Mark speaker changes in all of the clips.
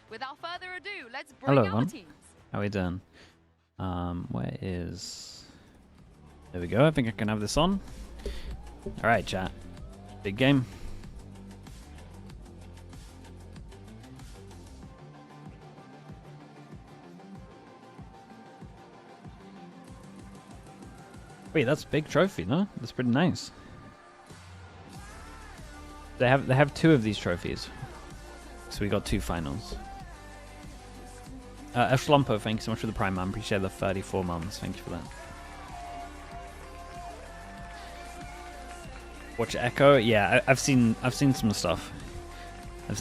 Speaker 1: Without further ado, let's bring
Speaker 2: Hello,
Speaker 1: our
Speaker 2: everyone.
Speaker 1: teams.
Speaker 2: How we doing? Where is... There we go. I think I can have this on. Alright, chat. Big game. Wait, that's a big trophy, no? That's pretty nice. They have two of these trophies. So we got two finals. Shlumpo, thank you so much for the Prime, man. Appreciate the 34 months. Thank you for that. Watch Echo. Yeah, I've seen some stuff.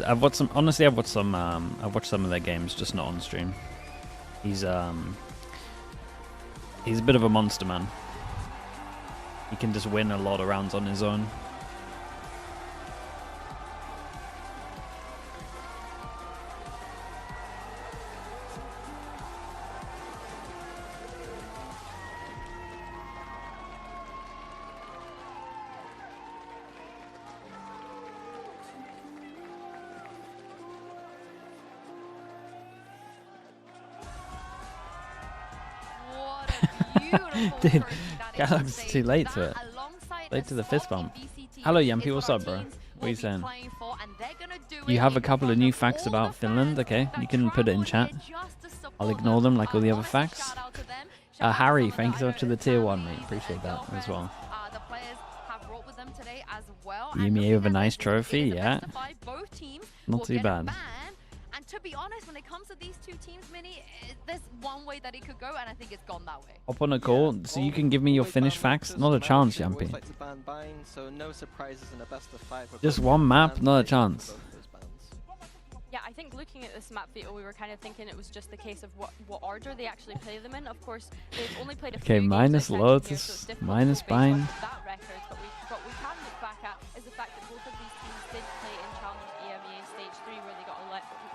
Speaker 2: I've watched some. Honestly, I've watched some of their games, just not on stream. He's a bit of a monster, man. He can just win a lot of rounds on his own. Dude, Galaxy's too late to it. Late to the fist bump. Hello, Yampy, what's up, bro? What are you saying? You have a couple of new facts about Finland, okay? You can put it in chat. I'll ignore them like all the other facts. Harry, thank you so much for the tier 1, mate. Appreciate that as well. EMEA with a nice trophy, yeah. Not too bad.
Speaker 1: And to be honest, when it comes to these two teams, Mini, there's one way that it could go, and I think it's gone that way.
Speaker 2: Hop on a call, so you can give me your finished facts? Not a chance, Yampy. Just one map? Not a chance.
Speaker 3: Yeah, I think looking at this map, Vito, we were kind of thinking it was just the case of what order they actually play them in. Of course, they've only played a few games
Speaker 2: minus
Speaker 3: here,
Speaker 2: Lotus,
Speaker 3: so it's difficult
Speaker 2: minus
Speaker 3: to base on
Speaker 2: Bind.
Speaker 3: that record, but we can look back at is the fact that both of these teams did play in Challenge EMEA Stage 3, where they got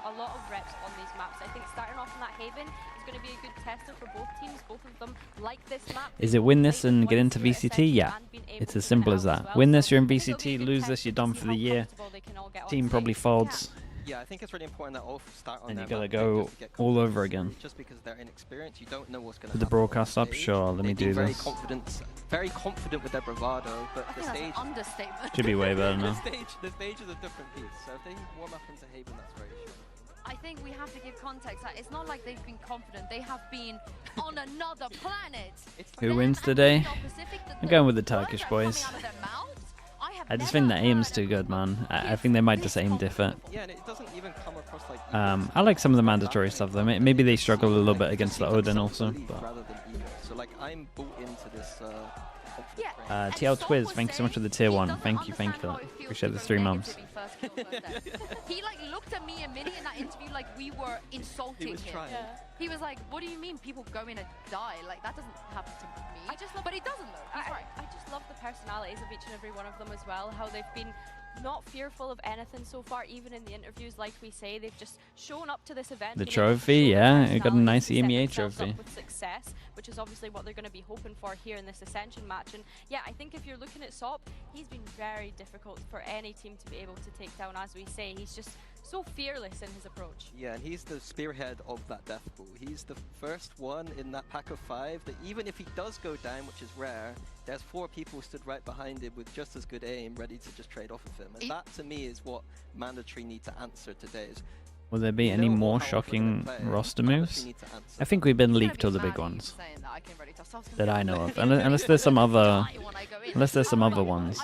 Speaker 3: a lot of reps on these maps. I think starting off in that Haven is going to be a good tester for both teams. Both of them like this map.
Speaker 2: Is it win this and get into VCT? Yeah, it's as simple as that. Win this, you're in VCT. Lose this, you're done for the year. Team probably folds.
Speaker 4: Yeah, I think it's really important that all start on
Speaker 2: And
Speaker 4: their
Speaker 2: you gotta
Speaker 4: map,
Speaker 2: go
Speaker 4: don't get
Speaker 2: all over
Speaker 4: confident.
Speaker 2: again.
Speaker 4: Just because they're inexperienced, you don't know what's going to
Speaker 2: Put the
Speaker 4: happen.
Speaker 2: broadcast up? Sure, let me do
Speaker 4: very
Speaker 2: this.
Speaker 4: very confident with their bravado, but
Speaker 1: I
Speaker 4: the
Speaker 1: think
Speaker 4: stage,
Speaker 1: that's an understatement.
Speaker 2: Should be way better
Speaker 4: the
Speaker 2: now.
Speaker 4: stage is a different piece. So if they warm up into Haven, that's very sure.
Speaker 1: I think we have to give context that it's not like they've been confident. They have been on another planet.
Speaker 2: Who wins today? I'm going with the Turkish boys. I just think the aim's too good, man. I think they might just aim diff it.
Speaker 4: Yeah, and it doesn't even come across like.
Speaker 2: I like some of the mandatory stuff though. Maybe they struggle a little bit against the Odin also. But.
Speaker 4: Rather than emo. So like I'm bought into this.
Speaker 2: TL Twiz, thank you so much for the tier 1. Thank you for that. Appreciate the 3 months.
Speaker 1: He like looked at me and Minnie in that interview like we were insulting him. He was like, "What do you mean people go in and die? Like that doesn't happen to me." But he doesn't though. He's right.
Speaker 3: I just love the personalities of each and every one of them as well. How they've been not fearful of anything so far, even in the interviews. Like we say, they've just shown up to this event.
Speaker 2: The trophy, yeah, it got a nice EMEA trophy.
Speaker 3: With success, which is obviously what they're going to be hoping for here in this Ascension match. And yeah, I think if you're looking at Sop, he's been very difficult for any team to be able to take down. As we say, he's just so fearless in his approach.
Speaker 4: Yeah, and he's the spearhead of that death pool. He's the first one in that pack of 5 that even if he does go down, which is rare, there's 4 people stood right behind him with just as good aim, ready to just trade off of him. And that to me is what Mandatory need to answer today. Is
Speaker 2: will there be any more shocking roster moves? I think we've been leaked all the big ones that I know of, unless there's some other ones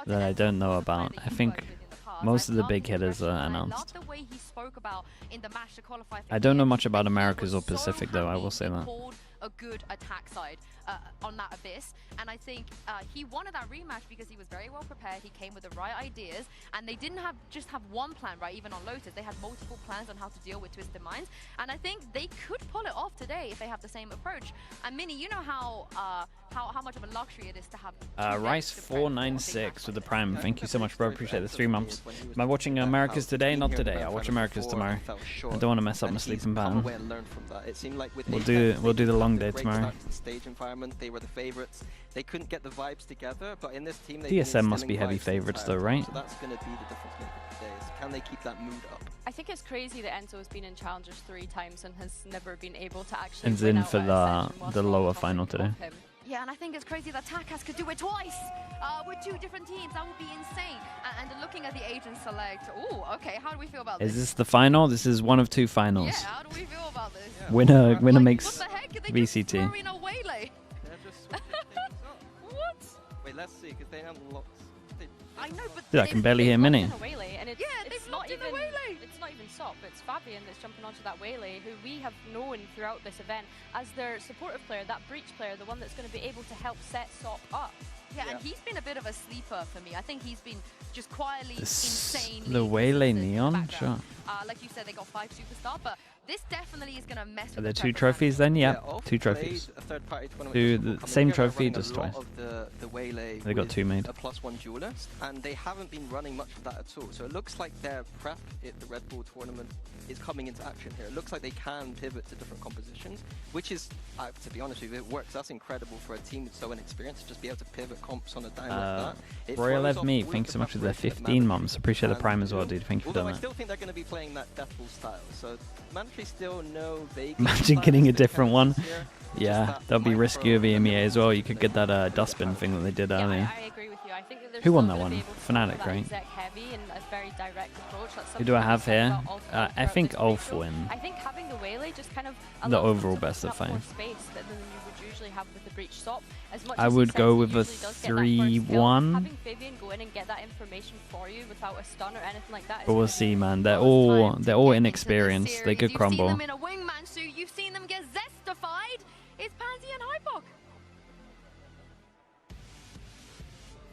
Speaker 2: that I don't know about. I think most of the big hitters are announced. I don't know much about Americas or Pacific though, I will say that.
Speaker 1: A good attack side on that Abyss, and I think he wanted that rematch because he was very well prepared. He came with the right ideas, and they didn't just have one plan, right? Even on Lotus, they had multiple plans on how to deal with Twisted Minds, and I think they could pull it off today if they have the same approach. And Minnie, you know how much of a luxury it is to have
Speaker 2: Rice496 with the Prime. Thank you so much, bro. Appreciate the 3 months. Am I watching Americas today? Not today. I'll watch Americas tomorrow. I don't want to mess up my sleeping pattern. We'll do the long day tomorrow.
Speaker 4: environment. They were the favorites. They couldn't get the vibes together, but in this team, they
Speaker 2: DSM must be heavy favorites though, right?
Speaker 4: So that's going to be the difference maker today. Is can they keep that mood up?
Speaker 3: I think it's crazy that Enzo has been in Challengers 3 times and has never been able to actually
Speaker 2: Enzo's
Speaker 3: win
Speaker 2: in
Speaker 3: out
Speaker 2: for
Speaker 3: at Ascension
Speaker 2: the
Speaker 3: whilst we're
Speaker 2: lower
Speaker 3: on
Speaker 2: final
Speaker 3: topic
Speaker 2: today.
Speaker 3: of him.
Speaker 1: Yeah, and I think it's crazy that Takas could do it twice with 2 different teams. That would be insane. And looking at the agent select, oh, okay, how do we feel about this?
Speaker 2: Is this the final? This is one of 2 finals.
Speaker 1: Yeah, how do we feel about this?
Speaker 4: Yeah.
Speaker 2: Winner
Speaker 1: Like,
Speaker 2: makes
Speaker 1: what the heck? They
Speaker 2: VCT.
Speaker 1: just throw in a waylay.
Speaker 4: They're just switching things up.
Speaker 1: What?
Speaker 4: Wait, let's see, because they have lots.
Speaker 1: I know, but
Speaker 2: Dude, I can barely hear Mini.
Speaker 3: Waylay, and it's,
Speaker 1: Yeah,
Speaker 3: it's
Speaker 1: they've
Speaker 3: not
Speaker 1: locked in the
Speaker 3: even
Speaker 1: waylay.
Speaker 3: It's not even Sop, it's Fabian that's jumping onto that waylay, who we have known throughout this event as their supportive player, that breach player, the one that's going to be able to help set Sop up.
Speaker 1: Yeah,
Speaker 4: Yeah.
Speaker 1: and he's been a bit of a sleeper for me. I think he's been just quietly, insanely
Speaker 2: The Waylay
Speaker 1: consistent in the
Speaker 2: Neon?
Speaker 1: background.
Speaker 2: Sure.
Speaker 1: Like you said, they got 5 superstar, but this definitely is going to mess with
Speaker 2: Are there
Speaker 1: the
Speaker 2: 2
Speaker 1: purpose
Speaker 2: trophies then?
Speaker 4: Yeah,
Speaker 2: Yep,
Speaker 4: Ulf
Speaker 2: 2
Speaker 4: played
Speaker 2: trophies.
Speaker 4: a third-party tournament
Speaker 2: Do
Speaker 4: just
Speaker 2: the
Speaker 4: before
Speaker 2: same
Speaker 4: coming here. They're
Speaker 2: trophy,
Speaker 4: running
Speaker 2: just
Speaker 4: a lot
Speaker 2: twice.
Speaker 4: of the waylay
Speaker 2: They got
Speaker 4: with
Speaker 2: 2 made.
Speaker 4: a +1 duelist, and they haven't been running much of that at all. So it looks like their prep at the Red Bull tournament is coming into action here. It looks like they can pivot to different compositions, which is, to be honest with you, it works. That's incredible for a team that's so inexperienced to just be able to pivot comps on a dime like that. It
Speaker 2: Royal
Speaker 4: throws
Speaker 2: F
Speaker 4: off
Speaker 2: Me,
Speaker 4: all of
Speaker 2: thanks
Speaker 4: the
Speaker 2: so much for the
Speaker 4: preparation that
Speaker 2: 15
Speaker 4: Mandatory
Speaker 2: months. Appreciate the
Speaker 4: can
Speaker 2: prime as well,
Speaker 4: do.
Speaker 2: dude. Thank you for
Speaker 4: Although I
Speaker 2: doing that.
Speaker 4: still think they're going to be playing that Death Ball style. So Mandatory still know they
Speaker 2: Imagine getting a different one. Yeah, that'd be risky of EMEA as well. You could get that dustbin thing that they did
Speaker 3: Yeah,
Speaker 2: earlier.
Speaker 3: I agree with you. I think that they're
Speaker 2: Who won
Speaker 3: still
Speaker 2: that
Speaker 3: gonna be
Speaker 2: one?
Speaker 3: able to
Speaker 2: Fnatic,
Speaker 3: follow that
Speaker 2: right?
Speaker 3: exec heavy and a very direct approach. That's
Speaker 2: Who do I
Speaker 3: something
Speaker 2: have
Speaker 3: we said
Speaker 2: here?
Speaker 3: about Ulf
Speaker 2: I
Speaker 3: throughout
Speaker 2: think
Speaker 3: this
Speaker 2: Ulf
Speaker 3: breakthrough.
Speaker 2: win.
Speaker 3: I think having the waylay just kind of
Speaker 2: The
Speaker 3: allows
Speaker 2: overall
Speaker 3: them to
Speaker 2: best of
Speaker 3: open up more
Speaker 2: 5.
Speaker 3: space than you would usually have with the breach stop. As much
Speaker 2: I
Speaker 3: as he
Speaker 2: would
Speaker 3: says
Speaker 2: go
Speaker 3: he
Speaker 2: with a
Speaker 3: usually does get that first kill,
Speaker 2: 3-1.
Speaker 3: Having Fabian go in and get that information for you without a stun or anything like that.
Speaker 2: But we'll see, man. They're all inexperienced. They could
Speaker 1: You've
Speaker 2: crumble.
Speaker 1: seen them in a wingman suit. You've seen them get zestified. It's Pansy and Hypok.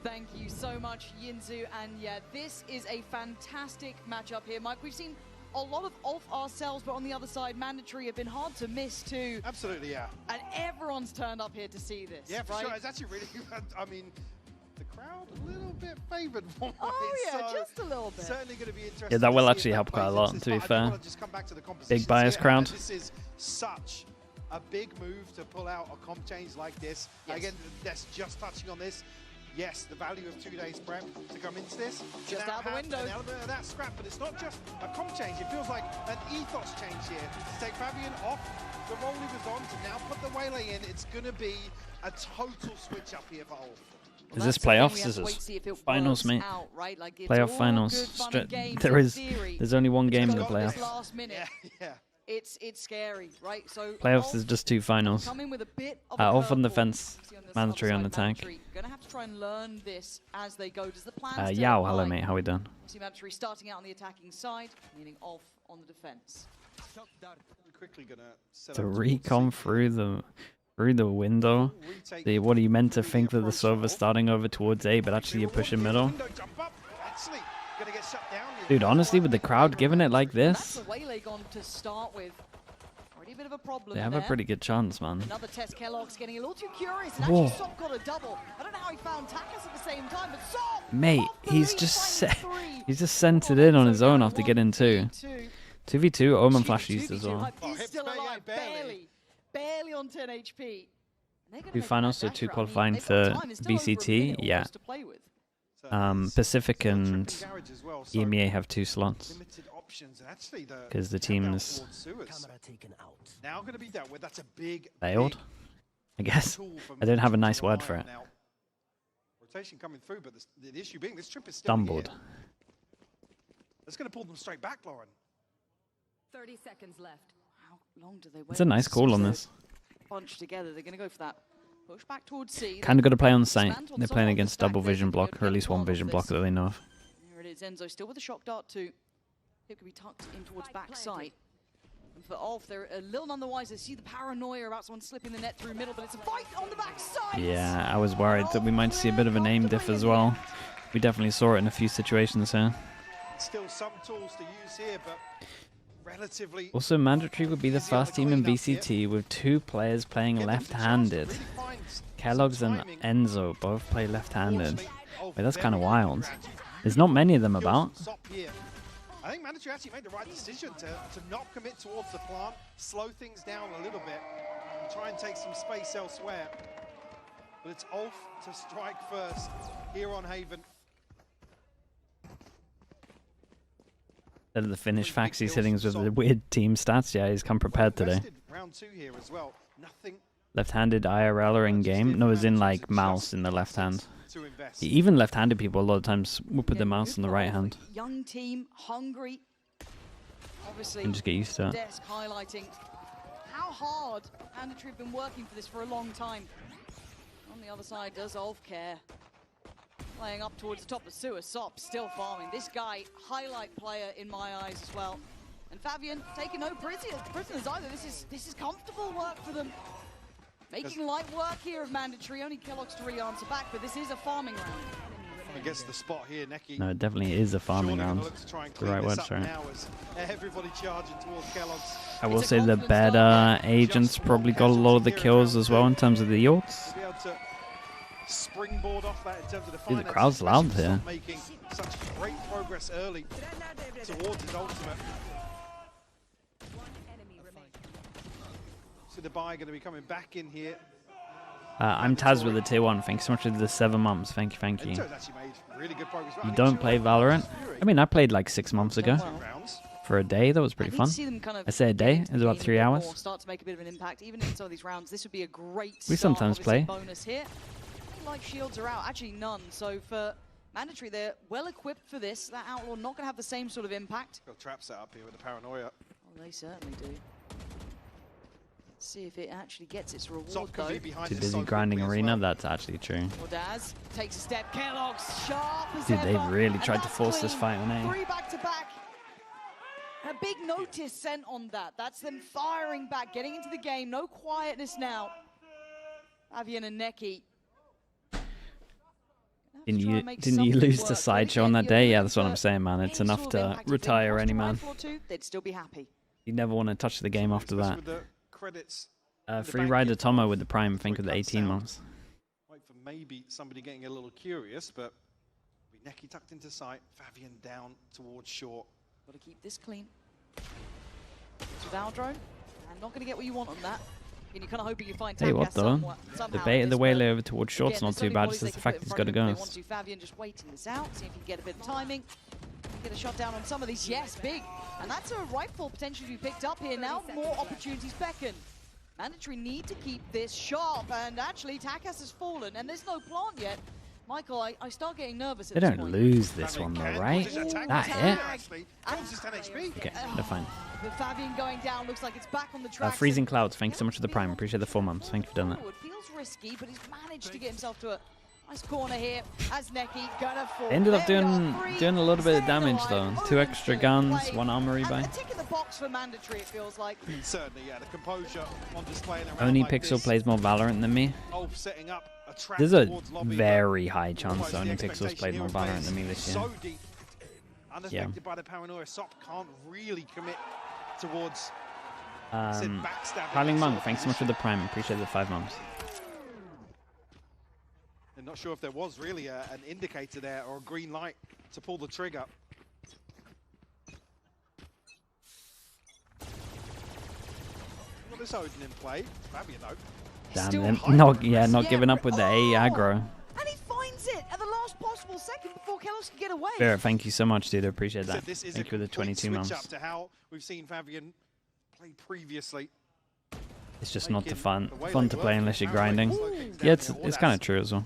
Speaker 5: Thank you so much, Yinzu. And yeah, this is a fantastic matchup here, Mike. We've seen a lot of Ulf ourselves, but on the other side, Mandatory have been hard to miss too.
Speaker 6: Absolutely, yeah.
Speaker 5: And everyone's turned up here to see this.
Speaker 6: Yeah, for
Speaker 5: right?
Speaker 6: sure. It's actually really good. I mean, the crowd a little bit favoured one way.
Speaker 5: Oh yeah,
Speaker 6: so
Speaker 5: just a little bit.
Speaker 6: certainly going to be interesting.
Speaker 2: Yeah, that
Speaker 6: to
Speaker 2: will
Speaker 6: see if
Speaker 2: actually help quite a
Speaker 6: plays
Speaker 2: lot,
Speaker 6: into this,
Speaker 2: to be
Speaker 6: but I do
Speaker 2: fair.
Speaker 6: wanna just come back to the compositions
Speaker 2: bias
Speaker 6: here,
Speaker 2: crowd.
Speaker 6: and this is such a big move to pull out a comp change like this.
Speaker 5: Yes.
Speaker 6: Again, that's just touching on this. Yes, the value of 2 days prep to come into this.
Speaker 5: Just
Speaker 6: now
Speaker 5: out the
Speaker 6: have
Speaker 5: window.
Speaker 6: An element of that scrap, but it's not just a comp change. It feels like an ethos change here. To take Fabian off the role he was on to now put the waylay in, it's going to be a total switch up here for Ulf.
Speaker 2: Is this
Speaker 5: That's the thing,
Speaker 2: playoffs?
Speaker 5: we have
Speaker 2: This
Speaker 5: to
Speaker 2: is
Speaker 5: wait to see if it
Speaker 2: finals,
Speaker 5: works
Speaker 2: mate.
Speaker 5: out, right? Like, it's
Speaker 2: Playoff
Speaker 5: all
Speaker 2: finals.
Speaker 5: good fun and games
Speaker 2: There
Speaker 5: in
Speaker 2: is.
Speaker 5: theory.
Speaker 2: There's only one game in the
Speaker 6: Just got this
Speaker 2: playoffs.
Speaker 5: Last minute,
Speaker 6: Yeah, yeah.
Speaker 5: it's scary, right? So
Speaker 2: Playoffs
Speaker 5: Ulf
Speaker 2: is just 2 finals.
Speaker 5: come in with a bit of a
Speaker 2: Ulf on the
Speaker 5: curveball.
Speaker 2: fence.
Speaker 5: Obviously on this
Speaker 2: Mandatory
Speaker 5: other
Speaker 2: on
Speaker 5: side,
Speaker 2: attack.
Speaker 5: Mandatory gonna have to try and learn this as they go. Does the plan still
Speaker 2: Yao, hello
Speaker 5: apply?
Speaker 2: mate, how we done?
Speaker 5: See Mandatory starting out on the attacking side, meaning Ulf on the defense.
Speaker 6: Quickly gonna set
Speaker 2: The
Speaker 6: up towards
Speaker 2: recon
Speaker 6: C.
Speaker 2: through the window.
Speaker 6: Retake
Speaker 2: What are you meant to
Speaker 6: through the
Speaker 2: think that the
Speaker 6: approach
Speaker 2: server's
Speaker 6: of Ulf.
Speaker 2: starting over towards A, but actually you're pushing middle?
Speaker 6: Window jump up. Actually, gonna get shut down.
Speaker 2: Dude, honestly, with the crowd giving it like
Speaker 5: That's
Speaker 2: this,
Speaker 5: the waylay gone to start with. Already a bit of a problem
Speaker 2: they have a
Speaker 5: there.
Speaker 2: pretty good chance, man.
Speaker 5: Another test, Kellogg's getting a little too curious, and
Speaker 2: Whoa.
Speaker 5: actually Sop got a double. I don't know how he found Takas at the same time, but Sop!
Speaker 2: Mate,
Speaker 5: off the
Speaker 2: he's
Speaker 5: lead,
Speaker 2: just
Speaker 5: finding three.
Speaker 2: he's just sent it in on his own after getting 2.
Speaker 5: 2v2.
Speaker 2: 2v2, Omen Flash used as well.
Speaker 6: Oh,
Speaker 5: Is
Speaker 6: hit
Speaker 5: still
Speaker 6: barely,
Speaker 5: alive,
Speaker 6: barely.
Speaker 5: barely on 10 HP. And they're gonna
Speaker 2: 2
Speaker 5: make a
Speaker 2: finals, so
Speaker 5: dash
Speaker 2: 2
Speaker 5: round.
Speaker 2: qualifying
Speaker 5: They've got
Speaker 2: for
Speaker 5: time. There's still over a
Speaker 2: VCT,
Speaker 5: minute
Speaker 2: yeah.
Speaker 5: almost to play with.
Speaker 2: Pacific and
Speaker 6: Tripping garage as well, so
Speaker 2: EMEA have 2 slots.
Speaker 6: limited options, and actually
Speaker 2: 'Cause the
Speaker 6: countdown
Speaker 2: teams
Speaker 6: towards Suez now going to be dealt with. That's a big
Speaker 2: failed,
Speaker 6: big
Speaker 2: I guess.
Speaker 6: tool for
Speaker 2: I don't have a
Speaker 6: Mandatory
Speaker 2: nice
Speaker 6: to
Speaker 2: word
Speaker 6: rely
Speaker 2: for
Speaker 6: on
Speaker 2: it.
Speaker 6: now. Rotation coming through, but the issue being this trip is still
Speaker 2: Stumbled.
Speaker 6: here. That's going to pull them straight back, Lauren.
Speaker 7: 30 seconds left.
Speaker 5: How long do they wait?
Speaker 2: It's a nice call on this.
Speaker 5: Bunch together. They're going to go for that push back towards C.
Speaker 2: Kind of got to play on site.
Speaker 5: Dismantled
Speaker 2: They're
Speaker 5: some
Speaker 2: playing
Speaker 5: of the
Speaker 2: against
Speaker 5: stack
Speaker 2: double
Speaker 5: there.
Speaker 2: vision
Speaker 5: Could be a
Speaker 2: block, or at
Speaker 5: big
Speaker 2: least one
Speaker 5: part of
Speaker 2: vision block
Speaker 5: this.
Speaker 2: that they know of.
Speaker 5: There it is. Enzo still with a shock dart too. It could be tucked in towards back sight. And for Ulf, they're a little none the wiser. See the paranoia about someone slipping the net through middle, but it's a fight on the back side.
Speaker 2: Yeah, I was worried that we might see a bit of an aim diff as well. We definitely saw it in a few situations here.
Speaker 6: Still some tools to use here, but relatively.
Speaker 2: Also, Mandatory would be the first team in VCT with 2 players playing
Speaker 6: get them the chance to
Speaker 2: left-handed.
Speaker 6: really find
Speaker 2: Kellogg's
Speaker 6: some
Speaker 2: and
Speaker 6: timing.
Speaker 2: Enzo both play left-handed.
Speaker 6: Fortunately, Ulf
Speaker 2: Wait, that's
Speaker 6: very
Speaker 2: kind of wild.
Speaker 6: gradual.
Speaker 2: There's not many of them
Speaker 6: Kills
Speaker 2: about.
Speaker 6: Sop here. I think Mandatory actually made the right decision to not commit towards the plant, slow things down a little bit. try and take some space elsewhere. But it's ULF to strike first here on Haven.
Speaker 2: Instead of the Finnish Faxi sittings with the weird team stats, yeah, he's come prepared today.
Speaker 6: Round 2 here as well. Nothing.
Speaker 2: Left-handed IRL or in-game? No, as in like mouse in the left hand. Even left-handed people a lot of times will put the mouse in the right hand.
Speaker 5: Young team, hungry. Obviously,
Speaker 2: And just get used to it.
Speaker 5: desk highlighting how hard Mandatory have been working for this for a long time. On the other side, does ULF care? Playing up towards the top of sewer, Sop still farming. This guy, highlight player in my eyes as well. And Fabian taking no prisoners either. This is comfortable work for them. Making light work here of Mandatory. Only Kellogg's to re-answer back, but this is a farming round.
Speaker 6: I guess the spot here, Neki.
Speaker 2: No, it definitely is a farming round. The right word, sorry.
Speaker 6: Everybody charging towards Kellogg's.
Speaker 2: I will say the better agents probably got a lot of the kills as well in terms of the ults.
Speaker 6: Springboard off that in terms of the
Speaker 2: Dude, the crowd's loud here.
Speaker 6: Making such great progress early towards his ultimate. So the buy going to be coming back in here.
Speaker 2: I'm Taz with the tier 1. Thanks so much for the 7 months. Thank you, thank you.
Speaker 6: Really good progress.
Speaker 2: You don't play Valorant? I mean, I played like 6 months ago. For a day, that was pretty fun. I say a day, it was about 3 hours.
Speaker 5: Start to make a bit of an impact, even in some of these rounds. This would be a great
Speaker 2: We sometimes play.
Speaker 5: Bonus here. Life shields are out, actually none. So for Mandatory, they're well equipped for this. That Outlaw not going to have the same sort of impact.
Speaker 6: Got a trap set up here with the Paranoia.
Speaker 5: Well, they certainly do. Let's see if it actually gets its reward though.
Speaker 2: Too busy grinding arena, that's actually true.
Speaker 5: Daz takes a step, Kellogg's sharp as
Speaker 2: Dude, they
Speaker 5: ever,
Speaker 2: really
Speaker 5: and
Speaker 2: tried to
Speaker 5: that's
Speaker 2: force this
Speaker 5: clean.
Speaker 2: fight on A.
Speaker 5: 3 back-to-back. A big notice sent on that. That's them firing back, getting into the game. No quietness now. Avian and Neki.
Speaker 2: Didn't you lose to Sideshow on that day? Yeah, that's what I'm saying, man. It's enough to retire any man.
Speaker 5: They'd still be happy.
Speaker 2: You never want to touch the game after that. Free Rider Tomo with the Prime, think of the 18 months.
Speaker 6: Wait for maybe somebody getting a little curious, but Neki tucked into sight. Fabian down towards short.
Speaker 5: Got to keep this clean. With Aldrone, and not going to get what you want on that. And you're kind of hoping you find
Speaker 2: Tell you what though, the bait of the waylay over towards short's not too bad, just the fact he's got to go.
Speaker 5: Fabian just waiting this out, see if you can get a bit of timing. Get a shot down on some of these, yes, big. And that's a rifle potentially to be picked up here. Now more opportunities beckon. Mandatory need to keep this sharp, and actually Takas has fallen, and there's no plant yet. Michael, I start getting nervous at
Speaker 2: They
Speaker 5: this
Speaker 2: don't
Speaker 5: point.
Speaker 2: lose this one though, right? That hit? Okay, they're fine.
Speaker 5: With Fabian going down, looks like it's back on the track.
Speaker 2: Freezing Clouds, thanks so much for the Prime. Appreciate the 4 months. Thank you for doing that.
Speaker 5: Feels risky, but he's managed to get himself to a nice corner here. As Neki gonna fall.
Speaker 2: They ended up doing a little bit of damage though. 2 extra guns, 1 armor rebuy.
Speaker 5: A tick in the box for Mandatory, it feels like.
Speaker 6: Certainly, yeah. The composure on display.
Speaker 2: Only Pixel plays more Valorant than me.
Speaker 6: Setting up a trap.
Speaker 2: There's a very high chance Only Pixel's played more Valorant than me this year.
Speaker 6: So deep. Unaffected by the Paranoia, Sop can't really commit towards
Speaker 2: Piling Monk, thanks so much for the Prime. Appreciate the 5 months.
Speaker 6: I'm not sure if there was really an indicator there or a green light to pull the trigger. Well, this Odin in play. Fabian though.
Speaker 2: Damn, not giving up with the A aggro.
Speaker 5: And he finds it at the last possible second before Kellogg's can get away.
Speaker 2: Barrett, thank you so much, dude. I appreciate that.
Speaker 6: So
Speaker 2: thank you for the 22 months.
Speaker 6: Up to how we've seen Fabian play previously.
Speaker 2: It's just not fun to play unless you're grinding. Yeah, it's kind of true as well.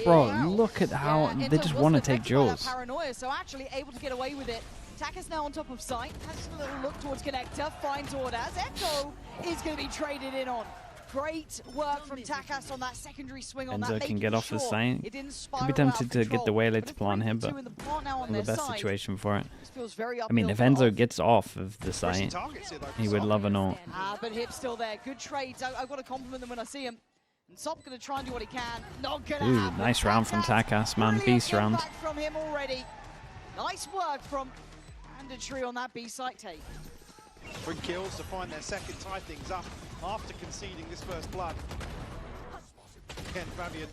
Speaker 2: Bro, look at how they just want to take Jaws.
Speaker 5: Paranoia, so actually able to get away with it. Takas now on top of sight, has a little look towards Connector, finds Ordaz. Echo is going to be traded in on. Great work from Takas on that secondary swing on that.
Speaker 2: Enzo can get off the site. Could be tempted to get the waylay to plant here, but not the best situation for it. I mean, if Enzo gets off of the site, he would love an ult.
Speaker 5: But Hip's still there. Good trades. I've got to compliment them when I see him. And Sop's going to try and do what he can. Not gonna happen.
Speaker 2: Nice round from Takas, man. Beast round.
Speaker 5: From him already. Nice work from Mandatory on that B site take.
Speaker 6: 3 kills to find their second, tie things up after conceding this first blood. Again, Fabian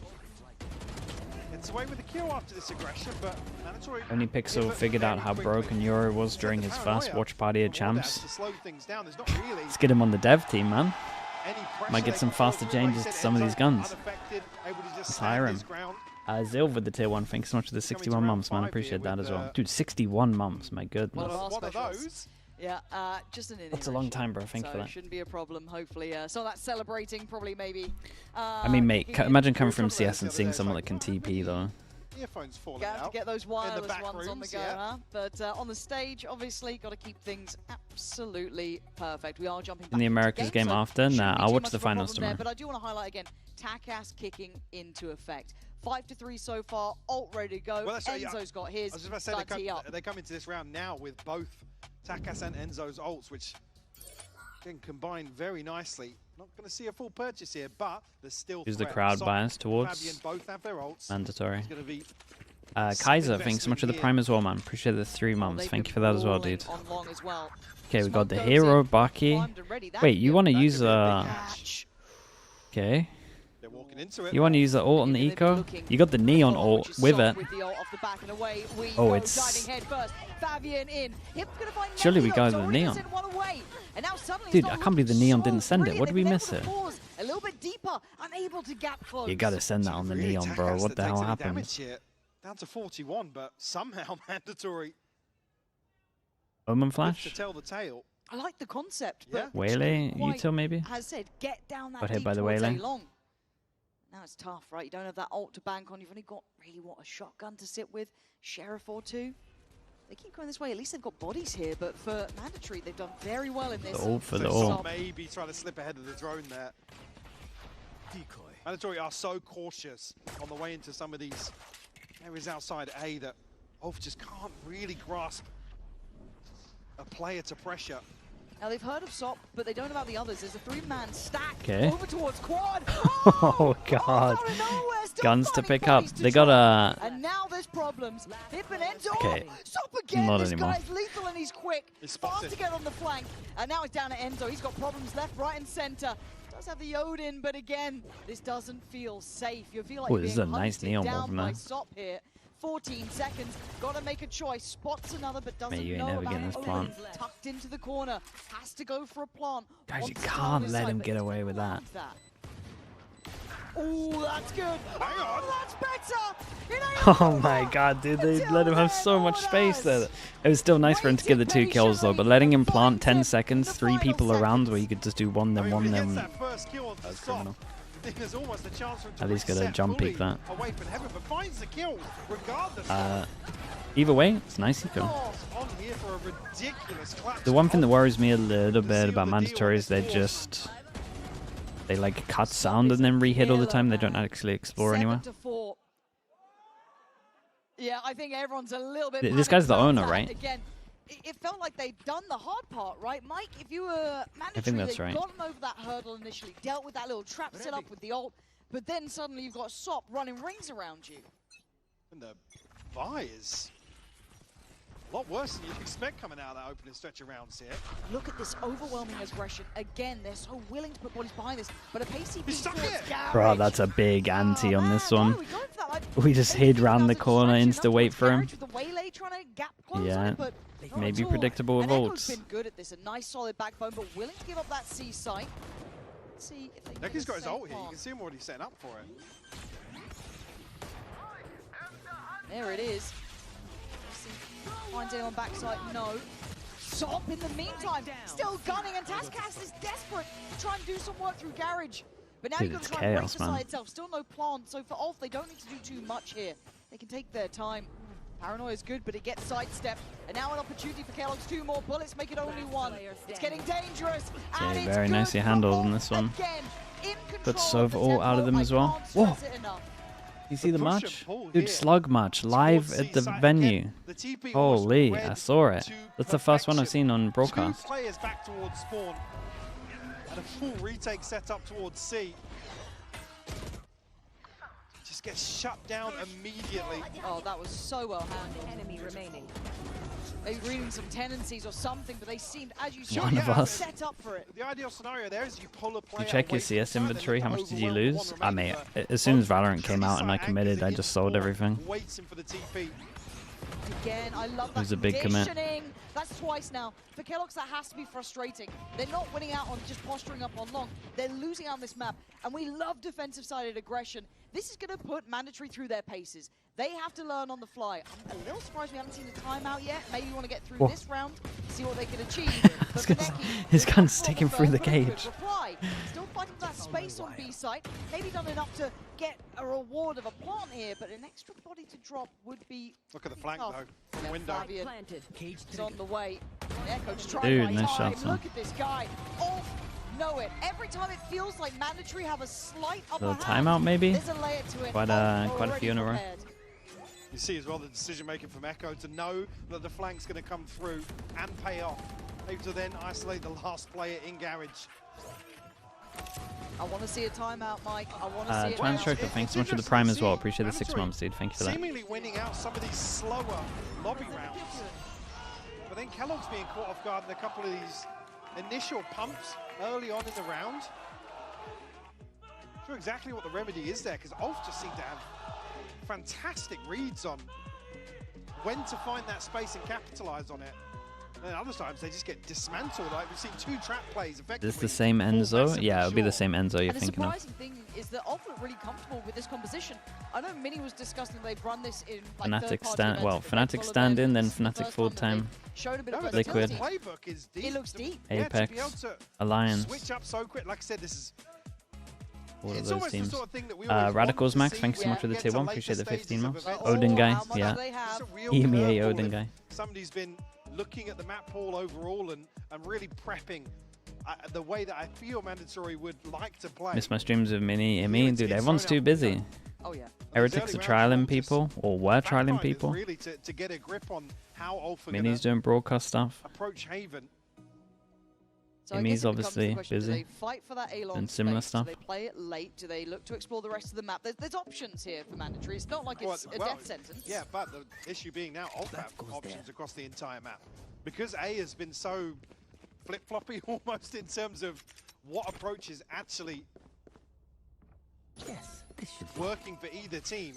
Speaker 6: gets away with the kill after this aggression, but Mandatory...
Speaker 2: Only Pixel figured out how broken Euro was during his first watch party at Champs. Let's get him on the dev team, man.
Speaker 6: Any
Speaker 2: Might get some faster changes to some of these guns. Let's hire him. Zilv with the tier 1. Thanks so much for the 61 months, man. I appreciate that as well. Dude, 61 months. My goodness.
Speaker 5: One of those. Yeah, just an
Speaker 2: That's a long time, bro. Thanks for that.
Speaker 5: Shouldn't be a problem, hopefully. So that's celebrating, probably, maybe.
Speaker 2: I mean, mate, imagine coming from CS and seeing someone that can TP, though.
Speaker 6: Earphones falling
Speaker 5: Got to
Speaker 6: out
Speaker 5: get those wireless ones
Speaker 6: rooms,
Speaker 5: on the go, huh? But on the stage, obviously, got to keep things absolutely perfect. We are jumping back
Speaker 2: in the Americas game
Speaker 5: so
Speaker 2: after. Nah, I'll watch the finals tomorrow.
Speaker 5: But I do want to highlight again, TACAS kicking into effect. 5-3 so far, ult ready to go. Well, Enzo's got his.
Speaker 6: I was just about to say they come into this round now with both TACAS and Enzo's ults, which can combine very nicely. Not going to see a full purchase here, but there's still.
Speaker 2: Who's the crowd bias towards?
Speaker 6: Fabian both have their ults.
Speaker 2: Mandatory.
Speaker 6: It's gonna be
Speaker 2: Kaiser, thanks so much for the Prime as well, man. Appreciate the 3 months. Thank you for that as well, dude. Okay, we got the hero, Baki. Wait, you want to use okay. You want to use the ult on the eco? You got the neon ult with it. Oh, it's... Surely we go to the neon. Dude, I can't believe the neon didn't send it. What did we miss here? You gotta send that on the neon, bro. What the hell happened?
Speaker 6: Down to 41, but somehow mandatory.
Speaker 2: Omen flash?
Speaker 6: To tell the tale.
Speaker 5: I like the concept, but
Speaker 2: Waylay, util maybe?
Speaker 5: As said, get down that
Speaker 2: got hit by the Waylay.
Speaker 5: Now it's tough, right? You don't have that ult to bank on. You've only got really a shotgun to sit with, Sheriff or two. They keep going this way. At least they've got bodies here, but for mandatory, they've done very well in this.
Speaker 2: The ult for the ult.
Speaker 6: Maybe trying to slip ahead of the drone there. Decoy. Mandatory are so cautious on the way into some of these areas outside A that ULF just can't really grasp a player to pressure.
Speaker 5: Now they've heard of SOP, but they don't know about the others. There's a 3-man stack over towards quad.
Speaker 2: Oh god. Guns to pick up. They got a...
Speaker 5: And now there's problems. Hip and Enzo.
Speaker 2: Okay.
Speaker 5: SOP again.
Speaker 2: Not
Speaker 5: this
Speaker 2: anymore.
Speaker 5: guy's lethal and he's quick. He's fast to get on the flank. And now he's down at Enzo. He's got problems left, right, and center. Does have the Odin, but again, this doesn't feel safe. You feel like
Speaker 2: this is a nice neon wall from there.
Speaker 5: SOP here. 14 seconds, gotta make a choice. Spots another, but doesn't
Speaker 2: Mate, you ain't
Speaker 5: know
Speaker 2: never
Speaker 5: about
Speaker 2: getting this plant.
Speaker 5: Tucked into the corner, has to go for a plant.
Speaker 2: Guys, you can't let him get away with that.
Speaker 5: Oh, that's good. Oh, that's better.
Speaker 2: Oh my god, dude, they let him have so much space there. It was still nice for him to get the 2 kills though, but letting him plant 10 seconds, 3 people around where you could just do one, then one, then... That was criminal. At least get a jump peek that. Either way, it's nice eco. The one thing that worries me a little bit about mandatory is they like cut sound and then re-hit all the time. They don't actually explore anywhere.
Speaker 5: Yeah, I think everyone's a little bit.
Speaker 2: This guy's the owner, right?
Speaker 5: Again, it felt like they'd done the hard part, right, Mike? If you were mandatory,
Speaker 2: I think that's right.
Speaker 5: Gotten over that hurdle initially, dealt with that little trap set up with the ult, but then suddenly you've got SOP running rings around you.
Speaker 6: And the buy is a lot worse than you'd expect coming out of that opening stretch of rounds here.
Speaker 5: Look at this overwhelming aggression. Again, they're so willing to put bodies behind this, but a pacey beat
Speaker 2: Bro, that's a big anti on this one. We just hid round the corner, insta-wait for him. Yeah, maybe predictable with ults.
Speaker 5: Been good at this, a nice solid backbone, but willing to give up that C site. Let's see if they
Speaker 6: Necky's got his ult here. You can see him already setting up for it.
Speaker 5: There it is. Finds anyone backside? No. SOP in the meantime, still gunning, and TACAS is desperate to try and do some work through garage. But now you've got to try and break the side itself. Still no plant, so for ULF, they don't need to do too much here. They can take their time. Paranoia is good, but it gets sidestepped. And now an opportunity for Kellogg's. 2 more bullets, make it only 1. It's getting dangerous.
Speaker 2: Okay, very nicely handled on this one. Got Sova all out of them as well. Whoa! You see the match? Dude, slug match live at the venue. Holy, I saw it. That's the first one I've seen on broadcast.
Speaker 6: 2 players back towards spawn. And a full retake set up towards C. Just gets shut down immediately.
Speaker 5: Oh, that was so well handled. Enemy remaining. They were reading some tendencies or something, but they seemed, as you said, set up for it.
Speaker 6: The ideal scenario there is you pull a player.
Speaker 2: You check your CS inventory. How much did you lose? I mean, as soon as Valorant came out and I committed, I just sold everything.
Speaker 6: Waits him for the TP.
Speaker 5: Again, I love
Speaker 2: It
Speaker 5: that
Speaker 2: was a big commit.
Speaker 5: conditioning. That's twice now. For Kellogg's, that has to be frustrating. They're not winning out on just posturing up on long. They're losing out on this map. And we love defensive-sided aggression. This is going to put Mandatory through their paces. They have to learn on the fly. I'm a little surprised we haven't seen a timeout yet. Maybe you want to get through this round, see what they can achieve.
Speaker 2: His gun's sticking through the cage.
Speaker 5: Still fighting for that space on B site. Maybe done enough to get a reward of a plant here, but an extra body to drop would be.
Speaker 6: Look at the flank
Speaker 5: tough.
Speaker 6: though. From the window.
Speaker 5: Fabian is on the way. Echo just trying
Speaker 2: Dude,
Speaker 5: to
Speaker 2: nice
Speaker 5: time.
Speaker 2: shots,
Speaker 5: Look at this guy. Off. Know it. Every time it feels like Mandatory have a slight upper
Speaker 2: Little
Speaker 5: hand,
Speaker 2: timeout maybe.
Speaker 5: there's a layer to it.
Speaker 2: Quite a few in a row.
Speaker 5: Prepared.
Speaker 6: You see as well the decision making from Echo to know that the flank's going to come through and pay off. Able to then isolate the last player in garage.
Speaker 5: I want to see a timeout, Mike. I want to see it.
Speaker 2: Transtroker, thanks so much for the prime as well. Appreciate the 6 months, dude. Thank you for that.
Speaker 6: Seemingly winning out some of these slower lobby rounds. But then Kellogg's being caught off guard in a couple of these initial pumps early on in the round. Not sure exactly what the remedy is there, because ULF just seem to have fantastic reads on when to find that space and capitalize on it. And other times they just get dismantled. Like we've seen 2 trap plays effectively.
Speaker 2: Is this the same Enzo? Yeah, it'll be the same Enzo you're
Speaker 5: and
Speaker 2: thinking of.
Speaker 5: The surprising thing is that ULF look really comfortable with this composition. I know Mini was discussing they've run this in like
Speaker 2: Fnatic stand, well, Fnatic stand in, then Fnatic full time. Liquid,
Speaker 5: it looks deep.
Speaker 2: Apex, Alliance.
Speaker 6: Switch up so quick. Like I said, this is
Speaker 2: all of those teams.
Speaker 6: Sort of thing that we always
Speaker 2: Radicals
Speaker 6: want
Speaker 2: Max,
Speaker 6: to
Speaker 2: thanks
Speaker 6: see
Speaker 2: so much for the tier 1.
Speaker 6: later
Speaker 2: Appreciate the
Speaker 6: stages
Speaker 2: 15
Speaker 6: of
Speaker 2: months.
Speaker 6: events.
Speaker 2: Odin guy,
Speaker 5: how much
Speaker 2: yeah.
Speaker 5: they have.
Speaker 2: EMEA Odin guy.
Speaker 6: Somebody's been looking at the map pool overall and really prepping the way that I feel Mandatory would like to play.
Speaker 2: Miss my streams with Mini, Imi. Dude, everyone's too busy.
Speaker 5: Oh yeah.
Speaker 2: Heretics are trialing people, or were trialing people.
Speaker 6: Really to get a grip on how ULF are
Speaker 2: Mini's doing broadcast stuff.
Speaker 6: approach Haven.
Speaker 5: So
Speaker 2: Emi's obviously busy.
Speaker 5: Do they fight for that A-long
Speaker 2: and similar
Speaker 5: space?
Speaker 2: stuff.
Speaker 5: Do they play it late? Do they look to explore the rest of the map? There's options here for Mandatory. It's not like it's a death sentence.
Speaker 6: Yeah, but the issue being now ULF have options across the entire map. Because A has been so flip-floppy almost in terms of what approach is actually working for either team.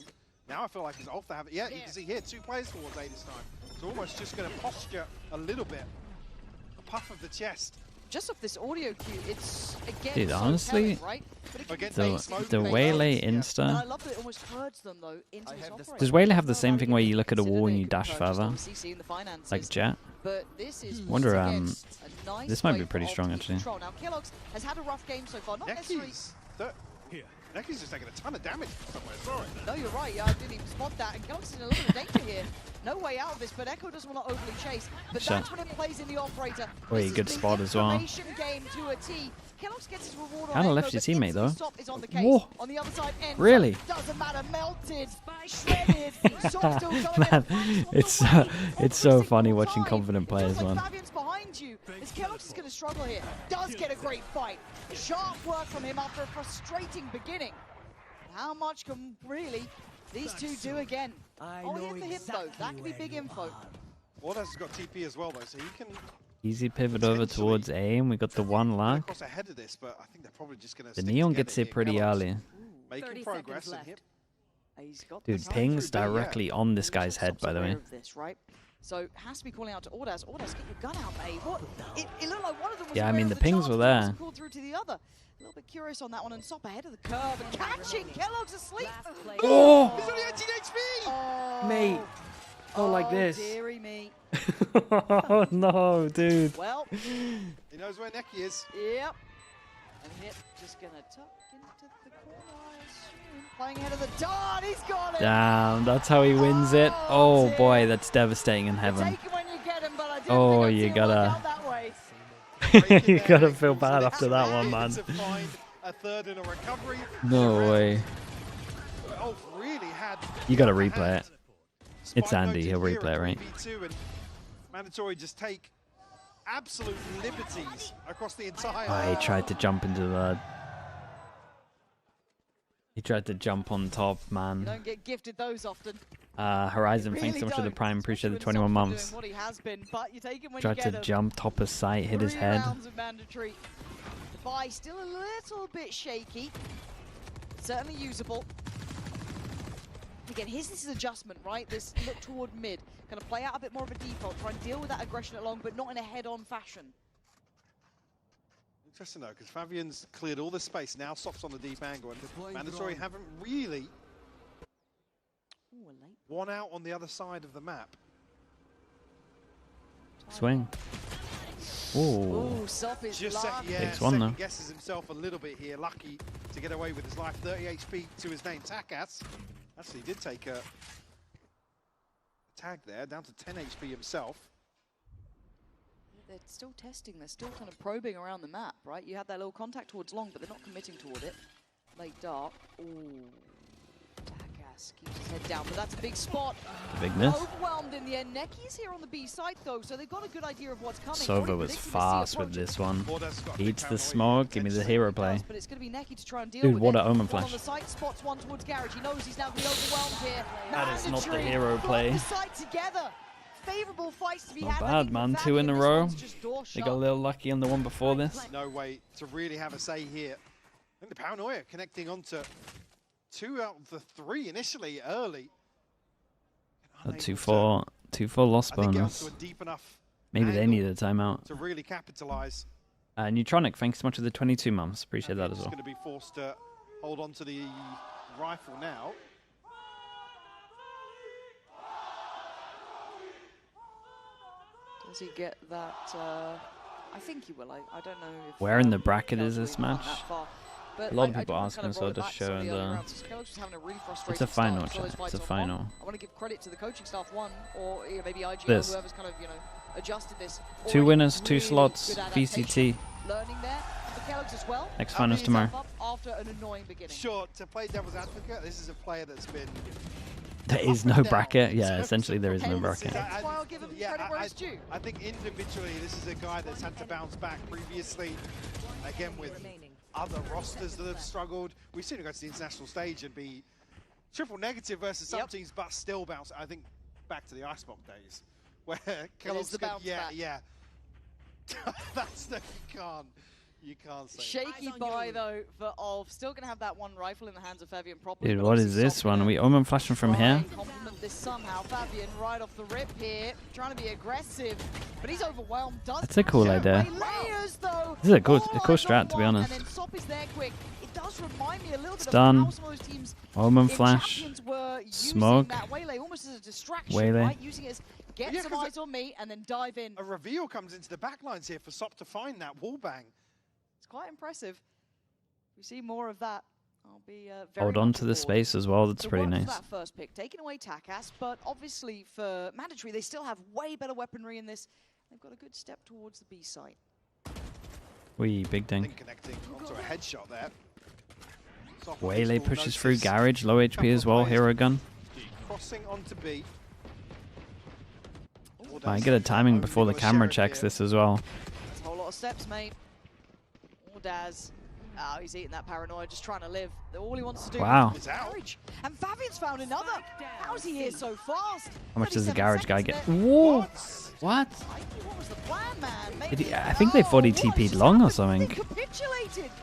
Speaker 6: Now I feel like it's ULF to have it. Yeah, you can see here 2 players towards A this time. It's almost just going to posture a little bit. A puff of the chest.
Speaker 5: Just off this audio cue, it's again.
Speaker 2: Dude,
Speaker 5: so
Speaker 2: honestly,
Speaker 5: telling, right?
Speaker 2: the Waylay Insta.
Speaker 5: And I love that it almost herds them though into his operator.
Speaker 2: Does Waylay have the same thing where you look at a wall and you dash further? Like Jet?
Speaker 5: But this is
Speaker 2: Wonder,
Speaker 5: nice
Speaker 2: this might be
Speaker 5: way
Speaker 2: pretty
Speaker 5: of
Speaker 2: strong
Speaker 5: keeping
Speaker 2: actually.
Speaker 5: control. Now Kellogg's has had a rough game so far, not necessarily.
Speaker 6: Necky's just taking a ton of damage from somewhere, sorry.
Speaker 5: No, you're right, yeah, I didn't even spot that. And Kellogg's in a little bit of danger here. No way out of this, but Echo doesn't want to overly chase. But that's when it plays in the operator.
Speaker 2: Wait, good spot as well.
Speaker 5: Game to a T. Kellogg's gets his reward
Speaker 2: Kinda
Speaker 5: on
Speaker 2: left
Speaker 5: Echo,
Speaker 2: your teammate though.
Speaker 5: On the case.
Speaker 2: Whoa.
Speaker 5: On the other side,
Speaker 2: Really?
Speaker 5: Doesn't matter, melted, shredded.
Speaker 2: Man, it's so funny watching confident players, man.
Speaker 5: Fabian's behind you. This Kellogg's is going to struggle here. Does get a great fight. Sharp work from him after a frustrating beginning. How much can really these two do again? Oh, here for him though. That could be big info.
Speaker 6: Wardas has got TP as well though, so he can
Speaker 2: Easy pivot over towards A, and we got the 1 luck.
Speaker 6: ahead of this, but I think they're probably just going to.
Speaker 2: The Neon gets here pretty early.
Speaker 6: Making progress in him.
Speaker 2: Dude, ping's directly on this guy's head, by the way.
Speaker 5: So has to be calling out to Wardas. Wardas, get your gun out, mate. What? It looked like one of them was
Speaker 2: Yeah, I mean,
Speaker 5: aware
Speaker 2: the
Speaker 5: of
Speaker 2: pings
Speaker 5: chance,
Speaker 2: were
Speaker 5: but
Speaker 2: there.
Speaker 5: wasn't called through to the other. A little bit curious on that one, and Sop ahead of the curve and catching. Kellogg's asleep.
Speaker 2: Oh!
Speaker 6: He's only 18 HP!
Speaker 5: Oh,
Speaker 2: Mate. Oh, like this.
Speaker 5: Dearie me.
Speaker 2: Oh, no, dude.
Speaker 5: Well.
Speaker 6: He knows where Necky is.
Speaker 5: Yep. And hit just going to tuck into the corner, I assume. Playing ahead of the dart. He's got it.
Speaker 2: Damn, that's how he wins it. Oh, boy, that's devastating in heaven.
Speaker 5: Take it when you get him, but I didn't
Speaker 2: Oh,
Speaker 5: think I'd
Speaker 2: you
Speaker 5: see him
Speaker 2: gotta...
Speaker 5: work out that way.
Speaker 2: You gotta feel bad after that one, man.
Speaker 6: To find a third in a recovery.
Speaker 2: No way.
Speaker 6: ULF really had.
Speaker 2: You gotta replay it. It's Andy, he'll replay it, right?
Speaker 6: And Mandatory just take absolute liberties across the entire.
Speaker 2: Oh, he tried to jump into the... He tried to jump on top,
Speaker 5: You
Speaker 2: man.
Speaker 5: don't get gifted those often.
Speaker 2: Horizon,
Speaker 5: Really
Speaker 2: thanks so much for the
Speaker 5: don't,
Speaker 2: prime. Appreciate the
Speaker 5: especially
Speaker 2: 21
Speaker 5: when
Speaker 2: months.
Speaker 5: Sop's doing what he has been, but you take him when
Speaker 2: Tried
Speaker 5: you
Speaker 2: to
Speaker 5: get him.
Speaker 2: jump top of sight, hit his
Speaker 5: 3
Speaker 2: head.
Speaker 5: rounds of Mandatory. The buy still a little bit shaky. Certainly usable. Again, here's this adjustment, right? This look toward mid. Kind of play out a bit more of a default, try and deal with that aggression at long, but not in a head-on fashion.
Speaker 6: Interesting though, because Fabian's cleared all the space, now stops on the deep angle, and Mandatory haven't really won out on the other side of the map.
Speaker 2: Swing. Oh,
Speaker 6: Just second guesses himself a little bit here, lucky to get away with his life. 30 HP to his name, Takas. Actually did take a tag there, down to 10 HP himself.
Speaker 5: They're still testing, they're still kind of probing around the map, right? You had that little contact towards long, but they're not committing toward it. Late dark. Ooh. Takas keeps his head down, but that's a big spot.
Speaker 2: Big miss.
Speaker 5: Overwhelmed in the end. Necky's here on the B side though, so they've got a good idea of what's coming.
Speaker 2: Sova was fast with this one. Eats the smoke, give me the hero play.
Speaker 5: But it's going to be Necky to try and deal
Speaker 2: Dude,
Speaker 5: with
Speaker 2: what
Speaker 5: it.
Speaker 2: an Omen flash.
Speaker 5: On the side, spots one towards Garage. He knows he's now going to be overwhelmed here.
Speaker 2: That is not the
Speaker 5: Mandatory
Speaker 2: hero play.
Speaker 5: got the side together. Favorable fights to be
Speaker 2: Not
Speaker 5: had.
Speaker 2: bad, man. 2 in a row. They got a
Speaker 5: Little
Speaker 2: little lucky on the one before this.
Speaker 6: No way to really have a say here. I think the Paranoia connecting onto 2 out of the 3 initially early.
Speaker 2: A 2-4 loss bonus. Maybe they need a timeout.
Speaker 6: To really capitalize.
Speaker 2: Neutronic, thanks so much for the 22 months. Appreciate that as well.
Speaker 6: Going to be forced to hold on to the rifle now.
Speaker 5: Does he get that? I think he will. I don't know if...
Speaker 2: Where in the bracket is this match?
Speaker 5: But
Speaker 2: a lot of people asking, so I'll just show the... It's a final, chat. It's a final.
Speaker 5: I want to give credit to the coaching staff, or maybe IGO,
Speaker 2: this.
Speaker 5: whoever's kind of, adjusted this.
Speaker 2: 2 winners, 2 slots, VCT.
Speaker 5: Learning there. As well.
Speaker 2: Next finals tomorrow.
Speaker 5: After an annoying beginning.
Speaker 6: Sure, to play devil's advocate, this is a player that's been...
Speaker 2: There is no bracket. Yeah, essentially there is no bracket.
Speaker 5: That's why I'll give him credit where it's due.
Speaker 6: I think individually, this is a guy that's had to bounce back previously. Again, with other rosters that have struggled. We've seen him go to the international stage and be triple negative versus some teams, but still bounce. I think back to the Icebox days, where Kellogg's
Speaker 5: the bounce back.
Speaker 6: yeah. That's the you can't say.
Speaker 5: Shaky buy though for Ulf. Still gonna have that one rifle in the hands of Fabian properly.
Speaker 2: Dude, what is this one? Are we Omen flashing from here?
Speaker 5: Compliment this somehow. Fabian right off the rip here, trying to be aggressive, but he's overwhelmed.
Speaker 2: That's a cool idea.
Speaker 5: Layers, though.
Speaker 2: This is a cool strat, to be honest.
Speaker 5: And then Sop is there quick. It does remind me a little bit
Speaker 2: done.
Speaker 5: of how some of those teams
Speaker 2: Omen flash.
Speaker 5: Smoke. That Waylay almost as a distraction,
Speaker 2: Waylay.
Speaker 5: right? Using it as get some eyes on me and then dive in.
Speaker 6: A reveal comes into the backlines here for Sop to find that wall bang.
Speaker 5: It's quite impressive. We see more of that. I'll be very
Speaker 2: Hold on to the space as well. That's pretty nice.
Speaker 5: That first pick, taking away Takas, but obviously for Mandatory, they still have way better weaponry in this. They've got a good step towards the B site.
Speaker 2: Wee, big ding.
Speaker 6: Connecting onto a headshot there.
Speaker 2: Waylay pushes through Garage, low HP as well. Hero gun.
Speaker 6: Crossing onto B.
Speaker 2: I get a timing before the camera checks this as well.
Speaker 5: That's a whole lot of steps, mate. Daz. Oh, he's eating that paranoia, just trying to live. All he wants to do is Garage. And Fabian's found another. How's he here so fast?
Speaker 2: How much does the Garage guy get? Whoa! What?
Speaker 5: What was the plan, man?
Speaker 2: I think they thought he TP'd long or something.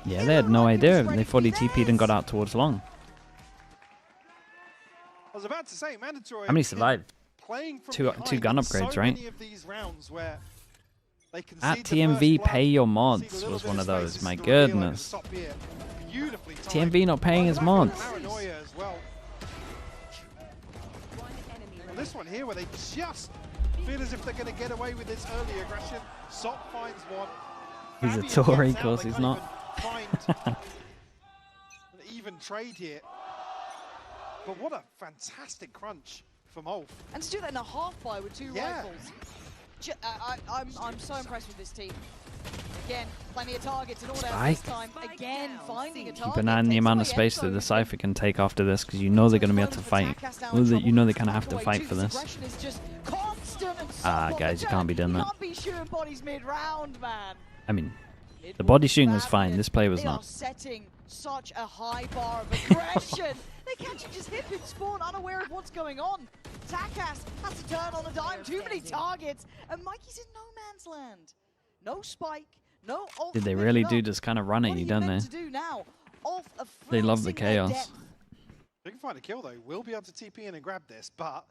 Speaker 2: Yeah, they had no idea. They thought he TP'd and got out towards long.
Speaker 6: I was about to say, Mandatory.
Speaker 2: How many survived? Two gun upgrades, right? At TMV, pay your mods was one of those. My goodness. TMV not paying his mods.
Speaker 6: This one here, where they just feel as if they're going to get away with this early aggression. Sop finds one.
Speaker 2: He's a Tory, of course he's not.
Speaker 6: An even trade here. But what a fantastic crunch from Ulf.
Speaker 5: And to do that in a half buy with 2 rifles. I'm so impressed with this team. Again, plenty of targets in order this time. Again, finding a target.
Speaker 2: Keep an eye on the amount of space that the Cypher can take after this, because you know they're going to be able to fight. You know they kind of have to fight for this. Guys, you can't be doing that. I mean, the body shooting was fine. This play was not.
Speaker 5: Setting such a high bar of aggression. They can't just hit and spawn unaware of what's going on. Takas has to turn on a dime. Too many targets. And Mikey's in no man's land. No spike. No ult.
Speaker 2: Did they really do just kind of run at you, don't they? They love the chaos.
Speaker 6: They can find a kill though. We'll be able to TP in and grab this, but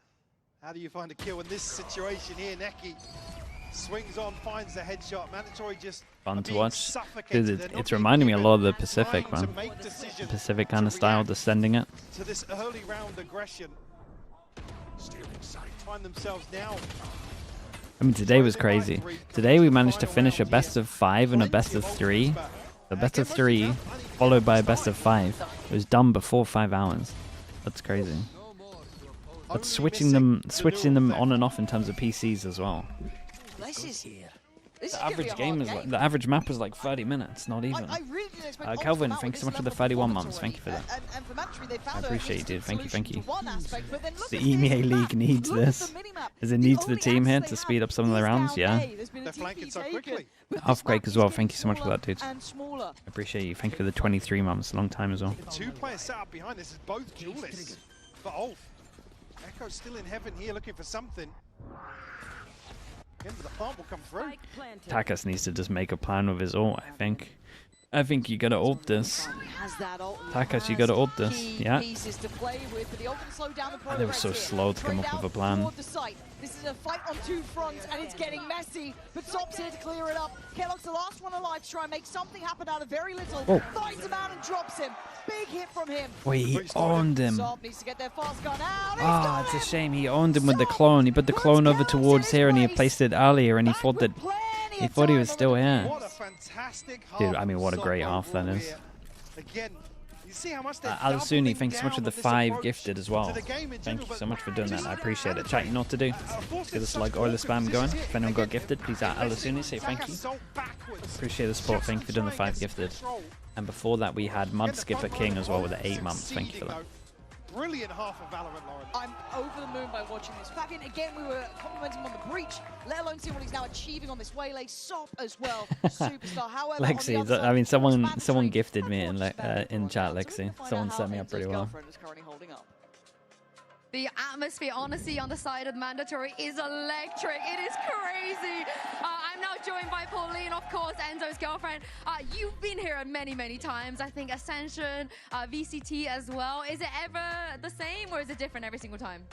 Speaker 6: how do you find a kill in this situation here? Neki swings on, finds the headshot. Mandatory just
Speaker 2: fun to watch. Dude, it's reminding me a lot of the Pacific, man. The Pacific kind of style, descending it.
Speaker 6: To this early round aggression. Find themselves now.
Speaker 2: I mean, today was crazy. Today we managed to finish a best of 5 and a best of 3. The best of 3 followed by a best of 5. It was done before 5 hours. That's crazy. But switching them on and off in terms of PCs as well. The average game is like, the average map is like 30 minutes, not even. Kelvin, thanks so much for the 31 months. Thank you for that. I appreciate you, dude. Thank you, thank you. The EMEA League needs this. Does it need the team here to speed up some of the rounds? Yeah.
Speaker 6: They're flanking so quickly.
Speaker 2: Earthquake as well. Thank you so much for that, dude. I appreciate you. Thank you for the 23 months. Long time as well.
Speaker 6: The 2 players set up behind this is both duelists for Ulf. Echo's still in heaven here looking for something. But the plant will come through.
Speaker 2: Takas needs to just make a plan with his ult, I think. I think you gotta ult this. Takas, you gotta ult this. Yeah. They were so slow to come up with a plan.
Speaker 5: This is a fight on 2 fronts, and it's getting messy. But Sop's here to clear it up. Kellogg's the last one alive to try and make something happen out of very little.
Speaker 2: Oh.
Speaker 5: Finds him out and drops him. Big hit from him.
Speaker 2: Wait, he owned him.
Speaker 5: Sop needs to get their fast gun out.
Speaker 2: Ah, it's a shame. He owned him with the clone. He put the clone over towards here, and he placed it earlier, and he thought that he was still here.
Speaker 6: What a fantastic half.
Speaker 2: Dude, I mean, what a great half that is.
Speaker 6: Again, you see how much
Speaker 2: Alasuni, thanks so much for the 5 gifted as well. Thank you so much for doing that. I appreciate it. Chat, you know what to do. Let's get this like oiler spam going. If anyone got gifted, please Alasuni, say thank you. Appreciate the support. Thank you for doing the 5 gifted. And before that, we had Mud Skipper King as well with the 8 months. Thank you for that.
Speaker 6: Brilliant half of Valorant, Lauren.
Speaker 5: I'm over the moon by watching this. Back in again, we were complimenting him on the breach, let alone see what he's now achieving on this waylay. Sop as well, superstar. However,
Speaker 2: Lexi, I mean, someone gifted me in chat, Lexi. Someone set me up pretty well.
Speaker 1: The atmosphere, honestly, on the side of Mandatory is electric. It is crazy. I'm now joined by Pauline, of course, Enzo's girlfriend. You've been here many, many times. I think Ascension, VCT as well. Is it ever the same or is it different every single time?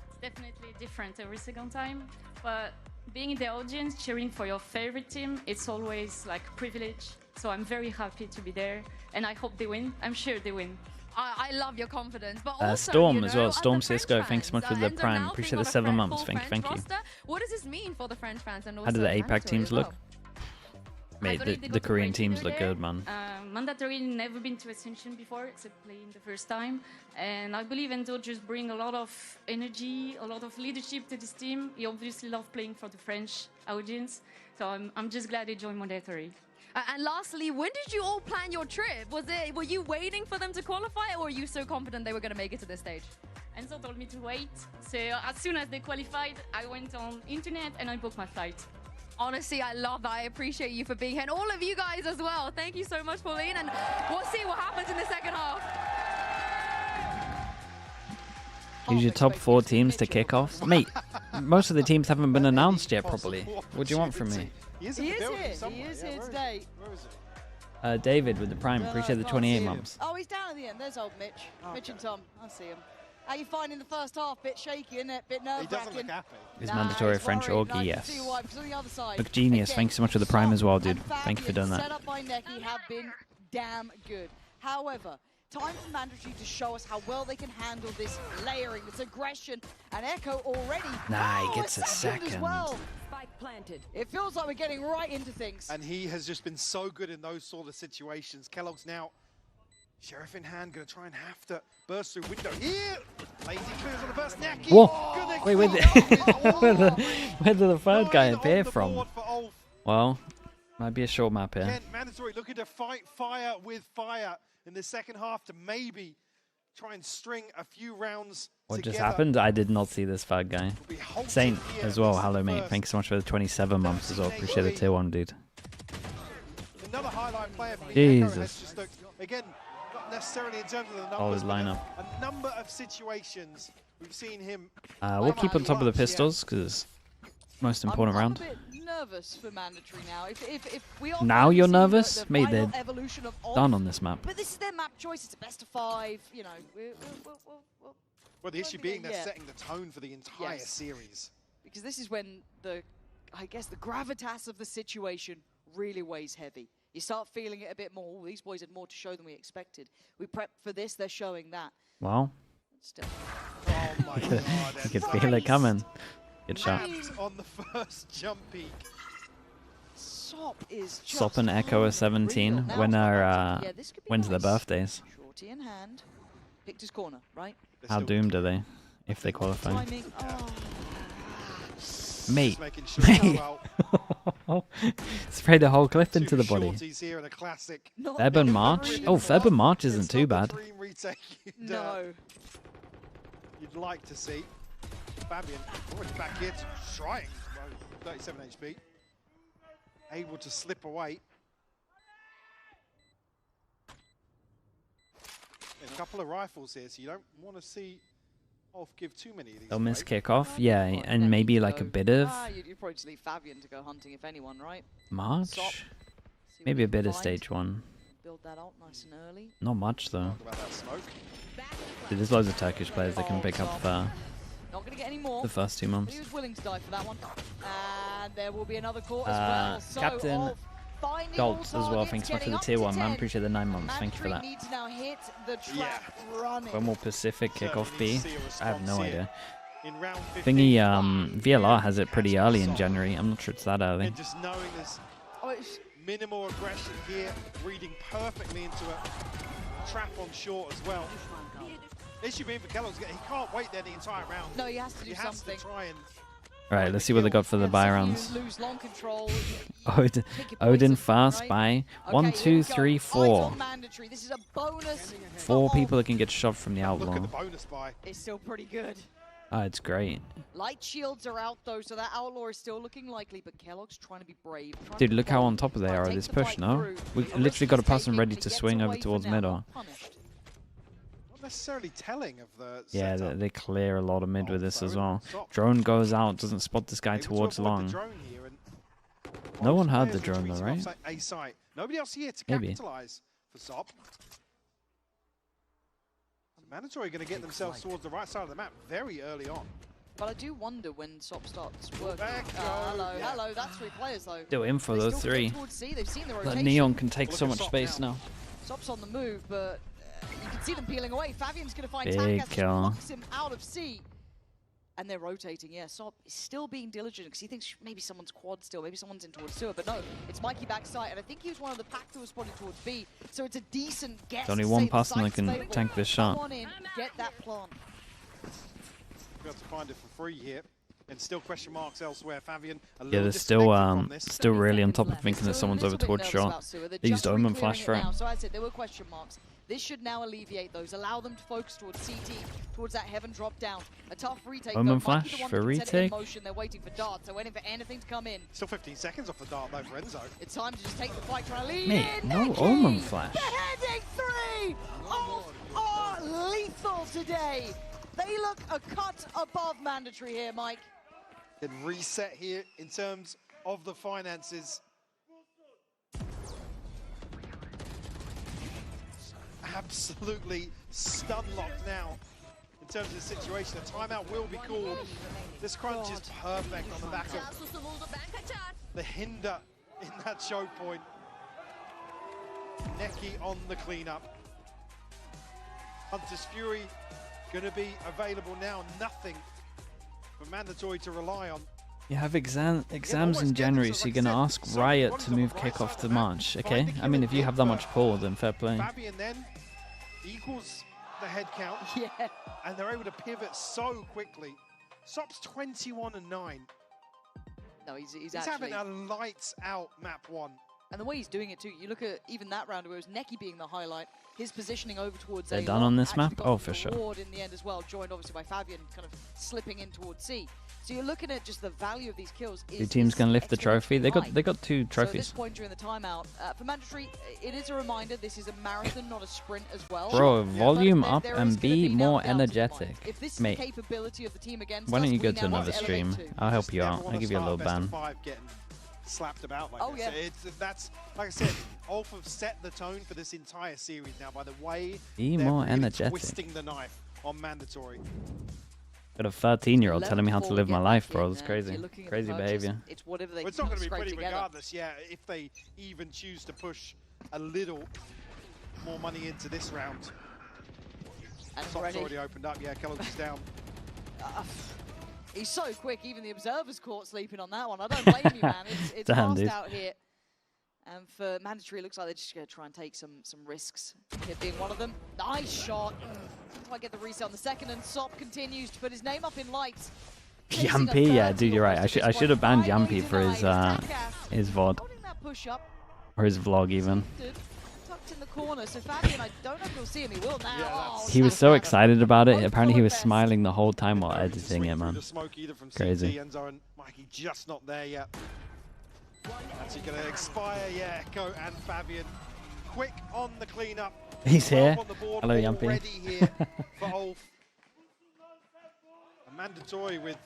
Speaker 8: It's definitely different every single time. But being in the audience, cheering for your favorite team, it's always like a privilege. So I'm very happy to be there. And I hope they win. I'm sure they win.
Speaker 1: I love your confidence, but also,
Speaker 2: Storm as well. Storm Cisco, thanks so much for the Prime. Appreciate the 7 months. Thank you.
Speaker 1: What does this mean for the French fans? And also
Speaker 2: how do the APAC teams look? Mate, the Korean teams look good, man.
Speaker 8: Mandatory never been to Ascension before, except playing the first time. And I believe Enzo just bring a lot of energy, a lot of leadership to this team. He obviously loves playing for the French audience. So I'm just glad they joined Mandatory.
Speaker 1: And lastly, when did you all plan your trip? Were you waiting for them to qualify, or were you so confident they were going to make it to this stage?
Speaker 8: Enzo told me to wait. So as soon as they qualified, I went on internet and I booked my flight.
Speaker 1: Honestly, I love that. I appreciate you for being here. And all of you guys as well. Thank you so much, Pauline. And we'll see what happens in the second half.
Speaker 2: Use your top 4 teams to kick off. Mate, most of the teams haven't been announced yet properly. What do you want from me?
Speaker 5: He is here today.
Speaker 2: David with the Prime. Appreciate the 28 months.
Speaker 5: Oh, he's down at the end. There's old Mitch. Mitch and Tom. I see him. How you finding the first half? Bit shaky, isn't it? Bit nerve-wracking.
Speaker 6: He doesn't look happy.
Speaker 2: Is Mandatory French Orgy? Yes. Look genius. Thanks so much for the Prime as well, dude. Thank you for doing that.
Speaker 5: Set up by Neki have been damn good. However, time for Mandatory to show us how well they can handle this layering, this aggression, and Echo already.
Speaker 2: Nah, he gets a second.
Speaker 5: As well. Planted. It feels like we're getting right into things.
Speaker 6: And he has just been so good in those sort of situations. Kellogg's now Sheriff in hand, gonna try and have to burst through window here. Lazy clears on the burst. Neki.
Speaker 2: Whoa! Wait, where did the third guy appear from? Well, might be a short map here.
Speaker 6: Again, Mandatory looking to fight fire with fire in the second half to maybe try and string a few rounds.
Speaker 2: What just happened? I did not see this third guy. Saint as well. Hello, mate. Thanks so much for the 27 months as well. Appreciate the tier 1, dude.
Speaker 6: Another highlight player for
Speaker 2: Jesus.
Speaker 6: Again, not necessarily in terms of the
Speaker 2: All
Speaker 6: numbers,
Speaker 2: his lineup.
Speaker 6: A number of situations we've seen him.
Speaker 2: We'll keep on top of the pistols because Most important round.
Speaker 5: I'm a bit nervous for mandatory now. If we are
Speaker 2: Now you're
Speaker 5: seeing the
Speaker 2: nervous? Mate,
Speaker 5: final
Speaker 2: they're
Speaker 5: evolution of
Speaker 2: done on this map.
Speaker 5: But this is their map choice. It's a best of 5. You know,
Speaker 6: Well, the issue being they're setting the tone for the entire series.
Speaker 5: Because this is when I guess the gravitas of the situation really weighs heavy. You start feeling it a bit more. These boys had more to show than we expected. We prepped for this. They're showing that.
Speaker 2: Wow.
Speaker 5: Still.
Speaker 6: Oh my god.
Speaker 2: You could feel it coming. Good shot.
Speaker 6: On the first jump peak.
Speaker 5: Sop is just
Speaker 2: Sop and Echo are 17. When are when's their birthdays?
Speaker 5: Shorty in hand. Picked his corner, right?
Speaker 2: How doomed are they if they qualify?
Speaker 5: Timing. Oh.
Speaker 2: Mate.
Speaker 6: Sure
Speaker 2: Mate. Spray the whole clip into the body. Feb and March? Oh, Feb and March isn't too bad.
Speaker 5: No.
Speaker 6: You'd like to see Fabian already back here, trying 37 HP, able to slip away. There's a couple of rifles here, so you don't want to see Ulf give too many of these.
Speaker 2: They'll miss kickoff, yeah, and maybe like a bit of
Speaker 5: You'd probably just leave Fabian to go hunting if anyone, right?
Speaker 2: March. Maybe a bit of stage 1.
Speaker 5: Build that out nice and early.
Speaker 2: Not much though. Dude, there's loads of Turkish players that can pick up
Speaker 5: Not gonna get any more.
Speaker 2: the first 2 months.
Speaker 5: He was willing to die for that one. And there will be another court as well. So
Speaker 2: Captain Galt as well, thanks so much for the tier 1, man. Appreciate the 9 months. Thank you for that.
Speaker 5: Needs to now hit the track running.
Speaker 2: One more Pacific kickoff B. I have no idea.
Speaker 6: In round 15,
Speaker 2: Thingy, VLR has it pretty early in January. I'm not sure it's that early.
Speaker 6: and just knowing there's minimal aggression here, reading perfectly into a trap on short as well. Issue being for Kellogg's, he can't wait there the entire round.
Speaker 5: No, he has to do something.
Speaker 6: To try and
Speaker 2: Right, let's see what they got for the buy rounds.
Speaker 5: Lose long control.
Speaker 2: Odin fast buy. 1, 2, 3, 4.
Speaker 5: This is a bonus.
Speaker 2: 4 people that can get shot from the
Speaker 6: look
Speaker 2: outlaw.
Speaker 6: at the bonus buy.
Speaker 5: It's still pretty good.
Speaker 2: Oh, it's great.
Speaker 5: Light shields are out though, so that outlaw is still looking likely, but Kellogg's trying to be brave.
Speaker 2: Dude, look how on top of they are of this push, no? We've literally got a person ready to swing over towards mid.
Speaker 6: Not necessarily telling of the
Speaker 2: Yeah,
Speaker 6: setup.
Speaker 2: they clear a lot of mid with this as well. Drone goes out, doesn't spot this guy
Speaker 6: Able to
Speaker 2: towards
Speaker 6: avoid the
Speaker 2: long.
Speaker 6: drone here, and
Speaker 2: No one
Speaker 6: most
Speaker 2: heard the
Speaker 6: players
Speaker 2: drone though,
Speaker 6: retreating
Speaker 2: right?
Speaker 6: off A site. Nobody else here to
Speaker 2: Maybe.
Speaker 6: capitalize for Sop. Mandatory going to get themselves towards the right side of the map very early on.
Speaker 5: But I do wonder when Sop starts working.
Speaker 6: Hello,
Speaker 5: hello, that's 3 players though.
Speaker 2: Still in for
Speaker 5: They
Speaker 2: those
Speaker 5: still
Speaker 2: 3.
Speaker 5: get towards C. They've seen the
Speaker 2: But
Speaker 5: rotation.
Speaker 2: Neon can take
Speaker 6: Look
Speaker 2: so
Speaker 6: at
Speaker 2: much
Speaker 6: Sop
Speaker 2: space
Speaker 6: now.
Speaker 2: now.
Speaker 5: Sop's on the move, but you can see them peeling away. Fabian's going to find
Speaker 2: Big
Speaker 5: Takas,
Speaker 2: kill.
Speaker 5: knocks him out of C. And they're rotating, yeah. Sop is still being diligent because he thinks maybe someone's quad still, maybe someone's in towards sewer, but no, it's Mikey backside, and I think he was one of the pack that was spotted towards B, so it's a decent guess.
Speaker 2: There's only
Speaker 5: to
Speaker 2: one
Speaker 5: say the
Speaker 2: person that
Speaker 5: site's
Speaker 2: can
Speaker 5: favorable.
Speaker 2: tank this
Speaker 5: Come
Speaker 2: shot.
Speaker 5: on in, get that plant.
Speaker 6: Got to find it for free here. And still question marks elsewhere. Fabian, a
Speaker 2: Yeah,
Speaker 6: little
Speaker 2: they're still really on top of thinking that
Speaker 5: So
Speaker 2: someone's
Speaker 5: a
Speaker 2: over
Speaker 5: little bit
Speaker 2: towards
Speaker 5: nervous
Speaker 2: short.
Speaker 5: about sewer. They're
Speaker 2: They used
Speaker 5: just
Speaker 2: Omen
Speaker 5: re-clearing
Speaker 2: flash
Speaker 5: it
Speaker 2: for it.
Speaker 5: now. So as I said, there were question marks. This should now alleviate those, allow them to focus towards CT, towards that heaven drop down. A tough retake.
Speaker 2: Omen
Speaker 5: though. Mikey,
Speaker 2: flash
Speaker 5: the one
Speaker 2: for
Speaker 5: that can set it in
Speaker 2: retake.
Speaker 5: motion. They're waiting for darts. They're waiting for anything to come in.
Speaker 6: Still 15 seconds off the dart though for Enzo.
Speaker 5: It's time to just take the fight, try to lead
Speaker 2: Mate,
Speaker 5: in.
Speaker 2: no
Speaker 5: Nicky!
Speaker 2: Omen flash.
Speaker 5: The heading 3 are lethal today. They look a cut above mandatory here, Mike.
Speaker 6: And reset here in terms of the finances. Absolutely stun locked now in terms of the situation. A timeout will be called. This crunch is perfect on the back of the hinder in that choke point. Neki on the cleanup. Hunter's Fury going to be available now. Nothing for mandatory to rely on.
Speaker 2: You have exams in January, so you're going to ask Riot to move kickoff to March, okay? I mean, if you have that much pull, then fair play.
Speaker 6: Fabian then equals the head count.
Speaker 5: Yeah.
Speaker 6: And they're able to pivot so quickly. Sop's 21 and 9.
Speaker 5: No, he's
Speaker 6: He's
Speaker 5: actually...
Speaker 6: having a lights out map 1.
Speaker 5: And the way he's doing it too, you look at even that round where it was Neki being the highlight, his positioning over towards
Speaker 2: They're
Speaker 5: A
Speaker 2: done on this
Speaker 5: actually
Speaker 2: map?
Speaker 5: got
Speaker 2: Oh,
Speaker 5: the
Speaker 2: for sure.
Speaker 5: reward in the end as well, joined obviously by Fabian, kind of slipping in towards C. So you're looking at just the value of these kills.
Speaker 2: Two teams can lift the trophy. They got 2
Speaker 5: So at
Speaker 2: trophies.
Speaker 5: this point during the timeout, for mandatory, it is a reminder this is a marathon, not a sprint as well.
Speaker 2: Bro, volume
Speaker 5: But
Speaker 2: up
Speaker 5: there is
Speaker 2: and
Speaker 5: gonna
Speaker 2: be
Speaker 5: now
Speaker 2: more
Speaker 5: down to the mind.
Speaker 2: energetic.
Speaker 5: If this is
Speaker 2: Mate,
Speaker 5: the capability of the team against
Speaker 2: why don't
Speaker 5: us,
Speaker 2: you go
Speaker 5: we
Speaker 2: to
Speaker 5: now
Speaker 2: another
Speaker 5: have to elevate
Speaker 2: stream?
Speaker 5: too.
Speaker 2: I'll help you
Speaker 6: Never
Speaker 2: out.
Speaker 6: wanna
Speaker 2: I'll give you a
Speaker 6: start
Speaker 2: little
Speaker 6: best of
Speaker 2: ban.
Speaker 6: 5 getting slapped about like
Speaker 5: Oh,
Speaker 6: this.
Speaker 5: yeah.
Speaker 6: That's, like I said, ULF have set the tone for this entire series now by the way
Speaker 2: Be
Speaker 6: they're
Speaker 2: more
Speaker 6: really
Speaker 2: energetic.
Speaker 6: twisting the knife on mandatory.
Speaker 2: Got a 13-year-old telling me how to live my life, bro. It's crazy. Crazy behavior.
Speaker 5: It's whatever they
Speaker 6: Well, it's not going to be
Speaker 5: scrape
Speaker 6: pretty
Speaker 5: together.
Speaker 6: regardless, yeah, if they even choose to push a little more money into this round.
Speaker 5: And it's
Speaker 6: Top's already opened up, yeah, Kellogg's is down.
Speaker 5: He's so quick, even the observer's caught sleeping on that one. I don't blame you, man. It's
Speaker 2: Damn,
Speaker 5: fast
Speaker 2: dude.
Speaker 5: out here. And for mandatory, it looks like they're just going to try and take some risks. Here being one of them. Nice shot. Do I get the reset on the second? And Sop continues to put his name up in lights.
Speaker 2: Yampy, yeah, dude, you're right. I should have banned Yampy for his VOD
Speaker 5: Holding that push up.
Speaker 2: or his vlog even.
Speaker 5: Tucked in the corner. So Fabian, I don't know if you'll see him. He will now.
Speaker 6: Yeah,
Speaker 5: Oh,
Speaker 2: He was so
Speaker 5: snap.
Speaker 2: excited about it.
Speaker 5: Both
Speaker 2: Apparently, he was
Speaker 5: best.
Speaker 2: smiling the whole time while editing it, man.
Speaker 6: The smoke either from
Speaker 2: Crazy.
Speaker 6: CT, Enzo and Mikey just not there yet. Actually going to expire, yeah, Echo and Fabian. Quick on the cleanup.
Speaker 2: He's
Speaker 6: 12
Speaker 2: here.
Speaker 6: on the board
Speaker 2: Hello, Yampy.
Speaker 6: already here for ULF. A mandatory with,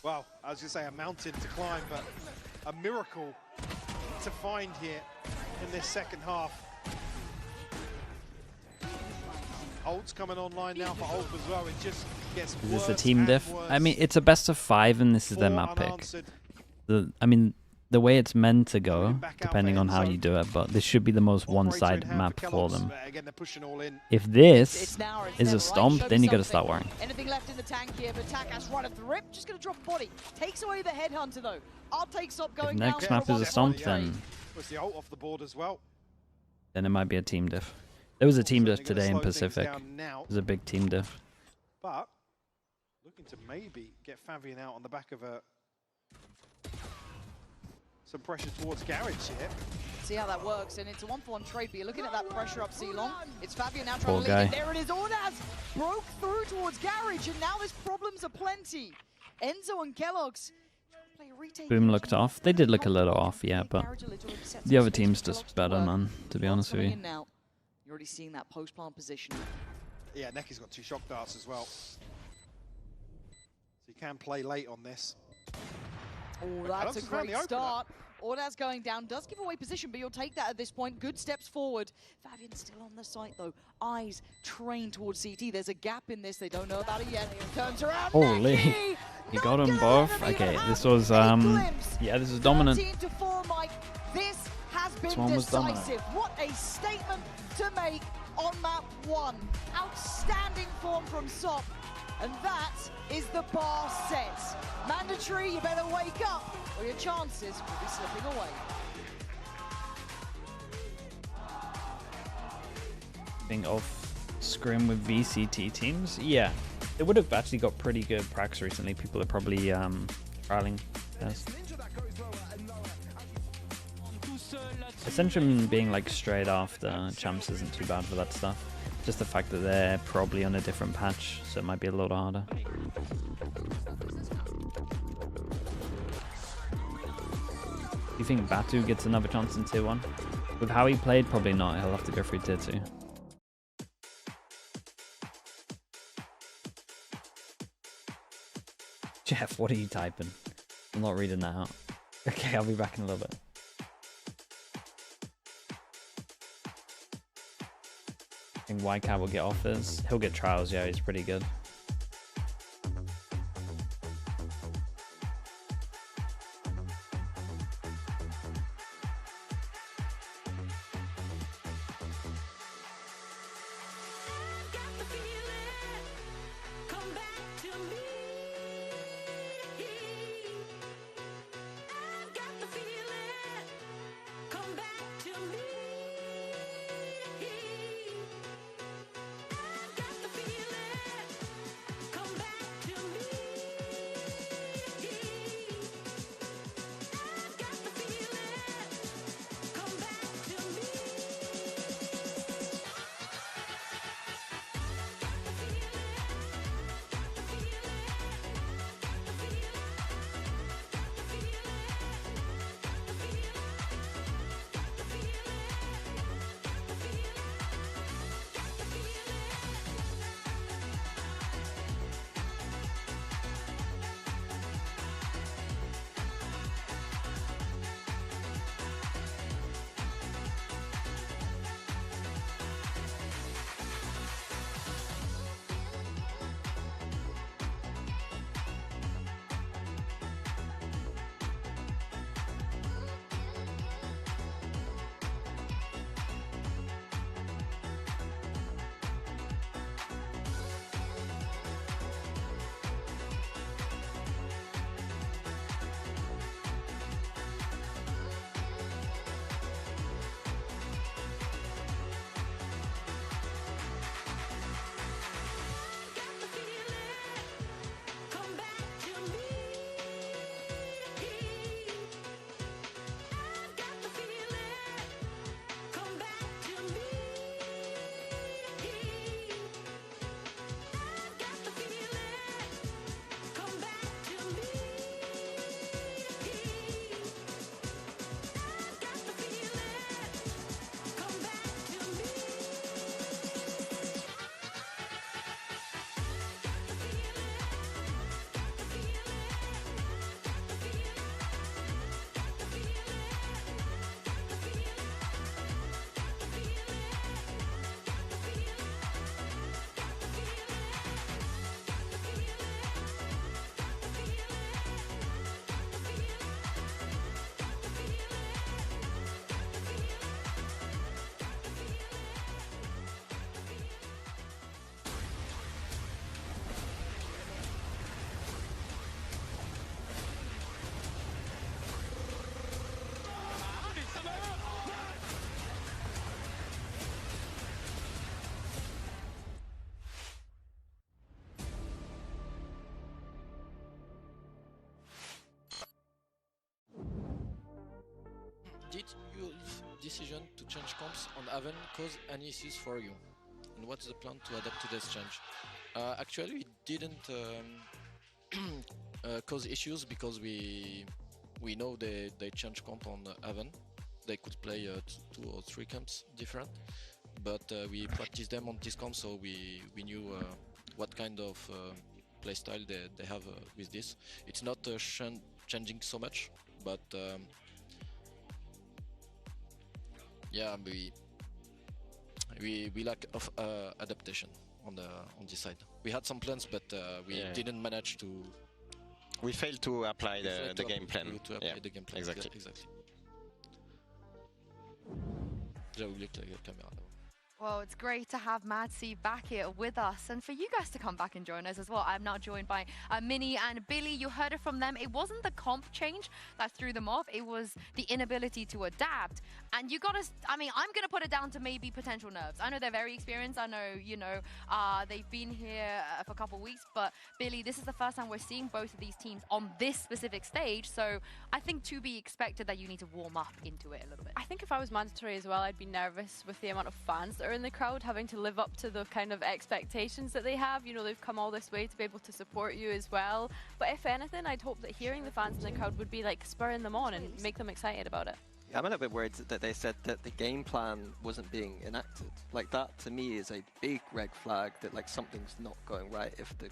Speaker 6: well, I was going to say a mountain to climb, but a miracle to find here in this second half. Ult's coming online now for ULF as well. It just gets
Speaker 2: Is
Speaker 6: worse
Speaker 2: this a team
Speaker 6: and
Speaker 2: diff?
Speaker 6: worse.
Speaker 2: I mean, it's a best of 5, and this is their
Speaker 6: Four
Speaker 2: map pick.
Speaker 6: unanswered.
Speaker 2: I mean, the way it's meant to go,
Speaker 6: Back out
Speaker 2: depending
Speaker 6: for
Speaker 2: on how
Speaker 6: Enzo.
Speaker 2: you do it, but this should be the most
Speaker 6: Operator in
Speaker 2: one-side
Speaker 6: hand
Speaker 2: map for
Speaker 6: Kellogg's.
Speaker 2: them.
Speaker 6: Again, they're pushing all in.
Speaker 2: If
Speaker 5: It's
Speaker 2: this
Speaker 5: now or it's
Speaker 2: is
Speaker 5: never,
Speaker 2: a
Speaker 5: right?
Speaker 2: stomp,
Speaker 5: Show
Speaker 2: then
Speaker 5: me
Speaker 2: you got to
Speaker 5: something.
Speaker 2: start worrying.
Speaker 5: Anything left in the tank here, but Takas right off the rip. Just going to drop a body. Takes away the headhunter, though. I'll take Sop going down.
Speaker 2: next map is a stomp, then
Speaker 6: Was the ult off the board as well.
Speaker 2: it might be a team diff. There was a team diff
Speaker 6: Certainly gonna
Speaker 2: today in
Speaker 6: slow things
Speaker 2: Pacific.
Speaker 6: down now,
Speaker 2: There's a big team diff.
Speaker 6: but looking to maybe get Fabian out on the back of some pressure towards Garage here.
Speaker 5: See how that works, and it's a 1-for-1 trade, but you're looking at that pressure up C-Long. It's Fabian now
Speaker 2: Poor
Speaker 5: trying to
Speaker 2: guy.
Speaker 5: lead it. There it is. Ordaz broke through towards Garage, and now there's problems aplenty. Enzo and Kellogg's play a retake.
Speaker 2: Boom looked off. They did look a little off, yeah, but the other team's just better, man, to be honest with you.
Speaker 5: Now, you're already seeing that post-plant position.
Speaker 6: Yeah, Neki's got 2 shock darts as well. So you can play late on this.
Speaker 5: Oh, that's
Speaker 6: Kellogg's
Speaker 5: a
Speaker 6: has found
Speaker 5: great
Speaker 6: the opener.
Speaker 5: start. Ordaz going down, does give away position, but you'll take that at this point. Good steps forward. Fabian's still on the site, though. Eyes trained towards CT. There's a gap in this. They don't know about it yet. Turns around.
Speaker 2: Holy.
Speaker 5: Neki!
Speaker 2: You
Speaker 5: Not
Speaker 2: got them
Speaker 5: gonna
Speaker 2: both.
Speaker 5: let him even
Speaker 2: Okay,
Speaker 5: have
Speaker 2: this was,
Speaker 5: a glimpse.
Speaker 2: yeah, this is dominant.
Speaker 5: 13-4, Mike. This has been
Speaker 2: one was dominant.
Speaker 5: decisive. What a statement to make on map 1. Outstanding form from Sop. And that is the bar set. Mandatory, you better wake up, or your chances will be slipping away.
Speaker 2: Being off scrim with VCT teams, yeah, it would have actually got pretty good pracs recently. People are probably trialing this. Ascension being like straight after champs isn't too bad for that stuff. Just the fact that they're probably on a different patch, so it might be a little harder. Do you think Batu gets another chance in Tier 1? With how he played, probably not. He'll have to go through Tier 2. Jeff, what are you typing? I'm not reading that out. Okay, I'll be back in a little bit. I think Whitecat will get offers. He'll get trials, yeah, he's pretty good.
Speaker 9: decision to change comps on Haven cause any issues for you? And what's the plan to adapt to this change? Actually, we didn't cause issues because we know they change comp on Haven. They could play 2 or 3 camps different, but we practiced them on this comp, so we knew what kind of playstyle they have with this. It's not changing so much, but yeah, we lack of adaptation on this side. We had some plans, but we didn't manage to.
Speaker 10: We failed to apply the game plan.
Speaker 9: To apply the game plan.
Speaker 10: Exactly.
Speaker 9: Exactly. J'ai oublié que la caméra.
Speaker 1: Well, it's great to have Madsy back here with us and for you guys to come back and join us as well. I'm now joined by Minnie and Billy. You heard it from them. It wasn't the comp change that threw them off. It was the inability to adapt. And you got to, I mean, I'm going to put it down to maybe potential nerves. I know they're very experienced. I know, you know, they've been here for a couple of weeks. But Billy, this is the first time we're seeing both of these teams on this specific stage. So I think to be expected that you need to warm up into it a little bit.
Speaker 3: I think if I was mandatory as well, I'd be nervous with the amount of fans that are in the crowd, having to live up to the kind of expectations that they have. You know, they've come all this way to be able to support you as well. But if anything, I'd hope that hearing the fans in the crowd would be like spurring them on and make them excited about it.
Speaker 4: Yeah, I'm a little bit worried that they said that the game plan wasn't being enacted. Like that to me is a big red flag that like something's not going right if the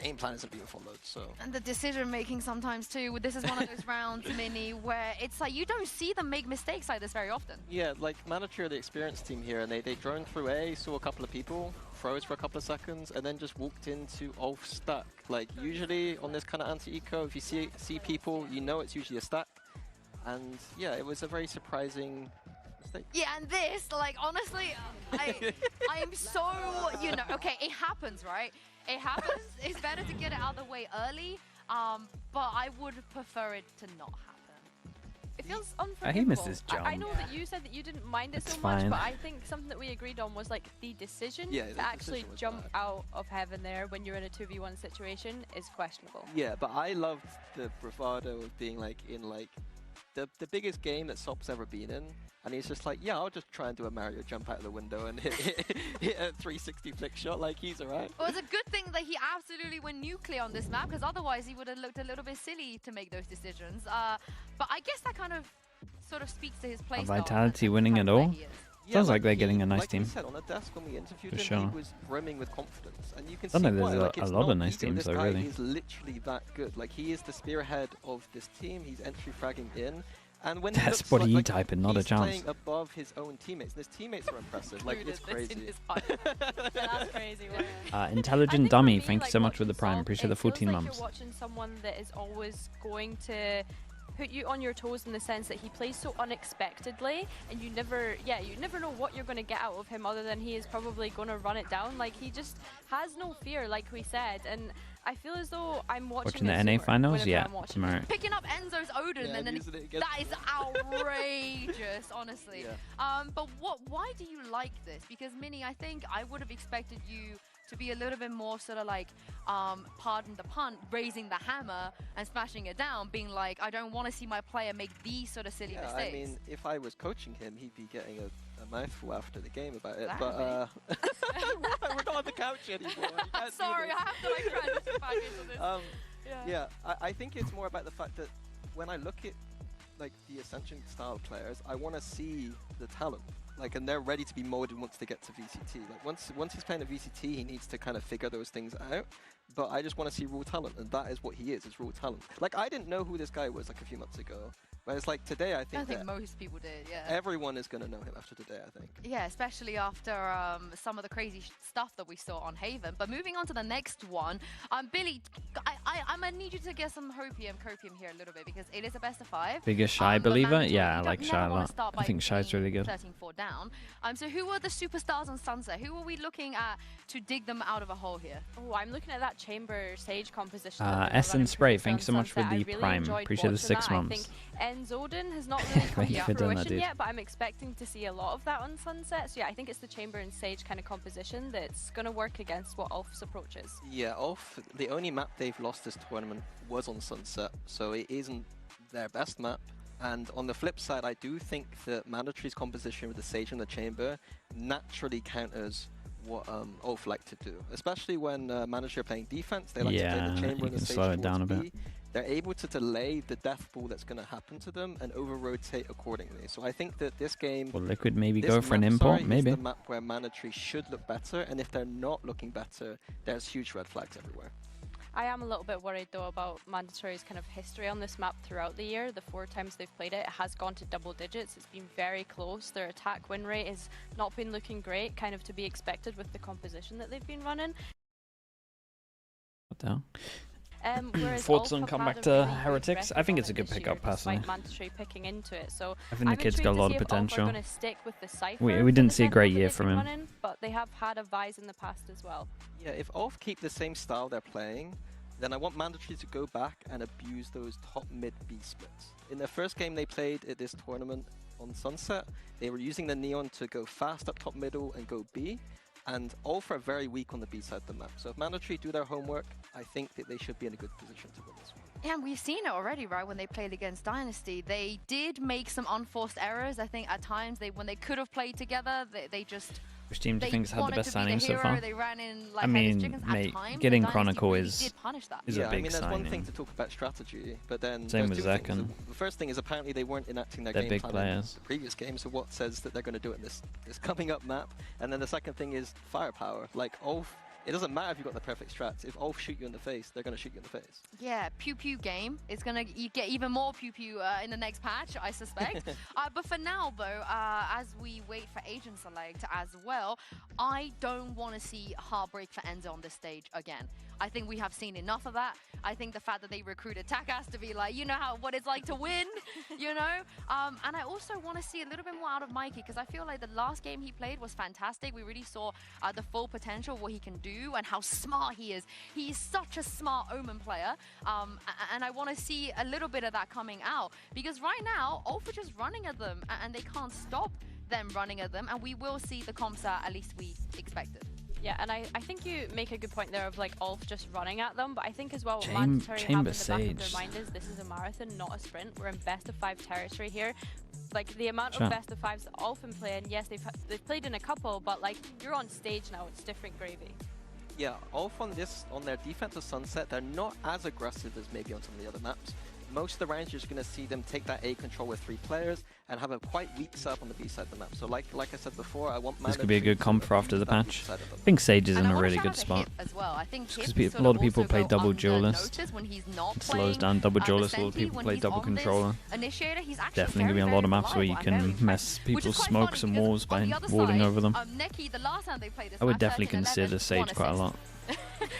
Speaker 4: game plan isn't being followed. So
Speaker 1: and the decision making sometimes too. This is one of those rounds, Minnie, where it's like you don't see them make mistakes like this very often.
Speaker 4: Yeah, like Mandatory are the experienced team here, and they droned through A, saw a couple of people, froze for a couple of seconds, and then just walked into ULF stack. Like usually on this kind of anti-eco, if you see people, you know it's usually a stack. And yeah, it was a very surprising mistake.
Speaker 1: Yeah, and this, like honestly, I am so, you know, okay, it happens, right? It happens. It's better to get it out of the way early, but I would prefer it to not happen.
Speaker 3: It feels unforgivable.
Speaker 2: He missed his jump.
Speaker 3: I know that you said that you didn't mind it
Speaker 2: It's
Speaker 3: so
Speaker 2: fine.
Speaker 3: much, but I think something that we agreed on was like the decision
Speaker 4: Yeah,
Speaker 3: to
Speaker 4: the
Speaker 3: actually
Speaker 4: decision was
Speaker 3: jump
Speaker 4: bad.
Speaker 3: out of heaven there when you're in a 2v1 situation is questionable.
Speaker 4: Yeah, but I loved the bravado of being like in like the biggest game that Sop's ever been in, and he's just like, yeah, I'll just try and do a Mario jump out of the window and hit a 360 flick shot. Like he's alright.
Speaker 1: Well, it's a good thing that he absolutely went nuclear on this map, because otherwise he would have looked a little bit silly to make those decisions. But I guess that kind of sort of speaks to his play style.
Speaker 2: Vitality winning it all. Sounds like they're getting a nice team.
Speaker 4: Like we said on a desk when we interviewed
Speaker 2: For
Speaker 4: him,
Speaker 2: sure.
Speaker 4: he was brimming with confidence, and you can
Speaker 2: Don't
Speaker 4: see
Speaker 2: know,
Speaker 4: why.
Speaker 2: there's
Speaker 4: Like,
Speaker 2: a
Speaker 4: it's
Speaker 2: lot of
Speaker 4: not
Speaker 2: nice
Speaker 4: ego.
Speaker 2: teams
Speaker 4: This
Speaker 2: though,
Speaker 4: guy
Speaker 2: really.
Speaker 4: is literally that good. Like he is the spearhead of this team. He's entry fragging in, and when
Speaker 2: That's
Speaker 4: he looks
Speaker 2: what
Speaker 4: like,
Speaker 2: he
Speaker 4: like
Speaker 2: typing, not a
Speaker 4: he's
Speaker 2: chance.
Speaker 4: playing above his own teammates, and his teammates are impressive. Like it's crazy.
Speaker 3: That's crazy.
Speaker 2: Intelligent Dummy, thank you so much for the prime. Appreciate the
Speaker 3: It feels
Speaker 2: 14
Speaker 3: like
Speaker 2: months.
Speaker 3: You're watching someone that is always going to put you on your toes in the sense that he plays so unexpectedly, and you never know what you're going to get out of him other than he is probably going to run it down. Like he just has no fear, like we said, and I feel as though I'm watching
Speaker 2: the
Speaker 3: it
Speaker 2: NA
Speaker 3: so
Speaker 2: finals,
Speaker 3: whenever
Speaker 2: yeah,
Speaker 3: I'm watching
Speaker 2: tomorrow.
Speaker 3: it.
Speaker 1: Picking up Enzo's Odin,
Speaker 4: Yeah,
Speaker 1: and then
Speaker 4: using it against
Speaker 1: that is outrageous, honestly.
Speaker 4: Yeah.
Speaker 1: But why do you like this? Because Minnie, I think I would have expected you to be a little bit more sort of like, pardon the pun, raising the hammer and smashing it down, being like, I don't want to see my player make these sort of silly
Speaker 4: Yeah,
Speaker 1: mistakes.
Speaker 4: I mean, if I was coaching him, he'd be getting a mouthful after the game about it.
Speaker 1: Exactly.
Speaker 4: But we're not on the couch anymore. You can't do
Speaker 1: Sorry,
Speaker 4: this.
Speaker 1: I have to like transition back into this.
Speaker 4: Yeah, I think it's more about the fact that when I look at like the Ascension style players, I want to see the talent. Like, and they're ready to be molded once they get to VCT. Like, once he's playing a VCT, he needs to kind of figure those things out. But I just want to see raw talent, and that is what he is raw talent. Like, I didn't know who this guy was like a few months ago. But it's like today, I think that
Speaker 1: most people did, yeah.
Speaker 4: everyone is going to know him after today, I think.
Speaker 1: Yeah, especially after some of the crazy stuff that we saw on Haven. But moving on to the next one, Billy, I'm going to need you to get some copium here a little bit, because it is a best of 5.
Speaker 2: Biggest Shy
Speaker 1: but
Speaker 2: believer?
Speaker 1: mandatory,
Speaker 2: Yeah, I
Speaker 1: you
Speaker 2: like
Speaker 1: don't
Speaker 2: Shy a
Speaker 1: never wanna
Speaker 2: lot.
Speaker 1: start
Speaker 2: I
Speaker 1: by
Speaker 2: think Shy's
Speaker 1: being
Speaker 2: really good.
Speaker 1: 13-4 down. So who are the superstars on Sunset? Who are we looking at to dig them out of a hole here?
Speaker 3: Oh, I'm looking at that Chamber Sage composition.
Speaker 2: Ascent Spray, thanks so much for the prime. Appreciate the 6 months.
Speaker 3: I think Enzodin has not really come
Speaker 2: Thank you
Speaker 3: to
Speaker 2: for doing that,
Speaker 3: fruition
Speaker 2: dude.
Speaker 3: yet, but I'm expecting to see a lot of that on Sunset. So yeah, I think it's the Chamber and Sage kind of composition that's going to work against what ULF's approach is.
Speaker 4: Yeah, ULF, the only map they've lost this tournament was on Sunset, so it isn't their best map. And on the flip side, I do think that Mandatory's composition with the Sage in the chamber naturally counters what ULF like to do. Especially when Mandatory are playing defense, they like to play the chamber and the Sage
Speaker 2: slow it down a
Speaker 4: towards
Speaker 2: bit.
Speaker 4: B. They're able to delay the death pool that's going to happen to them and over-rotate accordingly. So I think that this game...
Speaker 2: Will Liquid maybe go for an import? Maybe.
Speaker 4: Is the map where Mandatory should look better, and if they're not looking better, there's huge red flags everywhere.
Speaker 3: I am a little bit worried though about Mandatory's kind of history on this map throughout the year. The 4 times they've played it, it has gone to double digits. It's been very close. Their attack win rate has not been looking great, kind of to be expected with the composition that they've been running.
Speaker 2: What the hell?
Speaker 3: Thoughts
Speaker 2: on comeback to Heretics? I think it's a good pickup, personally.
Speaker 3: Mandatory picking into it, so
Speaker 2: I think the kid's got a lot of potential.
Speaker 3: We
Speaker 2: didn't see a great year from him.
Speaker 3: Running, but they have had a Vise in the past as well.
Speaker 4: Yeah, if ULF keep the same style they're playing, then I want Mandatory to go back and abuse those top mid-B splits. In their first game they played at this tournament on Sunset, they were using the Neon to go fast up top middle and go B. And ULF are very weak on the B side of the map. So if Mandatory do their homework, I think that they should be in a good position to win this one.
Speaker 1: Yeah, and we've seen it already, right? When they played against Dynasty, they did make some unforced errors. I think at times, when they could have played together, they just...
Speaker 2: Which team do you think has had the best signings so far?
Speaker 1: They ran in, like,
Speaker 2: I mean, mate, getting Chronicle is a big signing.
Speaker 4: I mean, there's one thing to talk about strategy, but then
Speaker 2: same with Zekan.
Speaker 4: The first thing is apparently they weren't enacting their game plan in the previous game, so what says that they're going to do it in this coming up map? And then the second thing is firepower. Like ULF, it doesn't matter if you've got the perfect strats. If ULF shoot you in the face, they're going to shoot you in the face.
Speaker 1: Yeah, pew-pew game. It's going to get even more pew-pew in the next patch, I suspect. But for now, though, as we wait for Agent Select as well, I don't want to see Heartbreak for Enzo on this stage again. I think we have seen enough of that. I think the fact that they recruited Takas to be like, you know what it's like to win, you know? And I also want to see a little bit more out of Mikey, because I feel like the last game he played was fantastic. We really saw the full potential of what he can do and how smart he is. He is such a smart Omen player. And I want to see a little bit of that coming out, because right now, ULF are just running at them and they can't stop them running at them. And we will see the comps at least we expected.
Speaker 3: Yeah, and I think you make a good point there of like ULF just running at them, but I think as well what Mandatory have in the back of their mind is this is a marathon, not a sprint. We're in best of 5 territory here. Like the amount of best of 5s that ULF been playing, yes, they've played in a couple, but like you're on stage now, it's different gravy.
Speaker 4: Yeah, ULF on their defensive Sunset, they're not as aggressive as maybe on some of the other maps. Most of the rounds you're just going to see them take that A control with 3 players and have a quite weak setup on the B side of the map. So like I said before, I want
Speaker 2: this could be a good comp for after the patch. I think Sage is in a really good spot.
Speaker 1: As well. I think
Speaker 2: because a lot of people play double duelist. It slows down double duelist. A lot of people play double controller. Definitely going to be a lot of maps where you can mess people's smokes and walls by walling over them. I would definitely consider Sage quite a lot.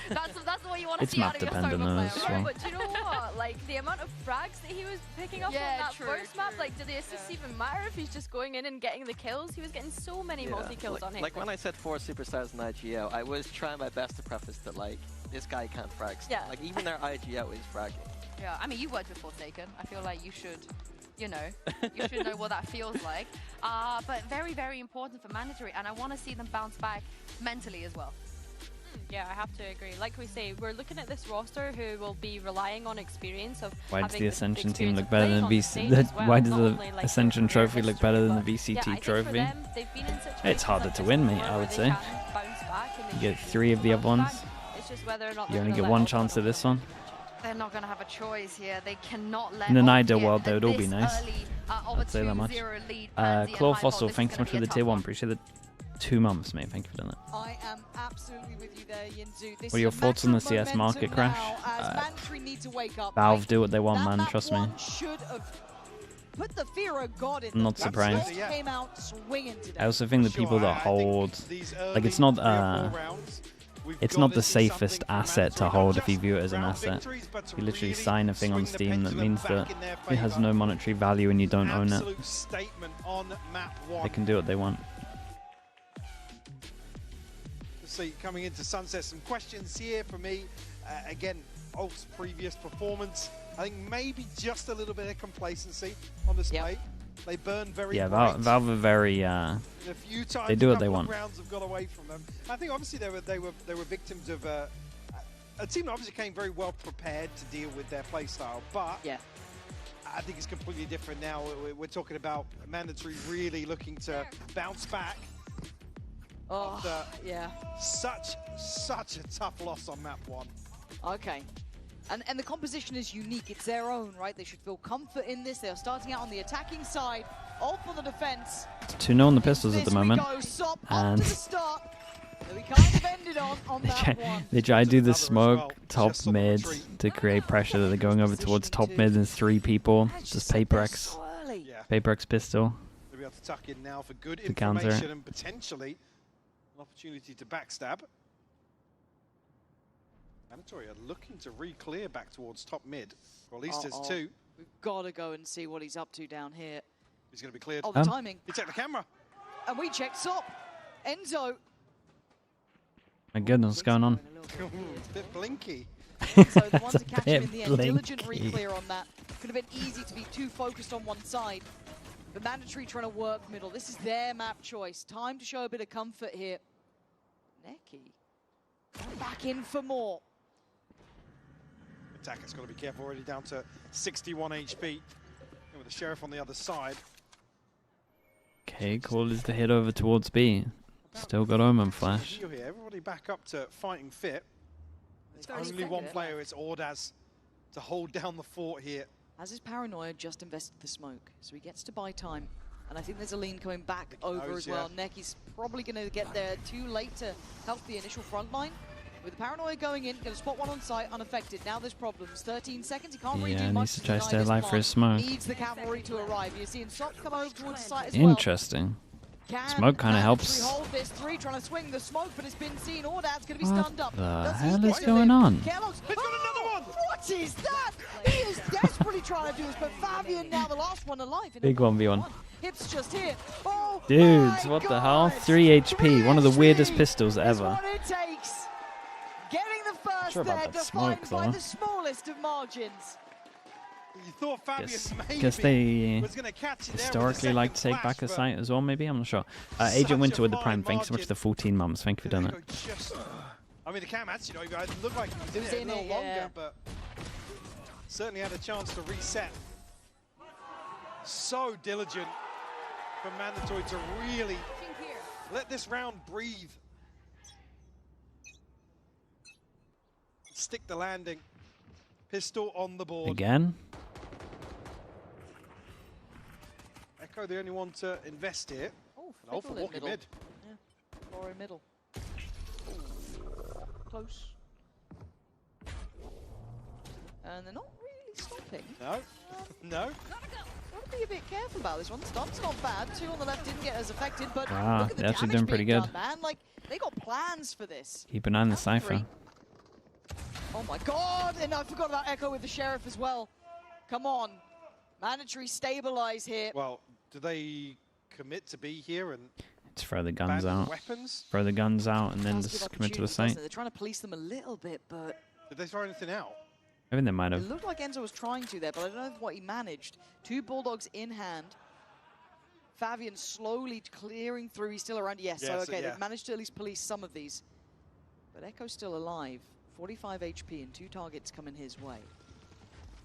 Speaker 1: That's what you want to
Speaker 2: it's
Speaker 1: see
Speaker 2: map dependent though as well.
Speaker 3: But do you know what? Like the amount of frags that he was picking up on that first map, like do the assists even matter if he's just going in and getting the kills? He was getting so many multi-kills on him.
Speaker 4: Like when I said 4 superstars in IGL, I was trying my best to preface that like this guy can't frag.
Speaker 1: Yeah.
Speaker 4: Like even their IGL is fragging.
Speaker 1: Yeah, I mean you worked with Forsaken. I feel like you should, you should know what that feels like. But very, very important for Mandatory, and I want to see them bounce back mentally as well.
Speaker 3: Yeah, I have to agree. Like we say, we're looking at this roster who will be relying on experience of
Speaker 2: why does the Ascension team look better than VCT? Why does the Ascension trophy look better than the VCT trophy? It's harder to win, mate, I would say. You get 3 of the other ones. You only get 1 chance at this one.
Speaker 1: They're not going to have a choice here. They cannot let
Speaker 2: in an ideal world, though, it'd all be nice. I'd say that much. Claw Fossil, thanks so much for the tier 1. Appreciate it. 2 months, mate. Thank you for doing that.
Speaker 5: I am absolutely with you there, Yinzu.
Speaker 2: What are your thoughts on the CS market crash? Valve do what they want, man. Trust me. I'm not surprised. I also think the people that hold, like, it's not the safest asset to hold if you view it as an asset. You literally sign a thing on Steam that means that it has no monetary value and you don't own it. They can do what they want.
Speaker 6: See, coming into Sunset, some questions here for me. Again, ULF's previous performance. I think maybe just a little bit of complacency on display. Yep. They burn very bright.
Speaker 2: Valve are very. They do what they want.
Speaker 6: Rounds have got away from them. I think obviously they were victims of a team that obviously came very well prepared to deal with their playstyle, but. Yeah. I think it's completely different now. We're talking about Mandatory really looking to bounce back.
Speaker 5: Oh, yeah.
Speaker 6: Such a tough loss on map 1.
Speaker 5: Okay. And the composition is unique. It's their own, right? They should feel comfort in this. They are starting out on the attacking side, all for the defense.
Speaker 2: It's 2-0 on the pistols at the moment. And
Speaker 5: we kind of ended on that one.
Speaker 2: they try to do the smoke top mid to create pressure that they're going over towards top mid and 3 people. Just Paper X. Paper X pistol.
Speaker 6: They'll be able to tuck in now for good
Speaker 2: counter.
Speaker 6: information and potentially an opportunity to backstab. Mandatory are looking to re-clear back towards top mid. Or at least there's 2.
Speaker 5: We've got to go and see what he's up to down here.
Speaker 6: He's going to be cleared.
Speaker 5: Oh, the timing.
Speaker 6: He checked the camera.
Speaker 5: And we checked Sop. Enzo.
Speaker 2: My goodness, what's going on?
Speaker 6: It's a bit blinky.
Speaker 5: So the one to catch him in the end. Diligent re-clear on that. Could have been easy to be too focused on one side. But Mandatory trying to work middle. This is their map choice. Time to show a bit of comfort here. Necky. Back in for more.
Speaker 6: Attacker's got to be careful, already down to 61 HP. And with the Sheriff on the other side.
Speaker 2: Okay, call is the hit over towards B. Still got Omen Flash.
Speaker 6: Here. Everybody back up to fighting fit. There's only one player, it's Ordaz, to hold down the fort here.
Speaker 5: As his Paranoia just invested the smoke, so he gets to buy time. And I think there's a lean coming back over as well. Necky's probably going to get there too late to help the initial front line. With the Paranoia going in, going to spot one on site, unaffected. Now there's problems. 13 seconds, he can't really do much.
Speaker 2: Needs to try to stay alive for his smoke.
Speaker 5: Needs the cavalry to arrive. You're seeing Sop come over towards the site as well.
Speaker 2: Interesting. Smoke kind of helps.
Speaker 5: Hold this 3 trying to swing the smoke, but it's been seen. Ordad's going to be stunned up.
Speaker 2: What the hell is going on?
Speaker 6: He's got another one!
Speaker 5: What is that? He is desperately trying to do this, but Fabian now the last one alive.
Speaker 2: Big 1v1.
Speaker 5: Hips just here. Oh,
Speaker 2: dudes, what the hell? 3 HP. One of the weirdest pistols ever.
Speaker 5: What it takes. Getting the first there, defined by the smallest of margins.
Speaker 6: You thought Fabian
Speaker 2: guess they
Speaker 6: was going to catch it
Speaker 2: historically like to take back a site as well, maybe? I'm not sure. Agent Winter with the Prime, thanks so much for the 14 months. Thank you for doing that.
Speaker 6: I mean, the cam actually, it looked like he was in it a little longer, but certainly had a chance to reset. So diligent for Mandatory to really let this round breathe. Stick the landing. Pistol on the board.
Speaker 2: Again?
Speaker 6: Echo the only one to invest here.
Speaker 5: Oh,
Speaker 6: for walking mid.
Speaker 5: Yeah, Floro middle. Close. And they're not really stopping.
Speaker 6: No, no.
Speaker 5: Gotta be a bit careful about this one. Stunt's not bad. 2 on the left didn't get as affected, but
Speaker 2: wow,
Speaker 5: look at the
Speaker 2: they're actually
Speaker 5: damage
Speaker 2: doing pretty
Speaker 5: being
Speaker 2: good.
Speaker 5: Done, man. Like, they got plans for this.
Speaker 2: Keep an eye on the Cypher.
Speaker 5: Oh my god! And I forgot about Echo with the Sheriff as well. Come on. Mandatory stabilize here.
Speaker 6: Well, do they commit to be here and
Speaker 2: throw the guns out?
Speaker 6: Weapons?
Speaker 2: Throw the guns out and then just commit to the site.
Speaker 5: They're trying to police them a little bit, but...
Speaker 6: Did they throw anything out?
Speaker 2: I think they might have.
Speaker 5: It looked like Enzo was trying to there, but I don't know what he managed. 2 Bulldogs in hand. Fabian slowly clearing through. He's still around. Yes, so okay, they've managed to at least police some of these. But Echo's still alive. 45 HP and 2 targets coming his way.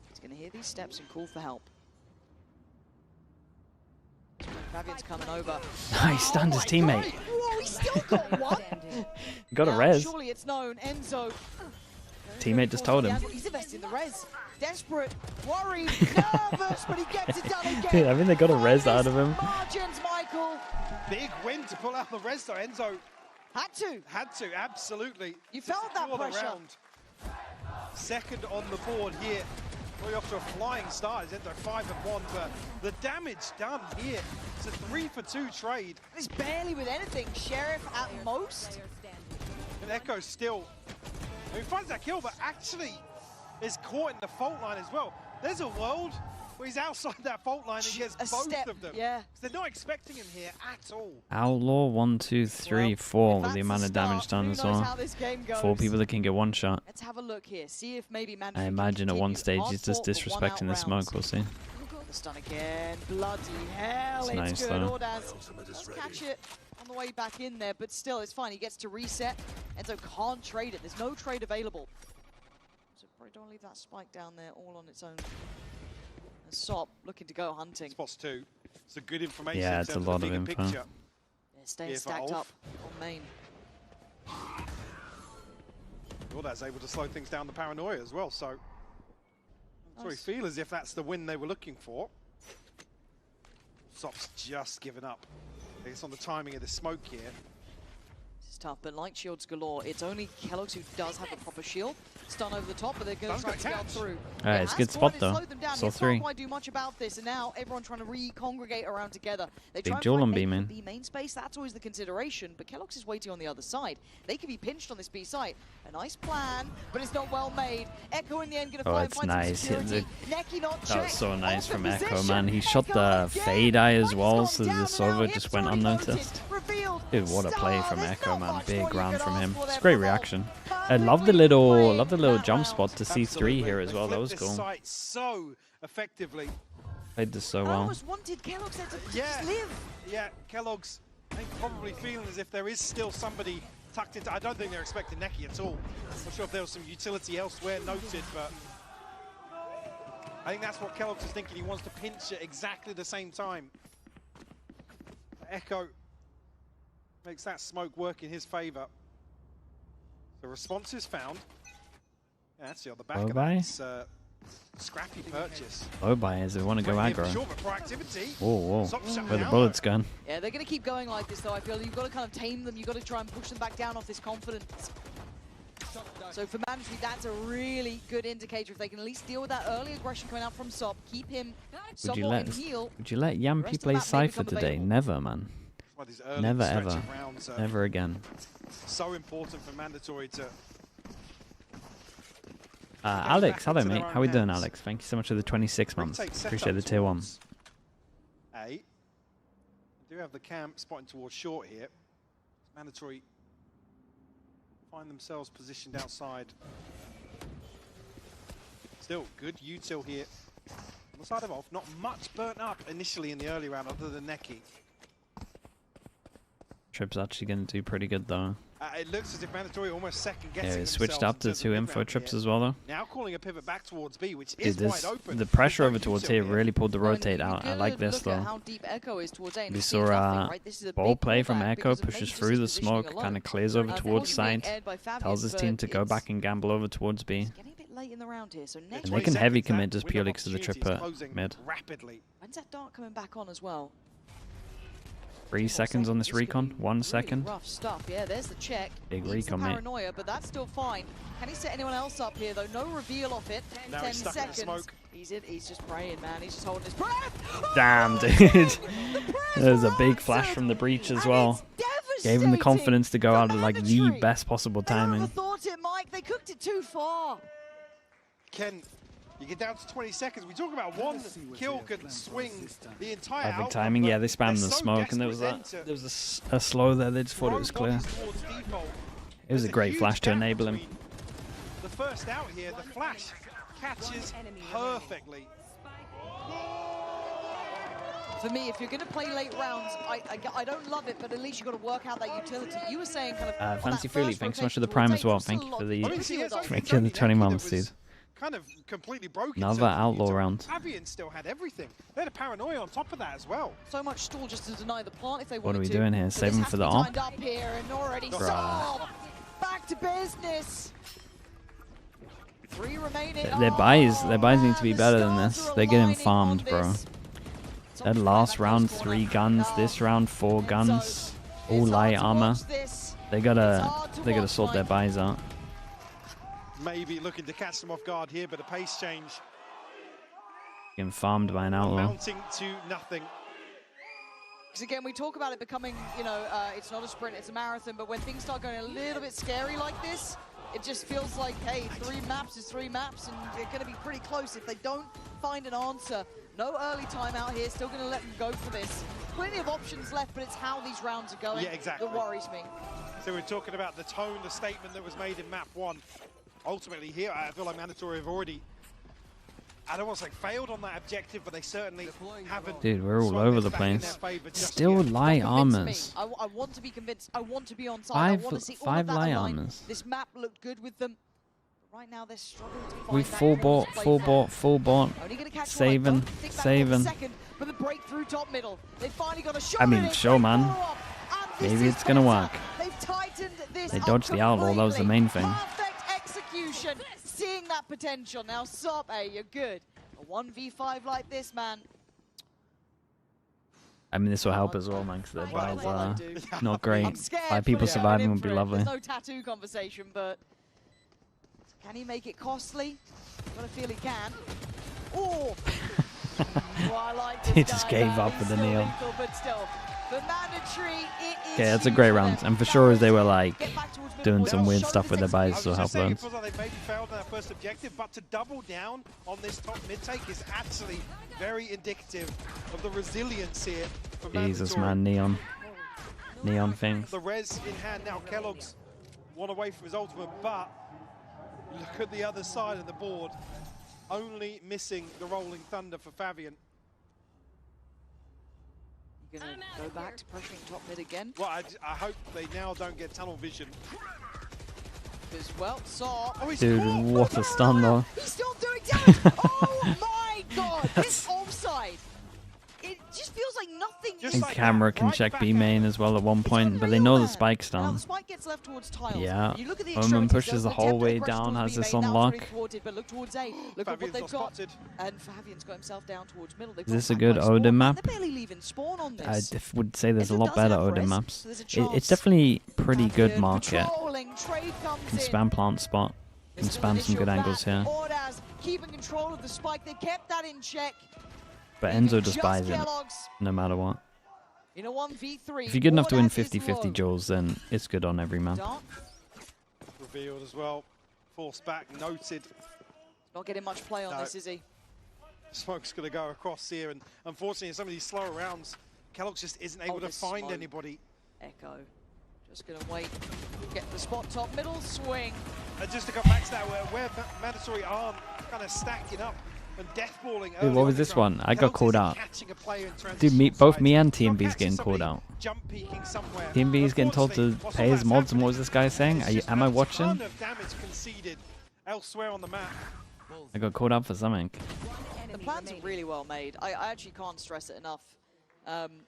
Speaker 5: He's going to hear these steps and call for help. Fabian's coming over.
Speaker 2: He stunned his teammate.
Speaker 5: Whoa, he still got one.
Speaker 2: Got a res.
Speaker 5: Surely it's known. Enzo.
Speaker 2: Teammate just told him.
Speaker 5: He's invested in the res. Desperate, worried, nervous, but he gets it done again.
Speaker 2: Dude, I mean, they got a res out of him.
Speaker 5: Margins, Michael.
Speaker 6: Big win to pull out the res though. Enzo
Speaker 5: had to,
Speaker 6: absolutely.
Speaker 5: You felt that pressure.
Speaker 6: Round. Second on the board here. We're off to a flying start. It's Enzo 5-1, but the damage done here. It's a 3-for-2 trade.
Speaker 5: It's barely with anything. Sheriff at most.
Speaker 6: And Echo still, I mean, finds that kill, but actually is caught in the fault line as well. There's a world where he's outside that fault line and gets both of them.
Speaker 5: Yeah.
Speaker 6: They're not expecting him here at all.
Speaker 2: Outlaw 1, 2, 3, 4 with the amount of damage done as well. 4 people that can get one shot.
Speaker 5: Let's have a look here. See if maybe
Speaker 2: I imagine at one stage he's just disrespecting the smoke. We'll see.
Speaker 5: The stun again. Bloody hell.
Speaker 2: It's nice
Speaker 5: good.
Speaker 2: though.
Speaker 5: Let's catch it on the way back in there, but still, it's fine. He gets to reset. Enzo can't trade it. There's no trade available. So probably don't leave that spike down there all on its own. Sop looking to go hunting.
Speaker 6: Spots 2. It's a good information.
Speaker 2: Yeah, it's a lot of info.
Speaker 5: They're staying stacked up on main.
Speaker 6: Well, that's able to slow things down the paranoia as well, so I feel as if that's the win they were looking for. Sop's just given up. I guess on the timing of the smoke here.
Speaker 5: This is tough, but light shields galore. It's only Kellogg's who does have a proper shield. Stun over the top, but they're going to try to scale through.
Speaker 2: It's a good spot though.
Speaker 5: So 3. Can't quite do much about this, and now everyone trying to re-congregate around together. They
Speaker 2: Big
Speaker 5: try
Speaker 2: duel on
Speaker 5: and
Speaker 2: B
Speaker 5: find
Speaker 2: main.
Speaker 5: B main space. That's always the consideration, but Kellogg's is waiting on the other side. They could be pinched on this B site. A nice plan, but it's not well made. Echo in the end going to find
Speaker 2: nice.
Speaker 5: some security. Necky not
Speaker 2: That was so nice from Echo,
Speaker 5: position.
Speaker 2: man. He shot the fade eye as well, so the Sova just went unnoticed. Dude, what a play from Echo, man. Big round from him. It's a great reaction. I love the little jump spot to C3 here as well. That was cool.
Speaker 6: So effectively.
Speaker 2: Played this so
Speaker 5: I
Speaker 2: well.
Speaker 5: almost wanted Kellogg's there to just live.
Speaker 6: Yeah, Kellogg's probably feeling as if there is still somebody tucked into. I don't think they're expecting Necky at all. I'm not sure if there was some utility elsewhere noted, but I think that's what Kellogg's is thinking. He wants to pinch at exactly the same time. Echo makes that smoke work in his favor. The response is found. Yeah, actually on the back of that, it's scrappy purchase.
Speaker 2: Low buy as they want to go aggro. Whoa. Where the bullets gone.
Speaker 5: Yeah, they're going to keep going like this though. I feel you've got to kind of tame them. You've got to try and push them back down off this confidence. So for Mandatory, that's a really good indicator. If they can at least deal with that early aggression coming out from Sop, keep him somewhat in heal.
Speaker 2: Would you let Yampy play Cypher today? Never, man. Never, ever. Never again.
Speaker 6: So important for Mandatory to...
Speaker 2: Alex, hello mate. How we doing, Alex? Thank you so much for the 26 months. Appreciate the tier 1.
Speaker 6: We do have the camp spotting towards short here. Mandatory find themselves positioned outside. Still good util here. On the side of off, not much burnt up initially in the early round other than Necky.
Speaker 2: Trip's actually going to do pretty good though.
Speaker 6: It looks as if Mandatory almost second guessing.
Speaker 2: Yeah, he switched up to 2 info trips as well though.
Speaker 6: Now calling a pivot back towards B, which is wide open.
Speaker 2: The pressure over towards here really pulled the rotate out. I like this though. We saw ball play from Echo, pushes through the smoke, kind of clears over towards side, tells his team to go back and gamble over towards B. And they can heavy commit just purely because of the trip at mid.
Speaker 5: When's that dart coming back on as well?
Speaker 2: 3 seconds on this recon. 1 second.
Speaker 5: Rough stuff. Yeah, there's the check.
Speaker 2: Big
Speaker 5: He's
Speaker 2: recon, mate.
Speaker 5: Paranoia, but that's still fine. Can he set anyone else up here though? No reveal of it. 10 seconds. He's just praying, man. He's just holding his breath.
Speaker 2: Damn, dude. There's a big flash from the breach as well. Gave him the confidence to go out at like the best possible timing.
Speaker 5: I thought it, Mike. They cooked it too far.
Speaker 6: Ken, you get down to 20 seconds. We talk about one kill can swing the entire
Speaker 2: Perfect timing. Yeah, they spammed the smoke, and there was a slow there. They just thought it was clear. It was a great flash to enable him.
Speaker 6: The first out here, the flash catches perfectly.
Speaker 5: For me, if you're going to play late rounds, I don't love it, but at least you've got to work out that utility. You were saying kind of...
Speaker 2: Fancy Freely, thanks so much for the prime as well. Thank you for the 20 months, dude.
Speaker 6: Kind of completely broken.
Speaker 2: Another outlaw round.
Speaker 6: Avian still had everything. They had a paranoia on top of that as well.
Speaker 5: So much stall just to deny the plant if they
Speaker 2: what
Speaker 5: wanted
Speaker 2: are we doing here? Save him for the op?
Speaker 5: Up here and already back to business. 3 remaining.
Speaker 2: Their buys need to be better than this. They're getting farmed, bro. That last round 3 guns, this round 4 guns, all light armor. They gotta sort their buys out.
Speaker 6: Maybe looking to catch them off guard here, but a pace change.
Speaker 2: Getting farmed by an outlaw.
Speaker 6: Mounting to nothing.
Speaker 5: Because again, we talk about it becoming, you know, it's not a sprint, it's a marathon, but when things start going a little bit scary like this, it just feels like, hey, 3 maps is 3 maps, and they're going to be pretty close. If they don't find an answer, no early time out here, still going to let them go for this. Plenty of options left, but it's how these rounds are going that worries me.
Speaker 6: So we're talking about the tone, the statement that was made in map 1. Ultimately here, I feel like Mandatory have already, I don't want to say failed on that objective, but they certainly haven't.
Speaker 2: Dude, we're all over the place. Still light armors.
Speaker 5: I want to be convinced. I want to be on side. I want to see all of that
Speaker 2: light
Speaker 5: align.
Speaker 2: armors.
Speaker 5: This map looked good with them. Right now they're struggling to find
Speaker 2: We full bought. Saving.
Speaker 5: But the breakthrough top middle. They finally got a shot.
Speaker 2: I mean, sure, man. Maybe it's gonna work.
Speaker 5: They've tightened this.
Speaker 2: They dodged the outlaw. That was the main thing.
Speaker 5: Perfect execution. Seeing that potential. Now, Sop, hey, you're good. A 1v5 like this, man.
Speaker 2: I mean, this will help as well, man, because their buys are not great. 5 people surviving would be lovely.
Speaker 5: There's no tattoo conversation, but can he make it costly? Gotta feel he can. Oh! Well, I like this
Speaker 2: He just
Speaker 5: guy,
Speaker 2: gave
Speaker 5: man.
Speaker 2: up
Speaker 5: He's
Speaker 2: with the
Speaker 5: still
Speaker 2: kneel.
Speaker 5: lethal, but still, the mandatory, it is
Speaker 2: Okay, that's a
Speaker 5: huge
Speaker 2: great
Speaker 5: for
Speaker 2: round.
Speaker 5: them.
Speaker 2: And for sure, they were like
Speaker 5: Get back towards
Speaker 2: doing
Speaker 5: midpoint.
Speaker 2: some weird
Speaker 5: Show
Speaker 2: stuff
Speaker 5: this
Speaker 2: with their buys,
Speaker 6: I
Speaker 2: so
Speaker 6: was
Speaker 2: help
Speaker 6: just saying, it
Speaker 2: loads.
Speaker 6: feels like they maybe failed on their first objective, but to double down on this top mid take is actually very indicative of the resilience here for
Speaker 2: Jesus,
Speaker 6: Mandatory.
Speaker 2: man, neon things.
Speaker 6: The res in hand now. Kellogg's one away from his ultimate, but look at the other side of the board. Only missing the Rolling Thunder for Fabian.
Speaker 5: You're gonna go back to pressuring top mid again.
Speaker 6: Well, I hope they now don't get tunnel vision.
Speaker 5: As well, Saw.
Speaker 6: Oh, he's
Speaker 2: Dude,
Speaker 6: caught.
Speaker 2: what a stun, though.
Speaker 5: He's still doing damage. Oh my god, this offside. It just feels like nothing.
Speaker 6: Just
Speaker 2: And
Speaker 6: like
Speaker 2: camera
Speaker 6: that,
Speaker 2: can
Speaker 6: right
Speaker 2: check
Speaker 6: back
Speaker 2: B
Speaker 6: at
Speaker 2: main
Speaker 6: him.
Speaker 2: as well at one
Speaker 5: It's
Speaker 2: point, but they
Speaker 5: unreal,
Speaker 2: know the
Speaker 5: man.
Speaker 2: spike's
Speaker 5: Now
Speaker 2: down.
Speaker 5: the spike gets left towards tiles.
Speaker 2: Yeah.
Speaker 5: You look at the
Speaker 2: Omen
Speaker 5: extremities,
Speaker 2: pushes
Speaker 5: there's
Speaker 2: the
Speaker 5: an
Speaker 2: whole
Speaker 5: attempt at
Speaker 2: way
Speaker 5: aggression
Speaker 2: down,
Speaker 5: towards
Speaker 2: has
Speaker 5: B
Speaker 2: this
Speaker 5: main.
Speaker 2: on
Speaker 5: Now it's
Speaker 2: lock.
Speaker 5: running thwarted, but look towards A. Look at what
Speaker 6: Fabian's
Speaker 5: they've
Speaker 6: not
Speaker 5: got.
Speaker 6: spotted.
Speaker 5: And Fabian's got himself down towards middle. They've
Speaker 2: Is this
Speaker 5: got
Speaker 2: a good
Speaker 5: back by
Speaker 2: Odin
Speaker 5: spawn.
Speaker 2: map?
Speaker 5: They're barely leaving spawn on
Speaker 2: I
Speaker 5: this.
Speaker 2: would say there's a
Speaker 5: Enzo
Speaker 2: lot
Speaker 5: does
Speaker 2: better
Speaker 5: have
Speaker 2: Odin
Speaker 5: res,
Speaker 2: maps.
Speaker 5: so there's a
Speaker 2: It's
Speaker 5: chance.
Speaker 2: definitely pretty good
Speaker 5: Fabian
Speaker 2: market.
Speaker 5: patrolling, trade comes
Speaker 2: Can
Speaker 5: in.
Speaker 2: spam plant spot. Can
Speaker 5: There's
Speaker 2: spam some good
Speaker 5: initial
Speaker 2: angles
Speaker 5: back.
Speaker 2: here.
Speaker 5: Ordaz keeping control of the spike. They kept that in check.
Speaker 2: But
Speaker 5: Even
Speaker 2: Enzo just buys it,
Speaker 5: Kellogg's
Speaker 2: no matter what.
Speaker 5: in a 1v3.
Speaker 2: If you're good enough to win
Speaker 5: Ordaz is
Speaker 2: 50-50
Speaker 5: low.
Speaker 2: duels, then it's good on every map.
Speaker 5: Dart,
Speaker 6: Revealed as well. Forced back, noted.
Speaker 5: not getting much play on
Speaker 6: No.
Speaker 5: this, is he?
Speaker 6: Smoke's going to go across here, and unfortunately, in some of these slower rounds, Kellogg's just isn't able to
Speaker 5: this
Speaker 6: find
Speaker 5: smoke.
Speaker 6: anybody.
Speaker 5: Echo. Just gonna wait. Get the spot top middle swing.
Speaker 6: And just to go back to that, where Mandatory aren't kind of stacking up and deathballing.
Speaker 2: Dude, what was this one? I got called out. Dude, both
Speaker 6: Dude,
Speaker 2: me and TMV's getting called out. TMV's getting told to pay his mods, and what was this guy saying? Am I watching?
Speaker 6: Elsewhere on the map.
Speaker 2: I got called out for something.
Speaker 5: The plans are really well made. I actually can't stress it enough.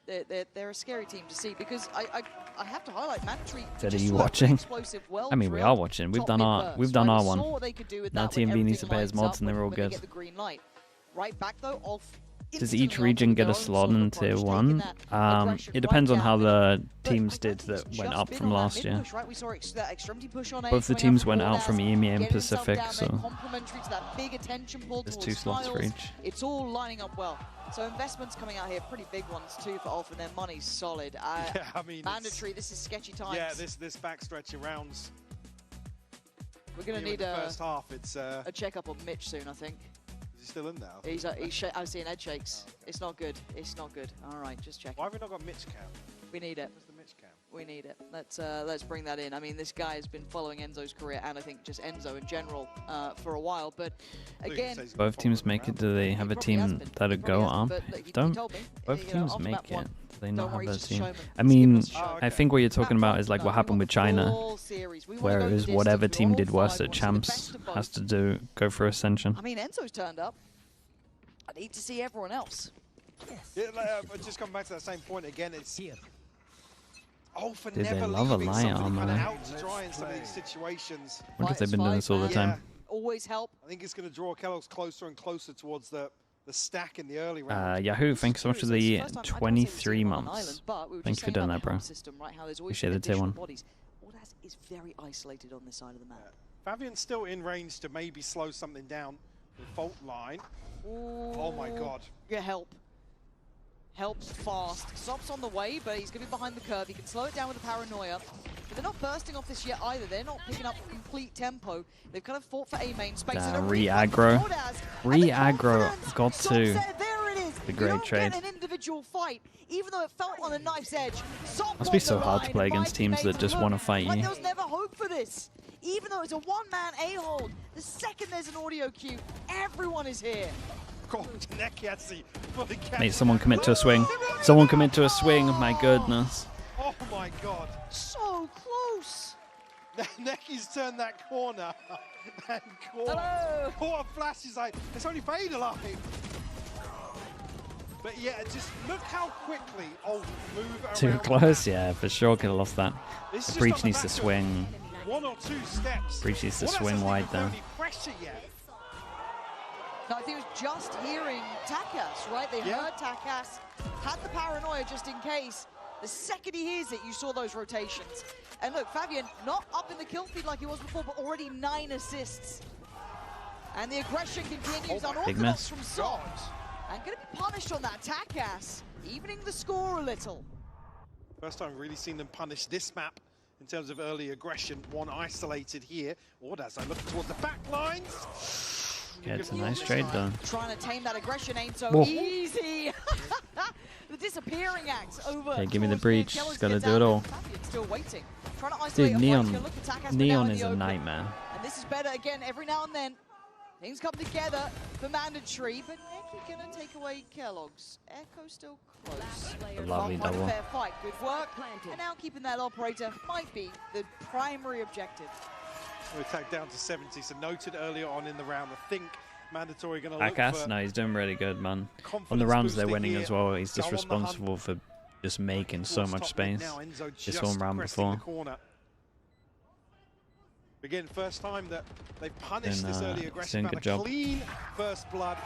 Speaker 5: They're a scary team to see because I have to highlight Mandatory.
Speaker 2: Said, are
Speaker 5: just
Speaker 2: you
Speaker 5: so have
Speaker 2: watching?
Speaker 5: explosive,
Speaker 2: I mean, we are watching. We've done our one.
Speaker 5: Saw what they could do with
Speaker 2: Now
Speaker 5: that when
Speaker 2: TMV needs to
Speaker 5: everything
Speaker 2: pay his
Speaker 5: lines
Speaker 2: mods
Speaker 5: up
Speaker 2: and they're
Speaker 5: when-
Speaker 2: all
Speaker 5: when they
Speaker 2: good.
Speaker 5: get the green light. Right back though, off.
Speaker 2: Does each region get a slot into one? It depends on how the teams did that went up from last year. Both the teams went out from EMEA and Pacific, so there's 2 slots for each.
Speaker 5: It's all lining up well. So investments coming out here, pretty big ones too for Ulf, and their money's solid.
Speaker 6: Yeah, I mean,
Speaker 5: Mandatory, this is sketchy times.
Speaker 6: Yeah, this backstretch of rounds.
Speaker 5: We're gonna
Speaker 6: Here in
Speaker 5: need
Speaker 6: the first half. It's
Speaker 5: a checkup on Mitch soon, I think.
Speaker 6: Is he still in there?
Speaker 5: I'm seeing head shakes. It's not good. It's not good. All right, just check.
Speaker 6: Why have we not got Mitch cam?
Speaker 5: We need it.
Speaker 6: Where's the Mitch cam?
Speaker 5: We need it. Let's bring that in. I mean, this guy has been following Enzo's career, and I think just Enzo in general for a while. But again,
Speaker 2: Both teams make it. Do they have a team that'll go up? If don't both teams make it, they not have a team. I mean, I think what you're talking about is like what happened with China, where it was whatever team did worse at champs has to go for Ascension.
Speaker 5: I mean, Enzo's turned up. I need to see everyone else.
Speaker 6: Yeah, just come back to that same point again. It's here. Oh, for
Speaker 2: Dude, they
Speaker 6: never
Speaker 2: love a
Speaker 6: leaving
Speaker 2: lion
Speaker 6: somebody
Speaker 2: armor.
Speaker 6: kind of out to dry in some of these situations.
Speaker 2: I wonder if they've been doing this all the time.
Speaker 5: Always help.
Speaker 6: I think it's going to draw Kellogg's closer and closer towards the stack in the early round.
Speaker 2: Yahoo, thanks so much for the 23 months. Thank you for doing that, bro. Appreciate the tier 1.
Speaker 5: Ordaz is very isolated on this side of the map.
Speaker 6: Fabian's still in range to maybe slow something down. The fault line.
Speaker 5: Ooh.
Speaker 6: Oh my god.
Speaker 5: Get help. Help fast. Sop's on the way, but he's going to be behind the curve. He can slow it down with the paranoia. But they're not bursting off this yet either. They're not picking up complete tempo. They've kind of fought for A main space.
Speaker 2: Re-aggro. Re-aggro got to the great trade.
Speaker 5: An individual fight, even though it felt on a knife's edge.
Speaker 2: Must be so hard to play against teams that just want to fight you.
Speaker 5: There was never hope for this. Even though it's a one-man A-hold, the second there's an audio cue, everyone is here.
Speaker 2: Mate, someone commit to a swing. Someone commit to a swing, my goodness.
Speaker 6: Oh my god.
Speaker 5: So close.
Speaker 6: Necky's turned that corner and caught a flash. Is like, it's only Fade alive. But yeah, just look how quickly Ulf move around.
Speaker 2: Too close, yeah, for sure could have lost that. The Breach needs to swing.
Speaker 6: 1 or 2 steps.
Speaker 2: Breach needs to swing wide though.
Speaker 5: No, I think it was just hearing Takas, right? They heard Takas, had the paranoia just in case. The second he hears it, you saw those rotations. And look, Fabian, not up in the kill feed like he was before, but already 9 assists. And the aggression continues unorthodox from Sot. And going to be punished on that Takas, evening the score a little.
Speaker 6: First time really seen them punish this map in terms of early aggression. One isolated here. Ordaz, I'm looking towards the back lines.
Speaker 2: Yeah, it's a nice trade though.
Speaker 5: Trying to tame that aggression ain't so easy. The disappearing act over.
Speaker 2: Okay, give me the breach. It's got to do it all.
Speaker 5: Still waiting. Trying to isolate
Speaker 2: Neon is a nightmare.
Speaker 5: And this is better again every now and then. Things come together for mandatory, but Echo gonna take away Kellogg's. Echo still close.
Speaker 2: A lovely double.
Speaker 5: Fair fight. Good work. And now keeping that operator might be the primary objective.
Speaker 6: We're tagged down to 70, so noted earlier on in the round. I think mandatory going to look
Speaker 2: Akas,
Speaker 6: for
Speaker 2: no, he's doing really good, man. On the rounds they're winning as well, he's just responsible for just making so much space. This one round before.
Speaker 6: Again, first time that they've punished this early aggression.
Speaker 2: Good job.
Speaker 6: Clean first blood.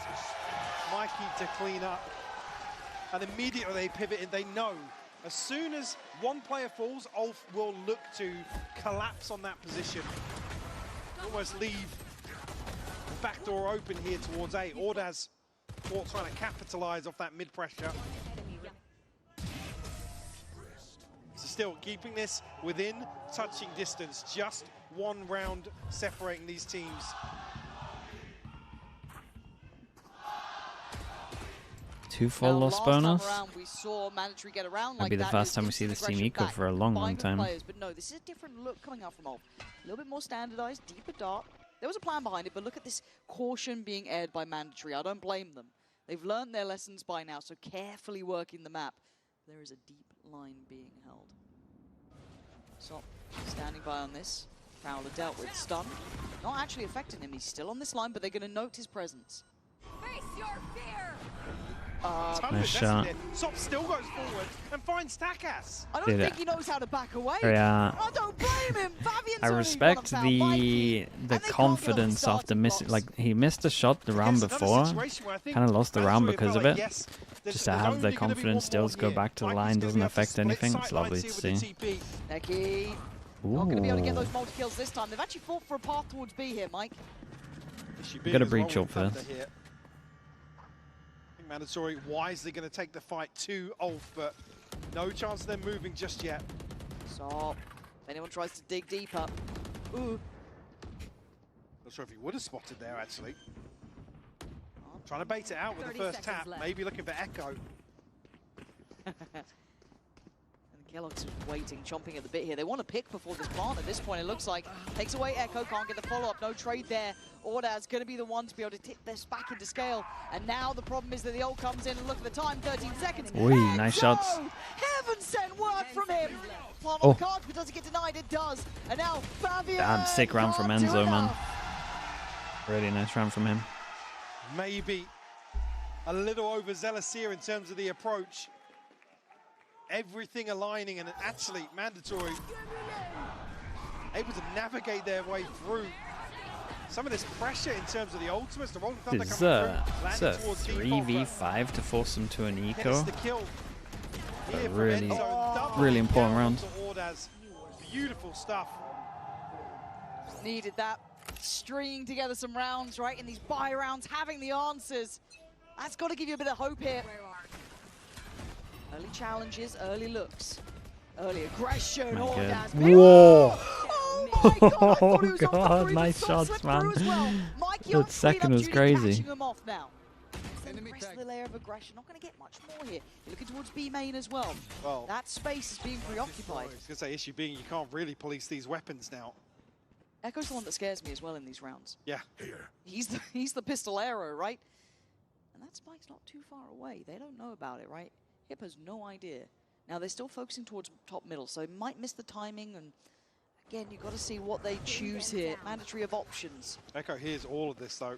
Speaker 6: Mikey to clean up. And immediately they pivot in. They know as soon as one player falls, Ulf will look to collapse on that position. Almost leave the back door open here towards A. Ordaz trying to capitalize off that mid pressure. So still keeping this within touching distance. Just one round separating these teams.
Speaker 2: Two full loss bonus.
Speaker 5: We saw mandatory get around
Speaker 2: That'd be the first time we see this team equal for a long time.
Speaker 5: But no, this is a different look coming out from Ulf. A little bit more standardized, deeper dart. There was a plan behind it, but look at this caution being aired by mandatory. I don't blame them. They've learned their lessons by now, so carefully working the map. There is a deep line being held. So, standing by on this. Fowler dealt with stun. Not actually affecting him. He's still on this line, but they're going to note his presence.
Speaker 7: Face your fear!
Speaker 2: Nice shot.
Speaker 6: Sop still goes forward and finds Takas.
Speaker 5: I don't think he knows how to back away.
Speaker 2: Yeah.
Speaker 5: I don't blame him. Fabian's
Speaker 2: I respect the confidence after missing. Like, he missed a shot the round before. Kind of lost the round because of it. Just to have the confidence still to go back to the line doesn't affect anything. It's lovely to see.
Speaker 5: Necky. Not going to be able to get those multi-kills this time. They've actually fought for a path towards B here, Mike.
Speaker 2: We've got a breach up for this.
Speaker 6: Mandatory wisely going to take the fight to Ulf, but no chance of them moving just yet.
Speaker 5: So, if anyone tries to dig deeper. Ooh.
Speaker 6: Not sure if he would have spotted there, actually. Trying to bait it out with the first tap, maybe looking for Echo. Kellogg's just waiting, chomping at the bit here. They want to pick before this plant at this point, it looks like. Takes away Echo, can't get the follow-up, no trade there. Ordaz going to be the one to be able to tip this back into scale. And now the problem is that the ult comes in and look at the time, 13 seconds.
Speaker 2: Oi, nice shots.
Speaker 5: Heaven sent work from him. Plant on the cards, but does it get denied? It does. And now Fabian.
Speaker 2: Damn, sick round from Enzo, man. Really nice round from him.
Speaker 6: Maybe a little overzealous here in terms of the approach. Everything aligning, and actually mandatory able to navigate their way through some of this pressure in terms of the ultimates. The rolling thunder
Speaker 2: It's a 3v5 to force them to an eco. A really important round.
Speaker 6: Beautiful stuff.
Speaker 5: Needed that. Stringing together some rounds, right? In these buy rounds, having the answers. That's got to give you a bit of hope here. Early challenges, early looks, early aggression.
Speaker 2: Whoa! Oh my God! Oh God! Nice shots, man. That second was crazy.
Speaker 5: The layer of aggression, not going to get much more here. You're looking towards B main as well. Well, that space is being preoccupied.
Speaker 6: I was going to say, issue being you can't really police these weapons now.
Speaker 5: Echo's the one that scares me as well in these rounds.
Speaker 6: Yeah.
Speaker 5: He's the pistolero, right? And that spike's not too far away. They don't know about it, right? Hip has no idea. Now they're still focusing towards top middle, so they might miss the timing, and Again, you've got to see what they choose here. Mandatory of options.
Speaker 6: Echo hears all of this, though,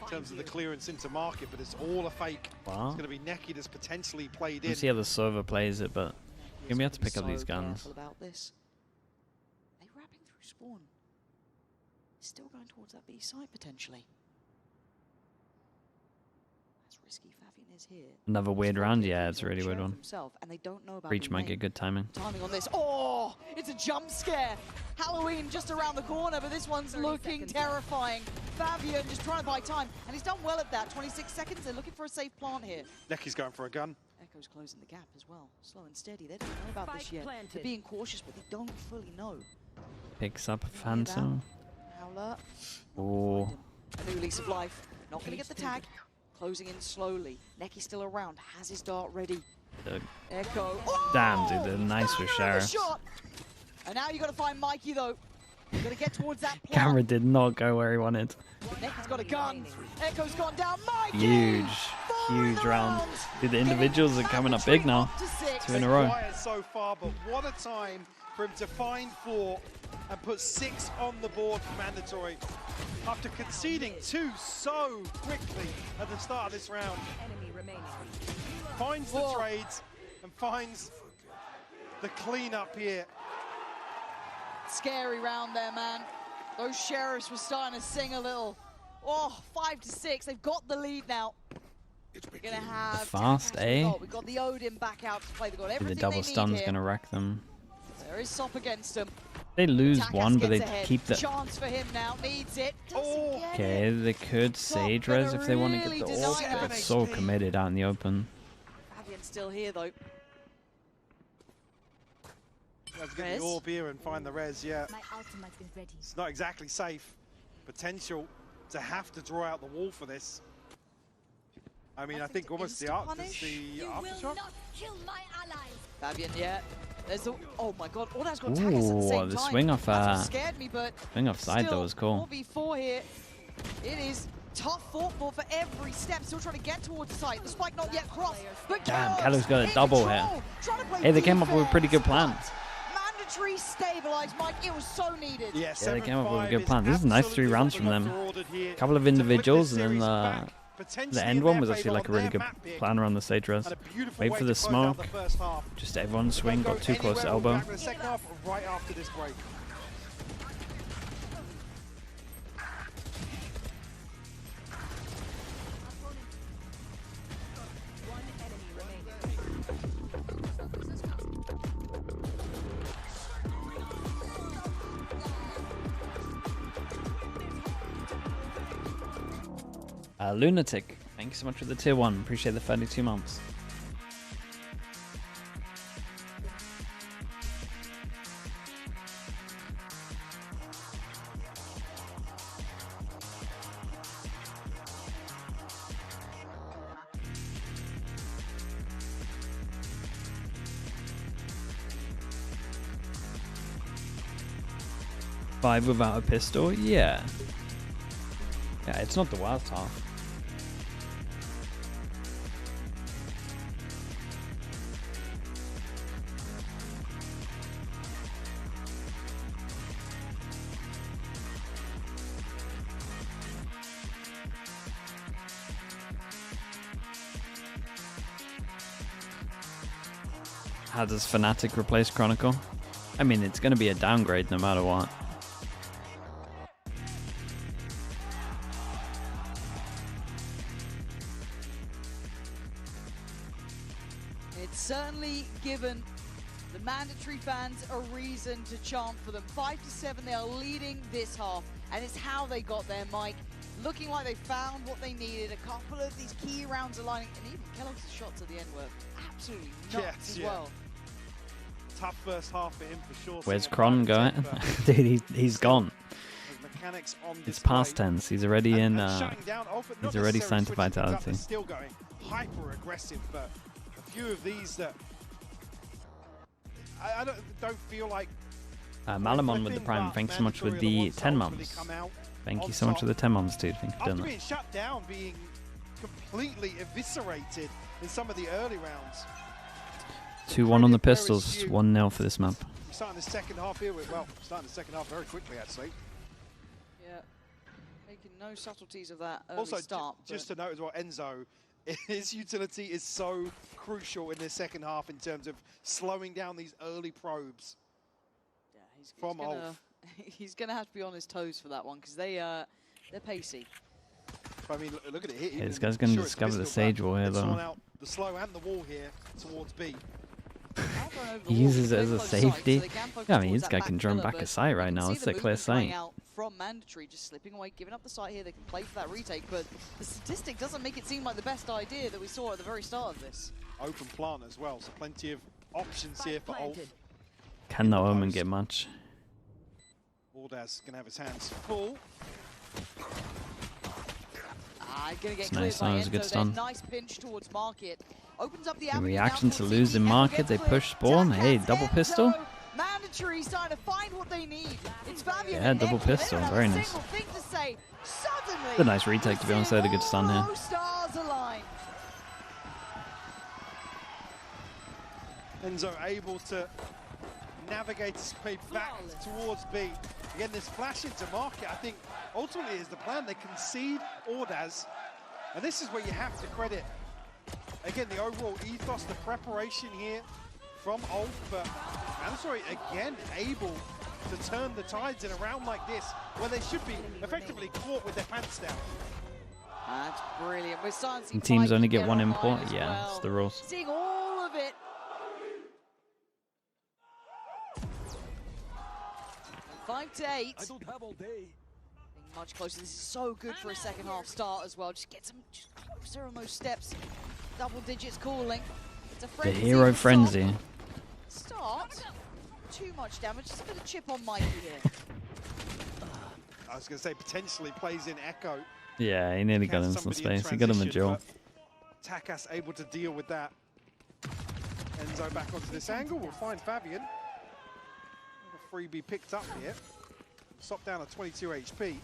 Speaker 6: in terms of the clearance into market, but it's all a fake.
Speaker 2: Wow.
Speaker 6: It's going to be Neki that's potentially played in.
Speaker 2: We'll see how the server plays it, but you're going to have to pick up these guns.
Speaker 5: About this. They wrapping through spawn. Still going towards that B site, potentially. That's risky. Fabian is here.
Speaker 2: Another weird round? Yeah, it's a really weird one.
Speaker 5: And they don't know about
Speaker 2: Breach might get good timing.
Speaker 5: Timing on this. Oh, it's a jump scare. Halloween just around the corner, but this one's looking terrifying. Fabian just trying to buy time, and he's done well at that. 26 seconds. They're looking for a safe plant here.
Speaker 6: Neki's going for a gun.
Speaker 5: Echo's closing the gap as well. Slow and steady. They don't know about this yet. They're being cautious, but they don't fully know.
Speaker 2: Picks up a Phantom.
Speaker 5: Howler.
Speaker 2: Oh.
Speaker 5: A new lease of life. Not going to get the tag. Closing in slowly. Neki still around. Has his dart ready. Echo. Oh!
Speaker 2: Damn, dude, they're nice with Sheriff.
Speaker 5: And now you got to find Mikey, though. You got to get towards that plant.
Speaker 2: Camera did not go where he wanted.
Speaker 5: Neki's got a gun. Echo's gone down. Mikey!
Speaker 2: Huge round. Dude, the individuals are coming up big now. 2 in a row.
Speaker 6: Quiet so far, but what a time for him to find 4 and put 6 on the board for mandatory. After conceding 2 so quickly at the start of this round. Finds the trades and finds the cleanup here.
Speaker 5: Scary round there, man. Those Sheriffs were starting to sing a little. Oh, 5-6. They've got the lead now. We're gonna have
Speaker 2: the fast, eh?
Speaker 5: We got the Odin back out to play. They got everything
Speaker 2: the double stun's
Speaker 5: here.
Speaker 2: gonna wreck them.
Speaker 5: There is Sop against them.
Speaker 2: They lose one, but they
Speaker 5: ahead.
Speaker 2: keep the.
Speaker 5: Chance for him now. Needs it.
Speaker 2: Okay, they could Sage Res if they want to get the orb. It's so committed out in the open.
Speaker 5: Fabian's still here though.
Speaker 6: Let's get the orb here and find the res, yeah. It's not exactly safe. Potential to have to draw out the wall for this. I mean, I think almost the aftershock.
Speaker 5: Fabian, yeah. There's the. Oh my God! Orda's got taggers at the same time.
Speaker 2: The swing off.
Speaker 5: Scared me, but
Speaker 2: swing off side though was cool.
Speaker 5: 4v4 here. It is tough fought for every step. Still trying to get towards the site. The spike not yet crossed. But
Speaker 2: damn, Kalu's got a double here. Hey, they came up with a pretty good plan.
Speaker 5: Mandatory stabilize, Mike. It was so needed.
Speaker 6: Yeah,
Speaker 2: they came up with a good plan. This is a nice 3 rounds from them. A couple of individuals, and then the end one was actually like a really good plan around the stage res. Wait for the smoke. Just everyone swing, got too close to elbow.
Speaker 6: Right after this break.
Speaker 2: Lunatic, thank you so much for the tier 1. Appreciate the 32 months. Five without a pistol? Yeah. Yeah, it's not the worst half. How does Fnatic replace Chronicle? I mean, it's going to be a downgrade no matter what.
Speaker 5: It's certainly given the mandatory fans a reason to chant for them. 5-7, they are leading this half, and it's how they got there, Mike. Looking like they found what they needed. A couple of these key rounds aligning, and even Kellogg's shots at the end were absolutely nuts as well.
Speaker 6: Tough first half for him for sure.
Speaker 2: Where's Kron going? Dude, he's gone. It's past tense. He's already in. He's already signed to Vitality.
Speaker 6: Still going hyper aggressive, but a few of these that I don't feel like.
Speaker 2: Malamon with the Prime. Thanks so much with the 10 months. Thank you so much for the 10 months, dude. Thank you for doing that.
Speaker 6: Being shut down, being completely eviscerated in some of the early rounds.
Speaker 2: 2-1 on the pistols, 1-0 for this map.
Speaker 6: starting the second half here. Well, starting the second half very quickly, actually.
Speaker 5: Yeah, making no subtleties of that early
Speaker 6: Also,
Speaker 5: start.
Speaker 6: just to note as well, Enzo, his utility is so crucial in this second half in terms of slowing down these early probes.
Speaker 5: Yeah,
Speaker 6: from ULF.
Speaker 5: He's gonna have to be on his toes for that one because they're pacey.
Speaker 6: I mean, look at it here.
Speaker 2: Yeah, this guy's going to discover the Sage Wall here, though.
Speaker 6: Out the slow and the wall here towards B.
Speaker 2: He uses it as a safety. Yeah, I mean, this guy can drone back a sight right now. It's a clear sight.
Speaker 5: From mandatory, just slipping away, giving up the sight here. They can play for that retake, but the statistic doesn't make it seem like the best idea that we saw at the very start of this.
Speaker 6: Open plant as well, so plenty of options here for ULF.
Speaker 2: Can no Omen get much?
Speaker 6: Waldaz gonna have his hands full.
Speaker 5: Gonna get
Speaker 2: nice, that was a good stun.
Speaker 5: Nice pinch towards Market. Opens up the
Speaker 2: In reaction to losing Market, they push Spawn. Hey, double pistol.
Speaker 5: Mandatory starting to find what they need. It's Fabian.
Speaker 2: Yeah, double pistol, very nice. It's a nice retake, to be honest. They had a good stun here.
Speaker 5: Stars align.
Speaker 6: Enzo able to navigate his way back towards B. Again, this flash into Market, I think, ultimately is the plan. They concede Ordaz, and this is where you have to credit, again, the overall ethos, the preparation here from ULF, but Mandatory, again, able to turn the tides in a round like this, where they should be effectively caught with their pants down.
Speaker 5: That's brilliant. We're starting to see
Speaker 2: teams only get one import. Yeah, it's the rules.
Speaker 5: Seeing all of it. 5 to 8. I don't have all day. Being much closer. This is so good for a second half start as well. Just get some closer on those steps. Double digits calling. It's a frenzy.
Speaker 2: The hero frenzy.
Speaker 5: Start. Too much damage. Just a bit of chip on Mikey here.
Speaker 6: I was going to say potentially plays in Echo.
Speaker 2: Yeah, he nearly got him some space. He got him a duel.
Speaker 6: Takas able to deal with that. Enzo back onto this angle. We'll find Fabian. A freebie picked up here. Stop down at 22 HP.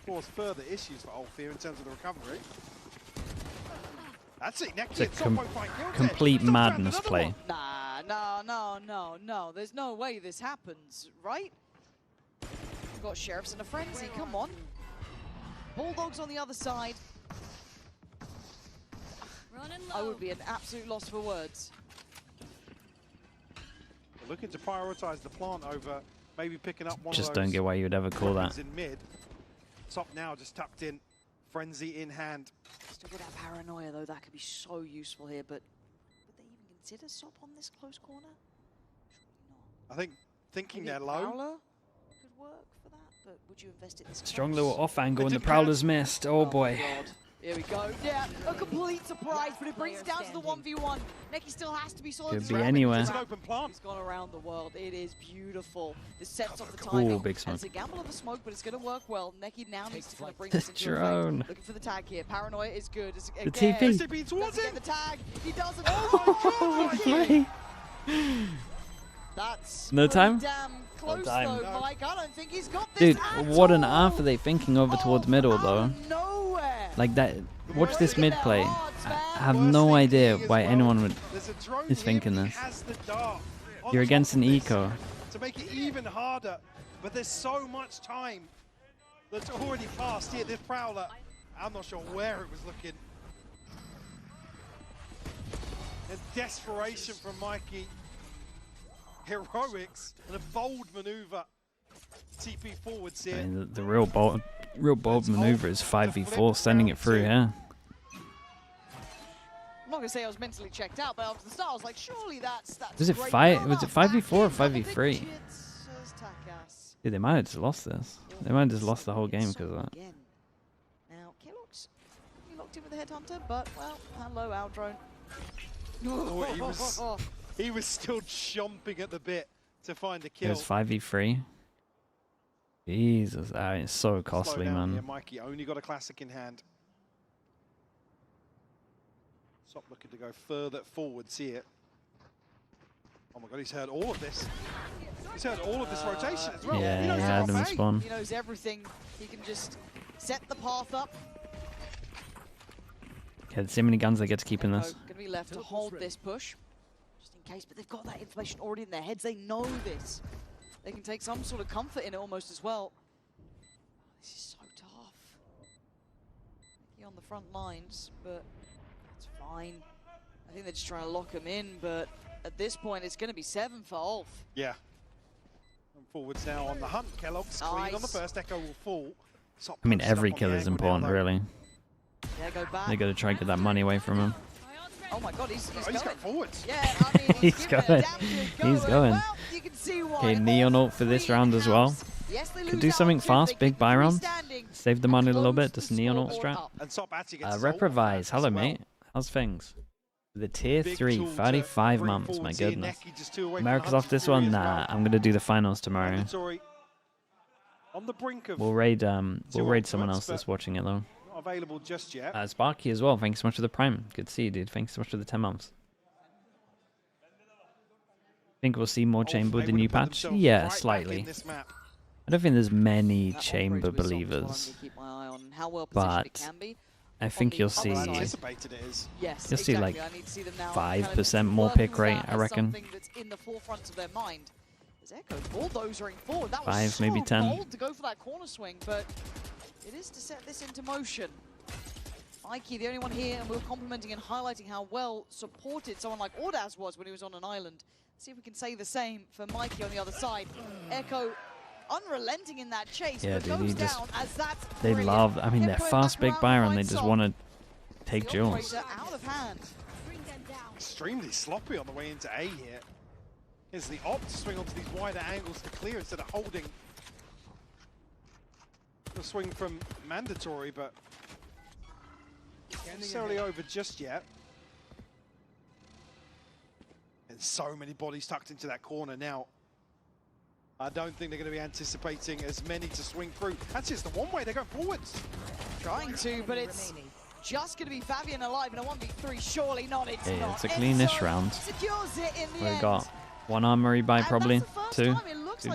Speaker 6: Cause further issues for ULF here in terms of the recovery. That's it.
Speaker 2: It's a complete madness play.
Speaker 5: No. There's no way this happens, right? We've got Sheriffs in a frenzy. Come on. Bulldogs on the other side. I would be an absolute loss for words.
Speaker 6: We're looking to prioritize the plant over maybe picking up one
Speaker 2: Just
Speaker 6: of those.
Speaker 2: Don't get why you would ever call that.
Speaker 6: In mid. Top now just tucked in. Frenzy in hand.
Speaker 5: Still got that paranoia though, that could be so useful here, but would they even consider Sop on this close corner? Surely not.
Speaker 6: I think thinking
Speaker 5: maybe
Speaker 6: they're low.
Speaker 5: Prowler could work for that, but would you invest it this
Speaker 2: Strong
Speaker 5: close?
Speaker 2: little off angle and the Prowler's missed. Oh boy.
Speaker 5: God. Here we go. Yeah, a complete surprise, but it brings it down to the 1v1. Neki still has to be solid.
Speaker 2: Could be anywhere.
Speaker 6: It's an open plant.
Speaker 5: It's gone around the world. It is beautiful. This sets off the
Speaker 2: Cool,
Speaker 5: timing.
Speaker 2: big smoke.
Speaker 5: It's a gamble of a smoke, but it's going to work well. Neki now needs to kind of bring this into
Speaker 2: drone.
Speaker 5: effect. Looking for the tag here. Paranoia is good.
Speaker 2: The TP.
Speaker 5: TP towards it. The tag. He doesn't.
Speaker 6: Oh my God.
Speaker 5: That's
Speaker 2: no time.
Speaker 5: Damn close
Speaker 2: time.
Speaker 5: though, Mike. I don't think he's got this.
Speaker 2: Dude, what an AF are they thinking over towards middle though?
Speaker 5: Nowhere.
Speaker 2: Like that. Watch this mid play. I have no idea why anyone would is thinking this. You're against an eco.
Speaker 6: To make it even harder, but there's so much time that's already passed here. This Prowler, I'm not sure where it was looking. A desperation from Mikey. Heroics and a bold maneuver. TP forwards here.
Speaker 2: I mean, the real bold maneuver is 5v4, sending it through here.
Speaker 5: I'm not gonna say I was mentally checked out, but after the start I was like, surely that's
Speaker 2: Was it
Speaker 5: great.
Speaker 2: 5v4 or 5v3? Dude, they might have just lost this. They might have just lost the whole game because of that.
Speaker 5: Now, Killock's locked in with the headhunter, but well, hello, Aldrone.
Speaker 6: Oh, he was still chomping at the bit to find a kill.
Speaker 2: It was 5v3. Jesus, it's so costly, man.
Speaker 6: Yeah, Mikey only got a classic in hand. Sop looking to go further forwards here. Oh my God, he's heard all of this. He's heard all of this rotation as well.
Speaker 2: Yeah,
Speaker 6: he knows
Speaker 2: had him spawn.
Speaker 5: He knows everything. He can just set the path up.
Speaker 2: Okay, let's see how many guns they get to keep in this.
Speaker 5: Going to be left to hold this push, just in case, but they've got that information already in their heads. They know this. They can take some sort of comfort in it almost as well. This is so tough. He on the front lines, but it's fine. I think they're just trying to lock him in, but at this point, it's going to be 7 for ULF.
Speaker 6: Yeah. And forwards now on the hunt. Kellogg's clean on the first. Echo will fall.
Speaker 2: I mean, every kill is important, really.
Speaker 5: Yeah, go back.
Speaker 2: They got to try and get that money away from him.
Speaker 5: Oh my God, he's
Speaker 6: going forwards.
Speaker 5: Yeah, I mean,
Speaker 2: he's going. He's going.
Speaker 5: Well, you can see why.
Speaker 2: Okay, Neon ult for this round as well.
Speaker 5: Yes,
Speaker 2: Could do something fast, big buy round. Save the money a little bit. Just Neon ult strat. Reprovise. Hello, mate. How's things? The tier 3, 35 months. My goodness. America's off this one. Nah, I'm gonna do the finals tomorrow. We'll raid someone else that's watching it though.
Speaker 6: Not available just yet.
Speaker 2: Sparky as well. Thanks so much for the prime. Good to see you, dude. Thanks so much for the 10 months. Think we'll see more chamber with the new patch? Yeah, slightly. I don't think there's many chamber believers, but I think you'll see like 5% more pick rate, I reckon. 5, maybe 10.
Speaker 5: To go for that corner swing, but it is to set this into motion. Mikey, the only one here, and we were complimenting and highlighting how well supported someone like Ordaz was when he was on an island. See if we can say the same for Mikey on the other side. Echo unrelenting in that chase.
Speaker 2: Yeah, dude,
Speaker 5: he just,
Speaker 2: they love, I mean, they're fast big Byron, they just want to take duels.
Speaker 5: Out of hand.
Speaker 6: Extremely sloppy on the way into A here. Here's the opt to swing onto these wider angles to clear instead of holding the swing from mandatory, but not necessarily over just yet. And so many bodies tucked into that corner now. I don't think they're going to be anticipating as many to swing through. That's just the one way, they're going forwards.
Speaker 5: Trying to, but it's just going to be Fabian alive in a 1v3. Surely not, it's not.
Speaker 2: Yeah, it's a cleanish round.
Speaker 5: Secures it in the
Speaker 2: We
Speaker 5: end.
Speaker 2: got 1 armory buy probably, 2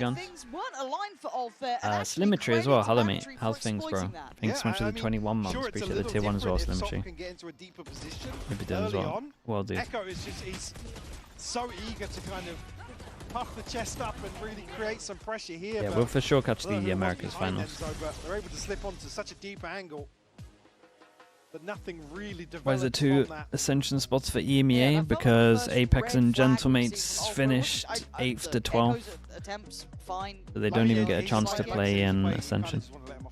Speaker 2: guns.
Speaker 5: Things weren't aligned for ULF there.
Speaker 2: Slimmetry as well. Hello, mate. How's things, bro? Thanks so much for the 21 months. Appreciate the tier 1 as well, Slimmetry. Hope you're doing as well. Well, dude.
Speaker 6: Echo is just, he's so eager to kind of puff the chest up and really create some pressure here.
Speaker 2: Yeah, we'll for sure catch the Americas finals.
Speaker 6: But they're able to slip onto such a deep angle. But nothing really developed.
Speaker 2: Why is it 2 Ascension spots for EMEA? Because Apex and Gentlemates finished 8th to 12th. So they don't even get a chance to play in Ascension.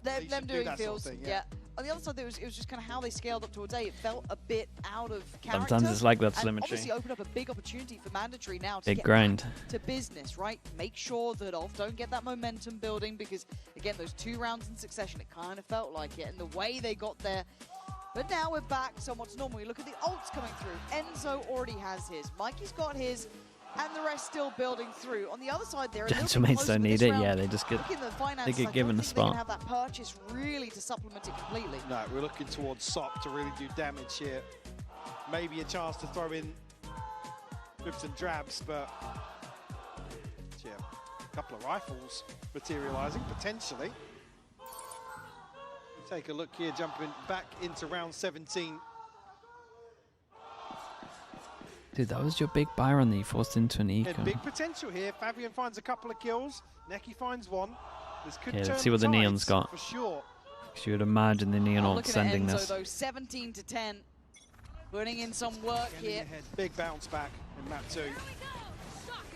Speaker 5: Them doing feels, yeah. On the other side, it was just kind of how they scaled up towards A. It felt a bit out of character.
Speaker 2: Sometimes it's like that, Slimmetry.
Speaker 5: Obviously opened up a big opportunity for Mandatory now to
Speaker 2: big
Speaker 5: get
Speaker 2: grind
Speaker 5: to business, right? Make sure that ULF don't get that momentum building because, again, those 2 rounds in succession, it kind of felt like it. And the way they got there. But now we're back somewhat to normal. You look at the ults coming through. Enzo already has his. Mikey's got his. And the rest still building through. On the other side, they're
Speaker 2: Gentlemates don't need it. Yeah, they just get given a spot.
Speaker 5: They have that purchase really to supplement it completely.
Speaker 6: No, we're looking towards SOP to really do damage here. Maybe a chance to throw in dribs and drabs, but yeah, a couple of rifles materializing potentially. Take a look here, jumping back into round 17.
Speaker 2: Dude, that was your big Byron that you forced into an eco.
Speaker 6: Yeah, big potential here. Fabian finds a couple of kills. Neki finds 1. This could
Speaker 2: let's see what the Neon's got.
Speaker 6: For sure.
Speaker 2: Because you would imagine the Neon ult sending
Speaker 5: Enzo,
Speaker 2: this.
Speaker 5: Though, 17 to 10. Putting in some work here.
Speaker 6: Big bounce back in map 2.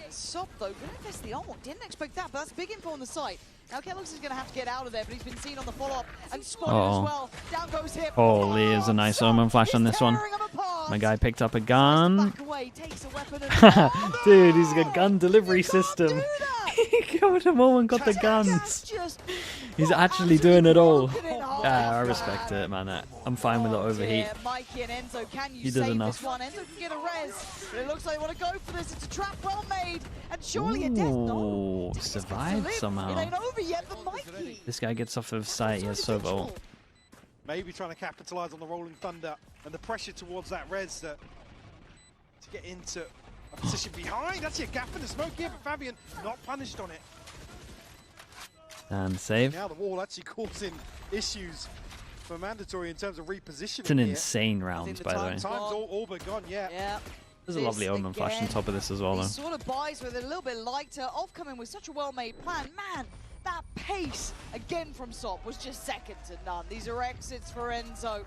Speaker 5: SOP though, gonna invest the ult. Didn't expect that, but that's big info on the site. Now Kellogg's is going to have to get out of there, but he's been seen on the follow-up and spotted as well. Down goes him.
Speaker 2: Holy, is a nice Omen flash on this one. My guy picked up a gun. Dude, he's got a gun delivery system. He killed them all and got the guns. He's actually doing it all. Yeah, I respect it, man. I'm fine with the overheat.
Speaker 5: Mikey and Enzo, can you
Speaker 2: he did enough.
Speaker 5: Enzo can get a res, but it looks like they want to go for this. It's a trap well made, and surely a death. No,
Speaker 2: survived somehow.
Speaker 5: It ain't over yet, but Mikey.
Speaker 2: This guy gets off of sight. He has so low.
Speaker 6: Maybe trying to capitalize on the rolling thunder and the pressure towards that res to get into a position behind. That's a gap in the smoke here, but Fabian not punished on it.
Speaker 2: And save.
Speaker 6: Now the wall actually causing issues for Mandatory in terms of repositioning.
Speaker 2: It's an insane round, by the way.
Speaker 6: Time's all but gone, yeah.
Speaker 2: There's a lovely Omen flash on top of this as well, though.
Speaker 5: These sort of buys with a little bit lighter. Ulf coming with such a well-made plan. Man, that pace, again from Sop, was just second to none. These are exits for Enzo.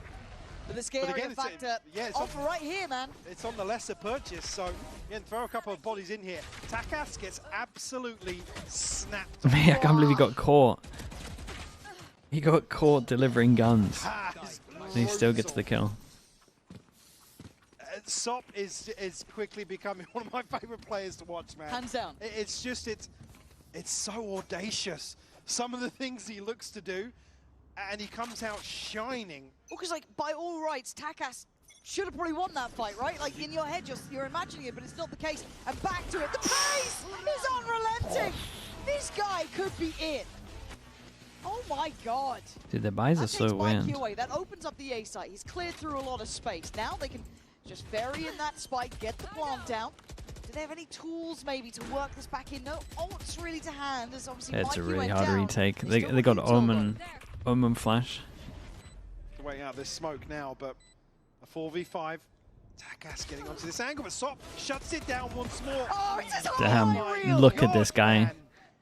Speaker 5: But the scary factor, off right here, man.
Speaker 6: It's on the lesser purchase, so again, throw a couple of bodies in here. Takas gets absolutely snapped.
Speaker 2: I can't believe he got caught. He got caught delivering guns. And he still gets the kill.
Speaker 6: Sop is quickly becoming one of my favorite players to watch, man.
Speaker 5: Hands down.
Speaker 6: It's just, it's so audacious. Some of the things he looks to do, and he comes out shining.
Speaker 5: Well, because, like, by all rights, Takas should have probably won that fight, right? Like, in your head, you're imagining it, but it's not the case. And back to it. The pace is unrelenting. This guy could be it. Oh, my God.
Speaker 2: Dude, their buys are so weird.
Speaker 5: That opens up the A site. He's cleared through a lot of space. Now they can just bury in that spike, get the plant down. Do they have any tools, maybe, to work this back in? No ults really to hand. There's obviously
Speaker 2: It's
Speaker 5: Mikey
Speaker 2: a really
Speaker 5: went
Speaker 2: hard
Speaker 5: down.
Speaker 2: retake. They got Omen flash.
Speaker 6: Waiting out this smoke now, but a 4v5. Takas getting onto this angle, but Sop shuts it down once more.
Speaker 5: Oh, it's just
Speaker 2: Damn, look at this guy.
Speaker 6: Man.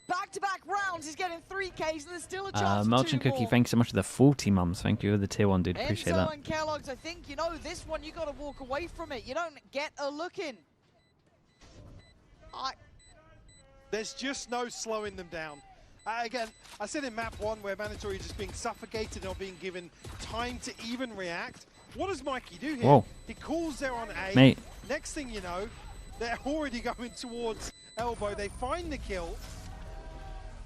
Speaker 5: Back-to-back rounds, he's getting 3Ks, and there's still a chance
Speaker 2: Melch
Speaker 5: for
Speaker 2: and
Speaker 5: 2
Speaker 2: Cookie,
Speaker 5: more.
Speaker 2: thanks so much for the 40 mums. Thank you, the tier 1 dude. Appreciate
Speaker 5: Enzo
Speaker 2: that.
Speaker 5: and Kellogg's, I think, you know, this one you got to walk away from it. You don't get a look in.
Speaker 6: There's just no slowing them down. Again, I said in map 1 where Mandatory just being suffocated or being given time to even react. What does Mikey do here?
Speaker 2: Whoa.
Speaker 6: He calls there on A.
Speaker 2: Mate.
Speaker 6: Next thing you know, they're already going towards elbow. They find the kill.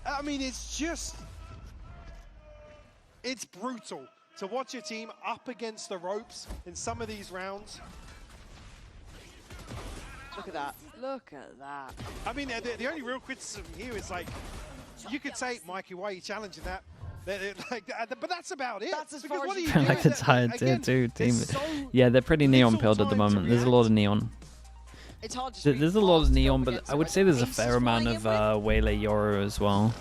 Speaker 6: I mean, it's just... It's brutal to watch your team up against the ropes in some of these rounds.
Speaker 5: Look at that. Look at that.
Speaker 6: I mean, the only real criticism here is, like, you could say, Mikey, why are you challenging that? But that's about it.
Speaker 5: That's as
Speaker 6: because
Speaker 5: far
Speaker 6: what
Speaker 5: as
Speaker 6: do
Speaker 5: you
Speaker 6: you
Speaker 5: can
Speaker 6: do?
Speaker 2: Like the tired tier
Speaker 6: Again,
Speaker 2: 2 team.
Speaker 6: there's so
Speaker 2: Yeah, they're pretty neon
Speaker 6: little
Speaker 2: pilled at the
Speaker 6: time to
Speaker 2: moment. There's a lot of
Speaker 6: react.
Speaker 2: neon.
Speaker 5: It's hard to
Speaker 2: There's a lot of
Speaker 5: fast
Speaker 2: neon,
Speaker 5: up
Speaker 2: but
Speaker 5: against
Speaker 2: I
Speaker 5: it,
Speaker 2: would
Speaker 5: right?
Speaker 2: say there's a
Speaker 5: Ace
Speaker 2: fair
Speaker 5: is
Speaker 2: amount
Speaker 5: flying
Speaker 2: of
Speaker 5: in with
Speaker 2: Waylay Yoro as well.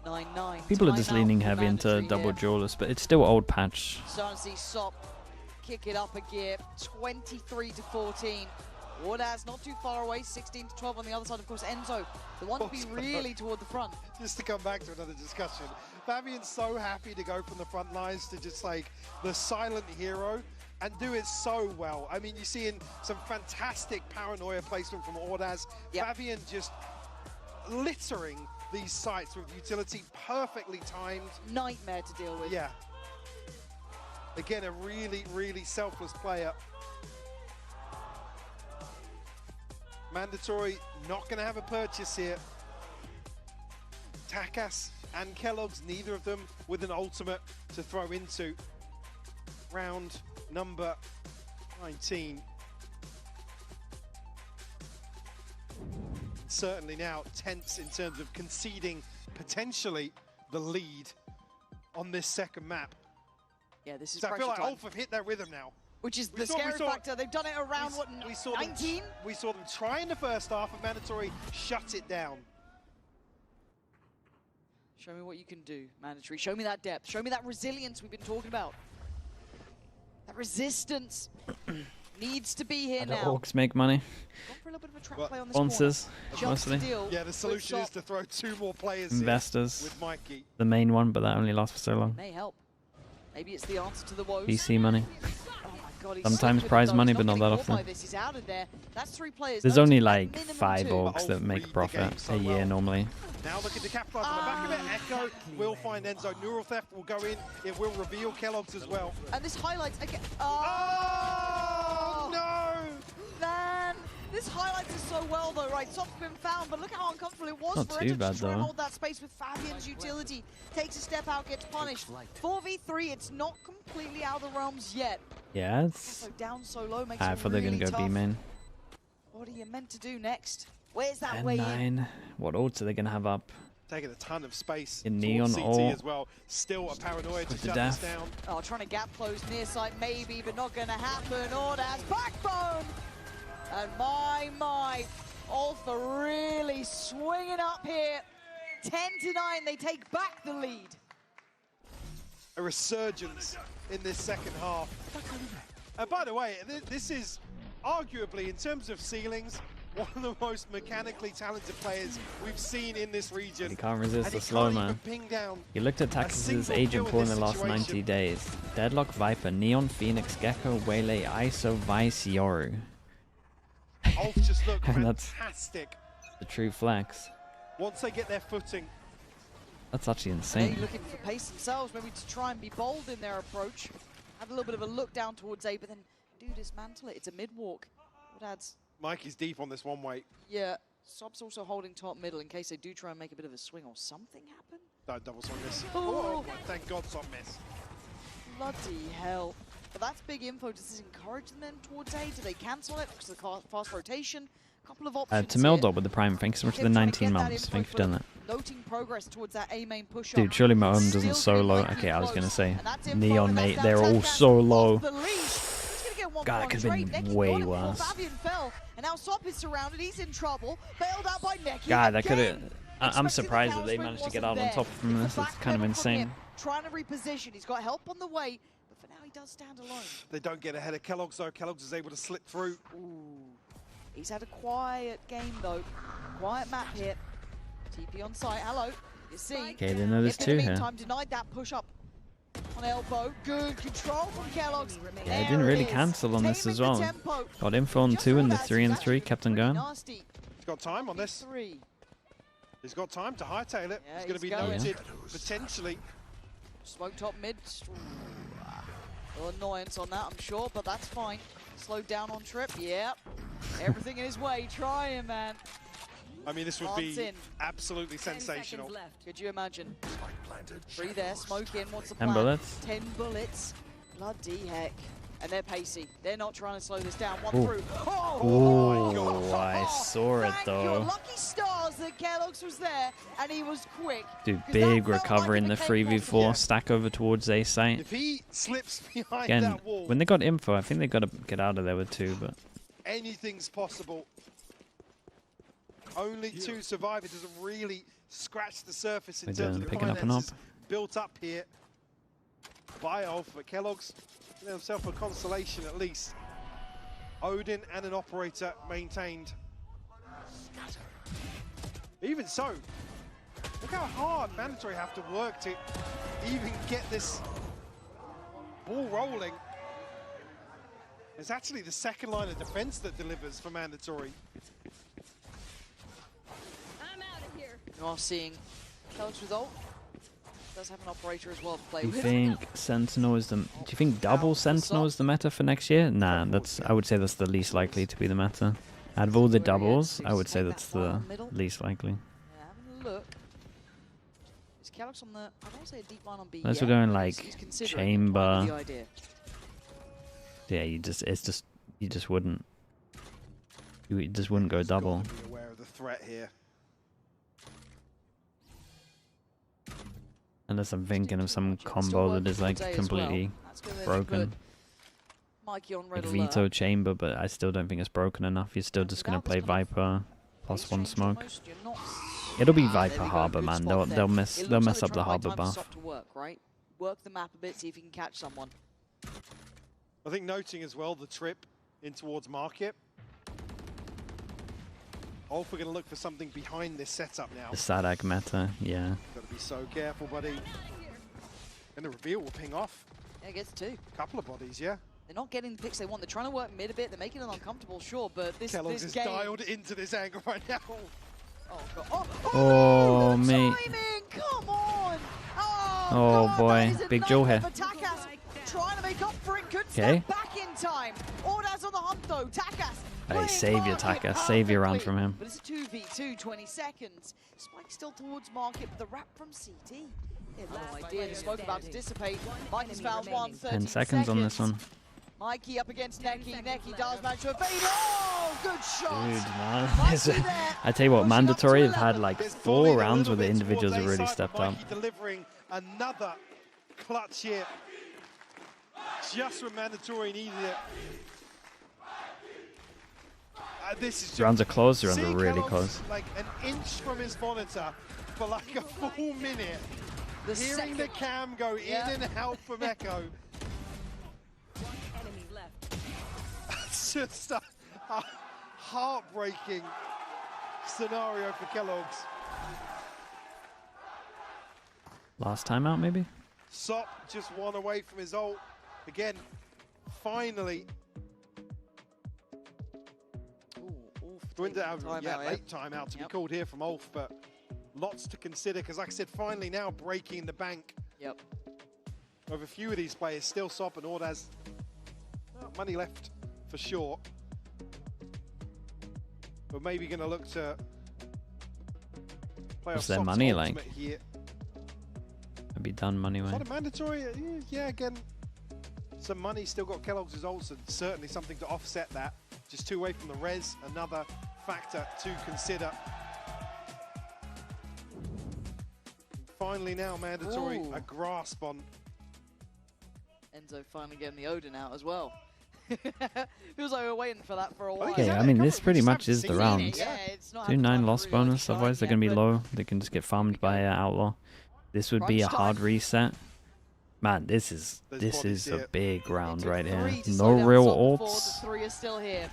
Speaker 5: 9-9.
Speaker 2: People are just
Speaker 5: Timeout
Speaker 2: leaning
Speaker 5: for
Speaker 2: heavy into
Speaker 5: Mandatory
Speaker 2: double
Speaker 5: here.
Speaker 2: duelist, but it's still old patch.
Speaker 5: Starting to see Sop kick it up a gear. 23-14. Wardaz not too far away. 16-12 on the other side. Of course, Enzo, the one to be really toward the front.
Speaker 6: Just to come back to another discussion, Fabian's so happy to go from the front lines to just like the silent hero and do it so well. I mean, you see in some fantastic paranoia placement from Ordaz.
Speaker 5: Yep.
Speaker 6: Fabian just littering these sites with utility, perfectly timed.
Speaker 5: Nightmare to deal with.
Speaker 6: Yeah. Again, a really, really selfless player. Mandatory not going to have a purchase here. Takas and Kellogg's, neither of them with an ultimate to throw into round number 19. Certainly now tense in terms of conceding potentially the lead on this second map.
Speaker 5: Yeah, this is
Speaker 6: So I
Speaker 5: pressure
Speaker 6: feel like
Speaker 5: time.
Speaker 6: Ulf have hit their rhythm now.
Speaker 5: Which is
Speaker 6: We
Speaker 5: the
Speaker 6: saw-
Speaker 5: scary factor. They've done it around, what,
Speaker 6: we saw
Speaker 5: 19?
Speaker 6: We saw them try in the first half, and Mandatory shut it down.
Speaker 5: Show me what you can do, Mandatory. Show me that depth. Show me that resilience we've been talking about. That resistance needs to be here
Speaker 2: The
Speaker 5: now.
Speaker 2: Orcs make money.
Speaker 5: Gone for a little bit of a trap
Speaker 6: Well,
Speaker 5: play on this
Speaker 2: Sponsors,
Speaker 5: corner. Just to
Speaker 2: mostly.
Speaker 5: deal
Speaker 6: Yeah, the solution
Speaker 5: with
Speaker 6: is to throw 2 more players
Speaker 2: Investors.
Speaker 6: in with Mikey.
Speaker 2: The main one, but that only lasts for so long.
Speaker 5: May help. Maybe it's the answer to the woes.
Speaker 2: VC money.
Speaker 5: Oh my God, he's
Speaker 2: Sometimes
Speaker 5: so good
Speaker 2: prize
Speaker 5: though.
Speaker 2: money,
Speaker 5: He's
Speaker 2: but not
Speaker 5: getting
Speaker 2: that
Speaker 5: caught by
Speaker 2: often.
Speaker 5: this. He's out of there. That's 3 players.
Speaker 2: There's
Speaker 5: No,
Speaker 2: only
Speaker 5: at
Speaker 2: like
Speaker 5: minimum
Speaker 2: 5
Speaker 5: 2.
Speaker 2: orcs that
Speaker 6: Ulf
Speaker 2: make
Speaker 6: read the
Speaker 2: profit
Speaker 6: game so
Speaker 2: a year
Speaker 6: well.
Speaker 2: normally.
Speaker 6: Now looking to capitalize on the back of it. Echo will find Enzo. Neural Theft will go in. It will reveal Kellogg's as well.
Speaker 5: And this highlights again.
Speaker 6: Oh, no!
Speaker 5: Man, this highlights it so well though, right? Sop's been found, but look how uncomfortable it was
Speaker 2: Not
Speaker 5: for
Speaker 2: too
Speaker 5: him to
Speaker 2: bad,
Speaker 5: try and
Speaker 2: though.
Speaker 5: hold that space with Fabian's utility. Takes a step out, gets punished. 4v3, it's not completely out of the realms yet.
Speaker 2: Yeah, it's...
Speaker 5: So down so low makes
Speaker 2: I
Speaker 5: it
Speaker 2: thought they're
Speaker 5: really
Speaker 2: going to go
Speaker 5: tough.
Speaker 2: B main.
Speaker 5: What are you meant to do next? Where's that
Speaker 2: And
Speaker 5: way in?
Speaker 2: 9. What ults are they going to have up?
Speaker 6: Taking a ton of space
Speaker 2: In
Speaker 6: towards
Speaker 2: neon
Speaker 6: CT
Speaker 2: ult.
Speaker 6: as well. Still a paranoia to
Speaker 2: With the
Speaker 6: shut this
Speaker 2: death.
Speaker 6: down.
Speaker 5: Oh, trying to gap close near side maybe, but not going to happen. Ordaz backbone! And my, Ulf are really swinging up here. 10-9, they take back the lead.
Speaker 6: A resurgence in this second half. By the way, this is arguably, in terms of ceilings, one of the most mechanically talented players we've seen in this region.
Speaker 2: He can't resist the slow, man. He looked at Taxis' agent pool in the last 90 days. Deadlock, Viper, Neon, Phoenix, Gecko, Waylay, ISO, Vice, Yoru.
Speaker 6: Ulf just look
Speaker 2: And that's
Speaker 6: fantastic.
Speaker 2: the true flex.
Speaker 6: Once they get their footing.
Speaker 2: That's actually insane.
Speaker 5: They're looking for pace themselves, maybe to try and be bold in their approach. Have a little bit of a look down towards A, but then do dismantle it. It's a mid-walk. What adds?
Speaker 6: Mikey's deep on this one way.
Speaker 5: Yeah, Sob's also holding top middle in case they do try and make a bit of a swing or something happen.
Speaker 6: No, double swing miss.
Speaker 5: Oh.
Speaker 6: Thank God Sob miss.
Speaker 5: Bloody hell. But that's big info. Does this encourage them then towards A? Do they cancel it because of the fast rotation? A couple of options
Speaker 2: Tamildot with the Prime. Thanks so much for the 19 months. Thank you for doing that.
Speaker 5: Noting progress towards that A main push.
Speaker 2: Dude, surely my own doesn't solo. Okay, I was going to say Neon, mate. They're all so low. God, that could have been way worse.
Speaker 5: And now Sop is surrounded. He's in trouble. Bailed out by Neki.
Speaker 2: God, that could have... I'm surprised that they managed to get out on top from this. It's kind of insane.
Speaker 5: Trying to reposition. He's got help on the way, but for now he does stand alone.
Speaker 6: They don't get ahead of Kellogg's though. Kellogg's is able to slip through.
Speaker 5: Ooh. He's had a quiet game though. Quiet map here. TP on site. Hello. You see.
Speaker 2: Okay, they know there's two here.
Speaker 5: Denied that push up on elbow. Good control from Kellogg's.
Speaker 2: Yeah, he didn't really cancel on this as well. Got info on 2 and the 3 and 3. Kept on going.
Speaker 6: He's got time on this. He's got time to hightail it. He's going to be noted potentially.
Speaker 5: Smoke top mid. A little annoyance on that, I'm sure, but that's fine. Slowed down on trip. Yep. Everything in his way. Trying, man.
Speaker 6: I mean, this would be absolutely sensational.
Speaker 5: Could you imagine? 3 there, smoke in. What's the plan?
Speaker 2: 10 bullets.
Speaker 5: 10 bullets. Bloody heck. And they're pacey. They're not trying to slow this down. One through.
Speaker 2: Oh, I saw it though.
Speaker 5: Lucky stars that Kellogg's was there, and he was quick.
Speaker 2: Dude, big recovery in the 3v4. Stack over towards A site.
Speaker 6: If he slips behind
Speaker 2: Again,
Speaker 6: that wall,
Speaker 2: when they got info, I think they got to get out of there with 2, but
Speaker 6: anything's possible. Only 2 survive. It doesn't really scratch the surface in terms of the
Speaker 2: picking up and up.
Speaker 6: Built up here by Ulf, but Kellogg's giving himself a consolation at least. Odin and an operator maintained. Even so, look how hard Mandatory have to work to even get this ball rolling. It's actually the second line of defense that delivers for Mandatory.
Speaker 7: I'm out of here.
Speaker 5: You are seeing Kellogg's result. Does have an operator as well to play
Speaker 2: do you
Speaker 5: with.
Speaker 2: think Sentinel is the... Do you think double Sentinel is the meta for next year? Nah, I would say that's the least likely to be the meta. Out of all the doubles, I would say that's the least likely.
Speaker 5: Yeah, having a look. Is Kellogg's on the... I don't say a deep line on B.
Speaker 2: Unless we're going like chamber. Yeah, you just wouldn't. You just wouldn't go double.
Speaker 6: Be aware of the threat here.
Speaker 2: Unless I'm thinking of some combo that is like completely broken.
Speaker 5: Mikey on
Speaker 2: Like
Speaker 5: red
Speaker 2: Veto
Speaker 5: alert.
Speaker 2: Chamber, but I still don't think it's broken enough. You're still just gonna play Viper plus 1 smoke. It'll be Viper Harbor, man. They'll mess up the Harbor buff.
Speaker 5: Work the map a bit, see if you can catch someone.
Speaker 6: I think noting as well the trip in towards Market. Ulf are going to look for something behind this setup now.
Speaker 2: The Sadak meta, yeah.
Speaker 6: Got to be so careful, buddy. And the reveal will ping off.
Speaker 5: Yeah, it gets 2.
Speaker 6: Couple of bodies, yeah.
Speaker 5: They're not getting the picks they want. They're trying to work mid a bit. They're making it uncomfortable, sure, but this
Speaker 6: Kellogg's is
Speaker 5: game...
Speaker 6: dialed into this angle right now.
Speaker 5: Oh, God.
Speaker 2: Oh, mate.
Speaker 5: Come on!
Speaker 2: Oh, boy. Big Joe here.
Speaker 5: Trying to make up for it. Good step back in time. Ordaz on the hunt, though. Takas.
Speaker 2: Hey, save your Takas. Save your round from him.
Speaker 5: But it's a 2v2, 20 seconds. Spike still towards Market, but the wrap from CT. They have no idea. The smoke about to dissipate. Mikey's found 1,
Speaker 2: 10 seconds on this one.
Speaker 5: Mikey up against Neki. Neki does manage to evade. Oh, good shot.
Speaker 2: Dude, man. I tell you what, Mandatory have had like 4 rounds where the individuals have really stepped up.
Speaker 6: Delivering another clutch here. Just when Mandatory needed it. This is
Speaker 2: Rounds are close, rounds are really close.
Speaker 6: Like an inch from his monitor for like a full minute. Hearing the cam go in and out from Echo.
Speaker 7: One enemy left.
Speaker 6: just a heartbreaking scenario for Kellogg's.
Speaker 2: Last timeout, maybe?
Speaker 6: Sop just one away from his ult. Again, finally. Late timeout to be called here from Ulf, but lots to consider because, like I said, finally now breaking the bank.
Speaker 5: Yep.
Speaker 6: Of a few of these players, still Sop and Ordaz. Money left for sure. But maybe going to look to play
Speaker 2: What's
Speaker 6: off
Speaker 2: their
Speaker 6: Sop's
Speaker 2: money
Speaker 6: ultimate
Speaker 2: like?
Speaker 6: Here.
Speaker 2: Be done money
Speaker 6: Is
Speaker 2: way.
Speaker 6: that a mandatory? Yeah, again, some money. Still got Kellogg's results, and certainly something to offset that. Just 2 away from the res, another factor to consider. Finally now mandatory, a grasp on.
Speaker 5: Enzo finally getting the Odin out as well. Feels like we were waiting for that for a while.
Speaker 2: Okay, I mean, this pretty much is the round.
Speaker 5: Yeah, it's not
Speaker 2: 2-9 loss bonus, otherwise they're going to be low. They can just get farmed by Outlaw. This would be a hard reset. Man, this is a big round right here. No real ults.
Speaker 5: The 3 is still here.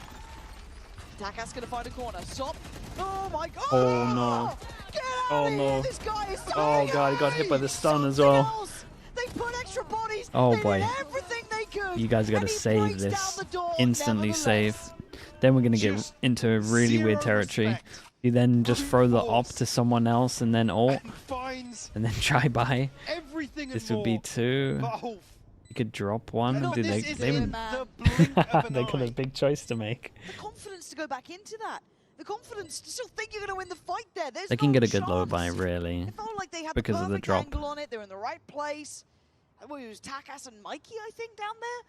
Speaker 5: Takas gonna find a corner. Sop. Oh my god.
Speaker 2: Oh no.
Speaker 5: Get out
Speaker 2: Oh
Speaker 5: of here.
Speaker 2: no.
Speaker 5: This guy is
Speaker 2: Oh god, he got hit by the stun as well.
Speaker 5: They put extra bodies.
Speaker 2: Oh
Speaker 5: they
Speaker 2: boy.
Speaker 5: did everything they could.
Speaker 2: You guys gotta save this. Instantly save.
Speaker 5: Nevertheless.
Speaker 2: Then we're gonna get into really weird territory. You then just throw the op to someone else and then ult. And then try buy. This would be 2. You could drop one. Dude, they got a big choice to make.
Speaker 5: The confidence to go back into that. The confidence to still think you're going to win the fight there. There's
Speaker 2: They can
Speaker 5: no
Speaker 2: get a good
Speaker 5: chance.
Speaker 2: low buy, really.
Speaker 5: It felt like they had
Speaker 2: because
Speaker 5: the
Speaker 2: of the
Speaker 5: perfect
Speaker 2: drop.
Speaker 5: angle on it. They're in the right place. Well, it was Takas and Mikey, I think, down there.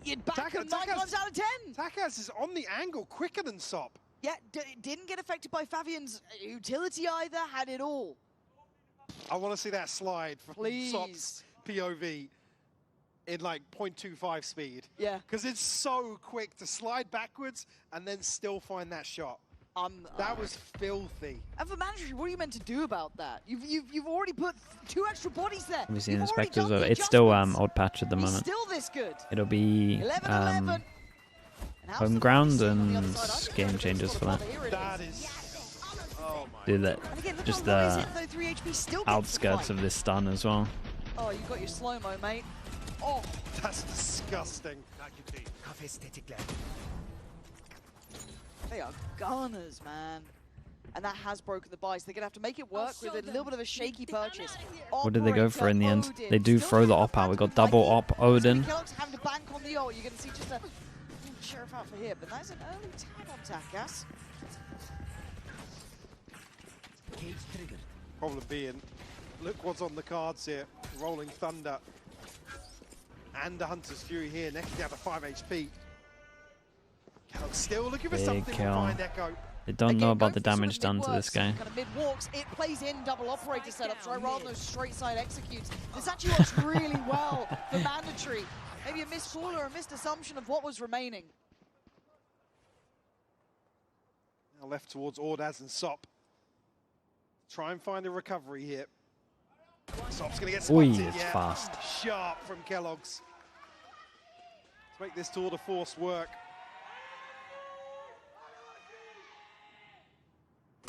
Speaker 5: You'd back him 9 times out of 10.
Speaker 6: Takas is on the angle quicker than Sop.
Speaker 5: Yeah, didn't get affected by Fabian's utility either. Had it all.
Speaker 6: I want to see that slide from
Speaker 5: Please.
Speaker 6: Sop's POV in like 0.25 speed.
Speaker 5: Yeah.
Speaker 6: Because it's so quick to slide backwards and then still find that shot. That was filthy.
Speaker 5: And for mandatory, what are you meant to do about that? You've already put 2 extra bodies there.
Speaker 2: We've seen inspectors of it's still old patch at the
Speaker 5: He's
Speaker 2: moment.
Speaker 5: still this good.
Speaker 2: It'll be
Speaker 5: 11-11.
Speaker 2: home ground and game changes for that.
Speaker 6: That is. Oh my.
Speaker 2: Do that. Just the outskirts of this stun as well.
Speaker 5: Oh, you got your slow-mo, mate. Oh,
Speaker 6: that's disgusting.
Speaker 5: They are gunners, man. And that has broken the buy, so they're going to have to make it work with a little bit of a shaky purchase.
Speaker 2: What did they go for in the end? They do throw the op out. We got double op Odin.
Speaker 5: Kellogg's having to bank on the ult. You're going to see just a sheriff out for here, but that's an early tag on Takas.
Speaker 6: Problem being, look what's on the cards here. Rolling Thunder and the Hunter's Fury here, next down to 5 HP. Kellogg's still looking for
Speaker 2: Big
Speaker 6: something
Speaker 2: kill.
Speaker 6: to find Echo.
Speaker 2: They don't know about the damage done to this guy.
Speaker 5: Kind of mid-walks, it plays in double operator setups, right, rather than those straight side executes. This actually works really well for mandatory. Maybe a missed call or a missed assumption of what was remaining.
Speaker 6: Now left towards Ordaz and Sop. Try and find a recovery here. Sop's going to get spotted.
Speaker 2: It's fast.
Speaker 6: Sharp from Kellogg's. To make this tour de force work.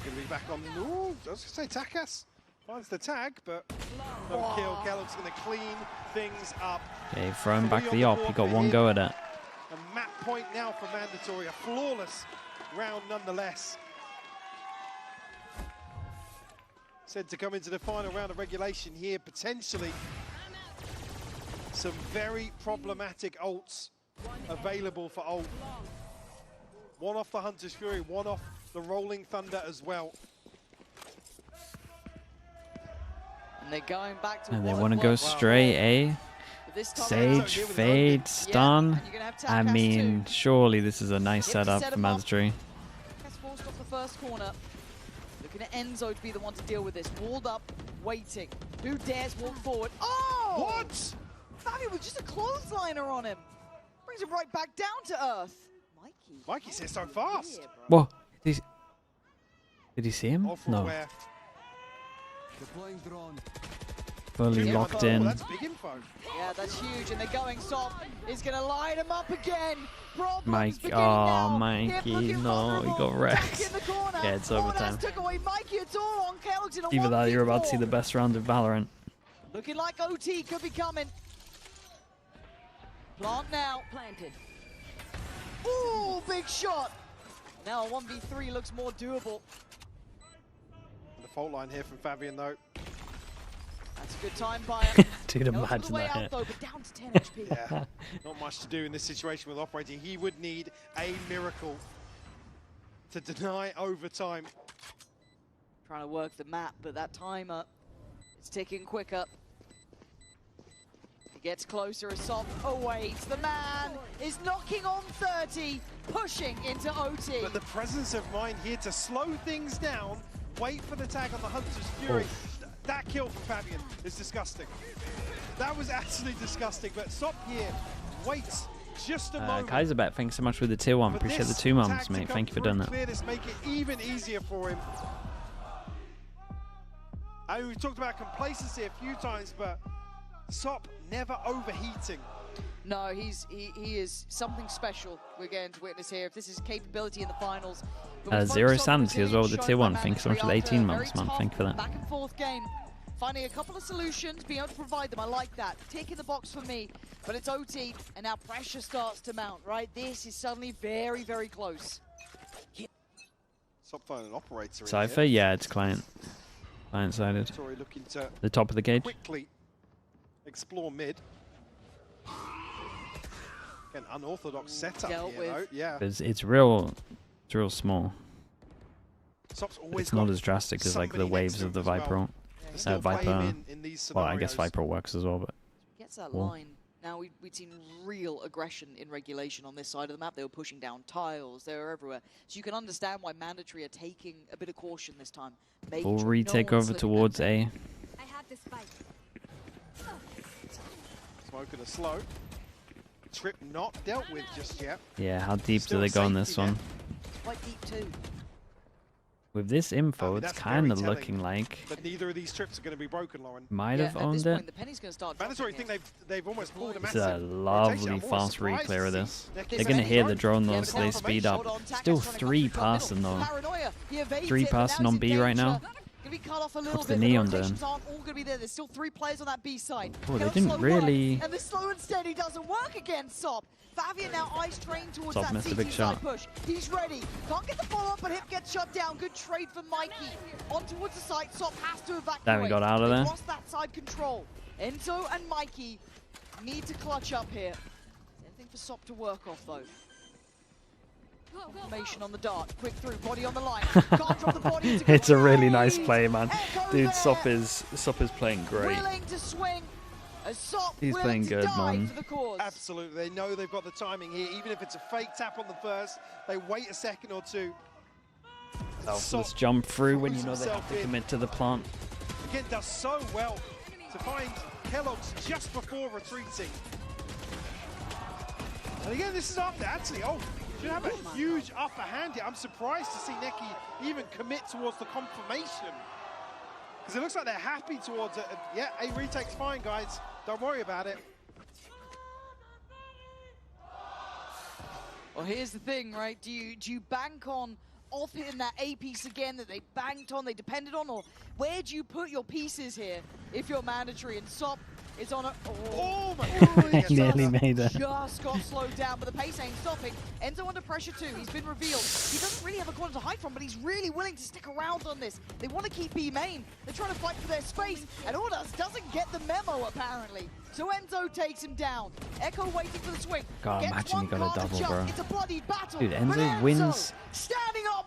Speaker 6: Going to be back on. Ooh, I was going to say Takas finds the tag, but no kill. Kellogg's going to clean things up.
Speaker 2: Okay, throwing back the op. He got one go at it.
Speaker 6: A map point now for mandatory. A flawless round nonetheless. Said to come into the final round of regulation here, potentially some very problematic ults available for ult. One off the Hunter's Fury, one off the Rolling Thunder as well.
Speaker 5: And they're going back to.
Speaker 2: And they want to go straight, eh? Sage, fade, stun. I mean, surely this is a nice setup for mandatory.
Speaker 5: Gets forced off the first corner. Looking at Enzo to be the one to deal with this. Walled up, waiting. Who dares walk forward? Oh!
Speaker 6: What?
Speaker 5: Fabian with just a clothesliner on him. Brings him right back down to earth.
Speaker 6: Mikey's here so fast.
Speaker 2: Whoa. Did he see him? No.
Speaker 6: Deploying drone.
Speaker 2: Fully locked in.
Speaker 6: That's big info.
Speaker 5: Yeah, that's huge, and they're going soft. He's going to line him up again.
Speaker 2: Mike, oh, Mikey, no, he got wrecked. Yeah, it's overtime. Either that, you're about to see the best round of Valorant.
Speaker 5: Looking like OT could be coming. Plant now. Planted. Ooh, big shot. Now a 1v3 looks more doable.
Speaker 6: The fault line here from Fabian, though.
Speaker 5: That's a good time by him.
Speaker 2: Dude, imagine that hit.
Speaker 5: Though, but down to 10 HP.
Speaker 6: Yeah, not much to do in this situation with operating. He would need a miracle to deny overtime.
Speaker 5: Trying to work the map, but that timer is ticking quicker. He gets closer as Soft awaits. The man is knocking on 30, pushing into OT.
Speaker 6: But the presence of mind here to slow things down, wait for the tag on the Hunter's Fury. That kill from Fabian is disgusting. That was absolutely disgusting, but Sop here waits just a moment.
Speaker 2: Kaiserbet, thanks so much for the tier 1. Appreciate the 2 months, mate. Thank you for doing that.
Speaker 6: This make it even easier for him. I mean, we've talked about complacency a few times, but Sop never overheating.
Speaker 5: No, he is something special we're going to witness here. If this is capability in the finals.
Speaker 2: Zero Sanity as well with the tier 1. Thanks so much for the 18 months, man. Thank you for that.
Speaker 5: Back and forth game. Finding a couple of solutions, being able to provide them. I like that. Tick in the box for me. But it's OT, and now pressure starts to mount, right? This is suddenly very, very close.
Speaker 6: Sop finding an operator.
Speaker 2: Cypher, yeah, it's client. Client-sided.
Speaker 6: Looking to
Speaker 2: the top of the cage.
Speaker 6: Quickly explore mid. An unorthodox setup here, though. Yeah.
Speaker 2: It's real small.
Speaker 6: Sop's always
Speaker 2: it's not as drastic as like the waves of the Viper. Viper. Well, I guess Viper works as well, but
Speaker 5: gets that line. Now we'd seen real aggression in regulation on this side of the map. They were pushing down tiles. They were everywhere. So you can understand why Mandatory are taking a bit of caution this time.
Speaker 2: Full retake over towards A.
Speaker 7: I have this fight.
Speaker 6: Smoking a slow. Trip not dealt with just yet.
Speaker 2: Yeah, how deep do they go on this one?
Speaker 5: Quite deep too.
Speaker 2: With this info, it's kind of looking like.
Speaker 6: But neither of these trips are going to be broken, Lauren.
Speaker 2: Might have owned it.
Speaker 6: Mandatory think they've almost pulled a
Speaker 2: massive. It's a lovely fast replay of this. They're going to hear the drone though, so they speed up. Still 3 passing though. 3 passing on B right now. What's the Neon doing?
Speaker 5: There's still 3 players on that B side.
Speaker 2: Oh, they didn't really.
Speaker 5: And the slow and steady doesn't work against Sop. Fabian now eyes trained towards
Speaker 2: Sop
Speaker 5: that
Speaker 2: missed a
Speaker 5: CT
Speaker 2: big shot.
Speaker 5: push. He's ready. Can't get the follow-up, but Hip gets shut down. Good trade for Mikey. On towards the site. Sop has to evacuate.
Speaker 2: Damn, we got out of there.
Speaker 5: They lost that side control. Enzo and Mikey need to clutch up here. Anything for Sop to work off though. Information on the dart, quick through, body on the line. Can't drop the body.
Speaker 2: It's a really nice play, man. Dude, Sop is playing great.
Speaker 5: Willing to swing.
Speaker 2: He's playing good, man.
Speaker 6: Absolutely, they know they've got the timing here. Even if it's a fake tap on the first, they wait a second or two.
Speaker 2: Let's jump through when you know they have to commit to the plant.
Speaker 6: Again, does so well to find Kellogg's just before retreating. And again, this is after actually, should have a huge upper hand here. I'm surprised to see Neki even commit towards the confirmation. Because it looks like they're happy towards it. Yeah, a retake's fine, guys. Don't worry about it.
Speaker 5: Well, here's the thing, right? Do you bank on off hitting that A piece again that they banked on, they depended on, or where do you put your pieces here if you're Mandatory? And Sop is on a... Oh my God.
Speaker 2: He nearly made it.
Speaker 5: Just got slowed down, but the pace ain't stopping. Enzo under pressure too. He's been revealed. He doesn't really have a corner to hide from, but he's really willing to stick around on this. They want to keep B main. They're trying to fight for their space, and Ordaz doesn't get the memo apparently. So Enzo takes him down. Echo waiting for the swing.
Speaker 2: God, imagine he got a double, bro.
Speaker 5: It's a bloody battle.
Speaker 2: Dude, Enzo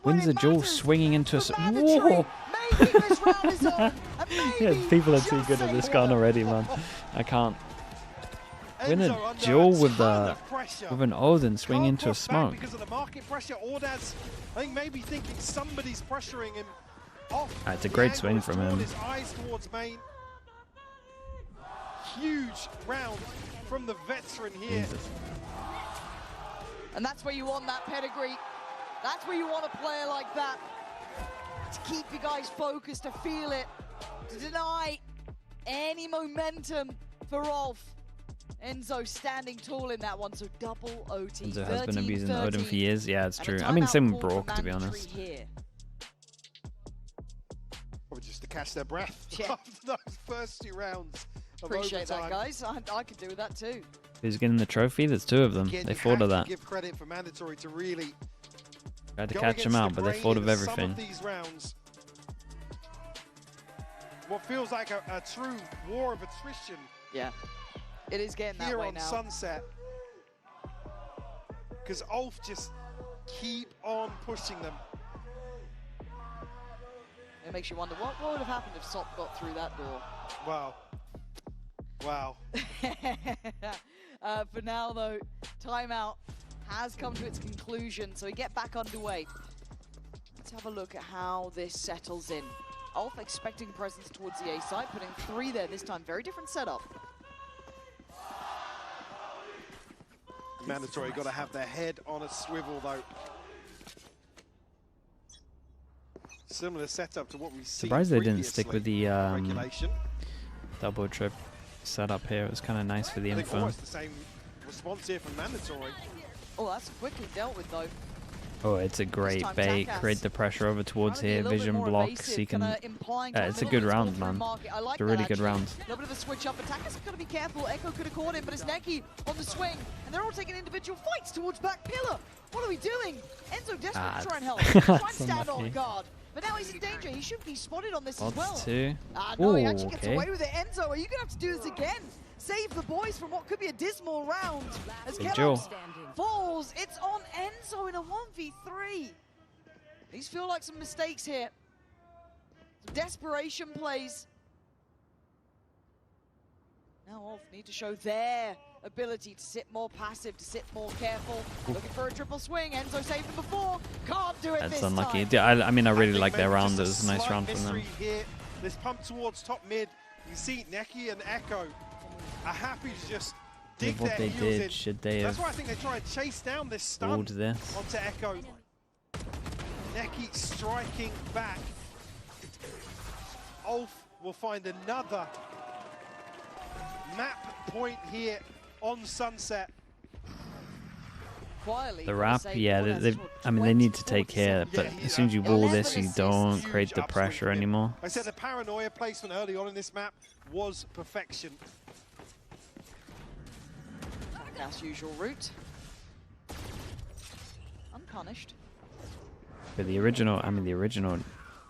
Speaker 2: wins a duel swinging into a...
Speaker 5: Whoa! Maybe this round is on.
Speaker 2: Yeah, people are too good at this gun already, man. I can't. Win a duel with an Odin swing into a smoke.
Speaker 6: Because of the market pressure, Ordaz, I think maybe thinking somebody's pressuring him off.
Speaker 2: It's a great swing from him.
Speaker 6: His eyes towards main. Huge round from the veteran here.
Speaker 2: Jesus.
Speaker 5: And that's where you want that pedigree. That's where you want a player like that. To keep you guys focused, to feel it, to deny any momentum for Ulf. Enzo standing tall in that one, so double OT.
Speaker 2: Enzo has been abusing Odin for years. Yeah, it's true. I mean, same with Brock, to be honest.
Speaker 5: Here.
Speaker 6: Probably just to catch their breath after those first 2 rounds of
Speaker 5: Appreciate
Speaker 6: overtime.
Speaker 5: that, guys. I could do with that too.
Speaker 2: Who's getting the trophy? There's 2 of them.
Speaker 6: Again,
Speaker 2: They thought of that.
Speaker 6: Give credit for Mandatory to really
Speaker 2: Tried to catch him out, but they thought of everything.
Speaker 6: Some of these rounds, what feels like a true war of attrition.
Speaker 5: Yeah, it is getting that way
Speaker 6: here
Speaker 5: now.
Speaker 6: on Sunset, because Ulf just keep on pushing them.
Speaker 5: It makes you wonder what would have happened if Sop got through that door.
Speaker 6: Wow. Wow.
Speaker 5: For now, though, timeout has come to its conclusion, so we get back underway. Let's have a look at how this settles in. Ulf expecting presence towards the A side, putting 3 there this time. Very different setup.
Speaker 6: Mandatory got to have their head on a swivel, though. Similar setup to what we see.
Speaker 2: Surprised they didn't stick with the double trip setup here. It was kind of nice for the
Speaker 6: I think
Speaker 2: info.
Speaker 6: almost the same response here from Mandatory.
Speaker 5: Oh, that's quickly dealt with, though.
Speaker 2: Oh, it's a great bait. Create the pressure over towards here. Vision block. So you can. It's a good round, man. It's a really good round.
Speaker 5: A little bit of a switch up. Attackers have got to be careful. Echo could have caught him, but it's Neki on the swing, and they're all taking individual fights towards back pillar. What are we doing? Enzo desperate to try and help. Try and stand on guard. But now he's in danger. He should be spotted on this as well. No, he actually gets away with it. Enzo, are you going to have to do this again? Save the boys from what could be a dismal round. As Kellogg's falls, it's on Enzo in a 1v3. These feel like some mistakes here. Some desperation plays. Now Ulf need to show their ability to sit more passive, to sit more careful. Looking for a triple swing. Enzo saved him before. Can't do it this time.
Speaker 2: That's unlucky. I mean, I really like their round. It was a nice round from them.
Speaker 6: Here. This pump towards top mid. You see Neki and Echo are happy to just dig
Speaker 2: what
Speaker 6: their
Speaker 2: they
Speaker 6: heels
Speaker 2: did.
Speaker 6: in.
Speaker 2: Should they
Speaker 6: That's
Speaker 2: have
Speaker 6: why I think they try and chase down this stun
Speaker 2: pulled this?
Speaker 6: onto Echo. Neki striking back. Ulf will find another map point here on Sunset.
Speaker 2: The wrap, yeah, I mean, they need to take care, but as soon as you wall this, you don't create the pressure anymore.
Speaker 6: I said the paranoia placement early on in this map was perfection.
Speaker 5: As usual route. Unpunished.
Speaker 2: But the original, I mean, the original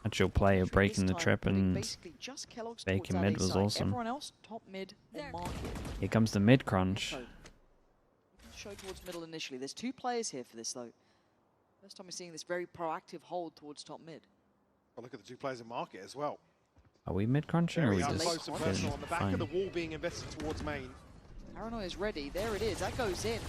Speaker 2: actual play of breaking the trip and baking mid was awesome.
Speaker 5: Everyone else, top mid or market.
Speaker 2: Here comes the mid crunch.
Speaker 5: Show towards middle initially. There's 2 players here for this, though. First time we're seeing this very proactive hold towards top mid.
Speaker 6: Well, look at the 2 players in market as well.
Speaker 2: Are we mid crunching or are we just
Speaker 6: close and personal on the back
Speaker 2: fine?
Speaker 6: of the wall being invested towards main.
Speaker 5: Paranoia is ready. There it is. That goes in.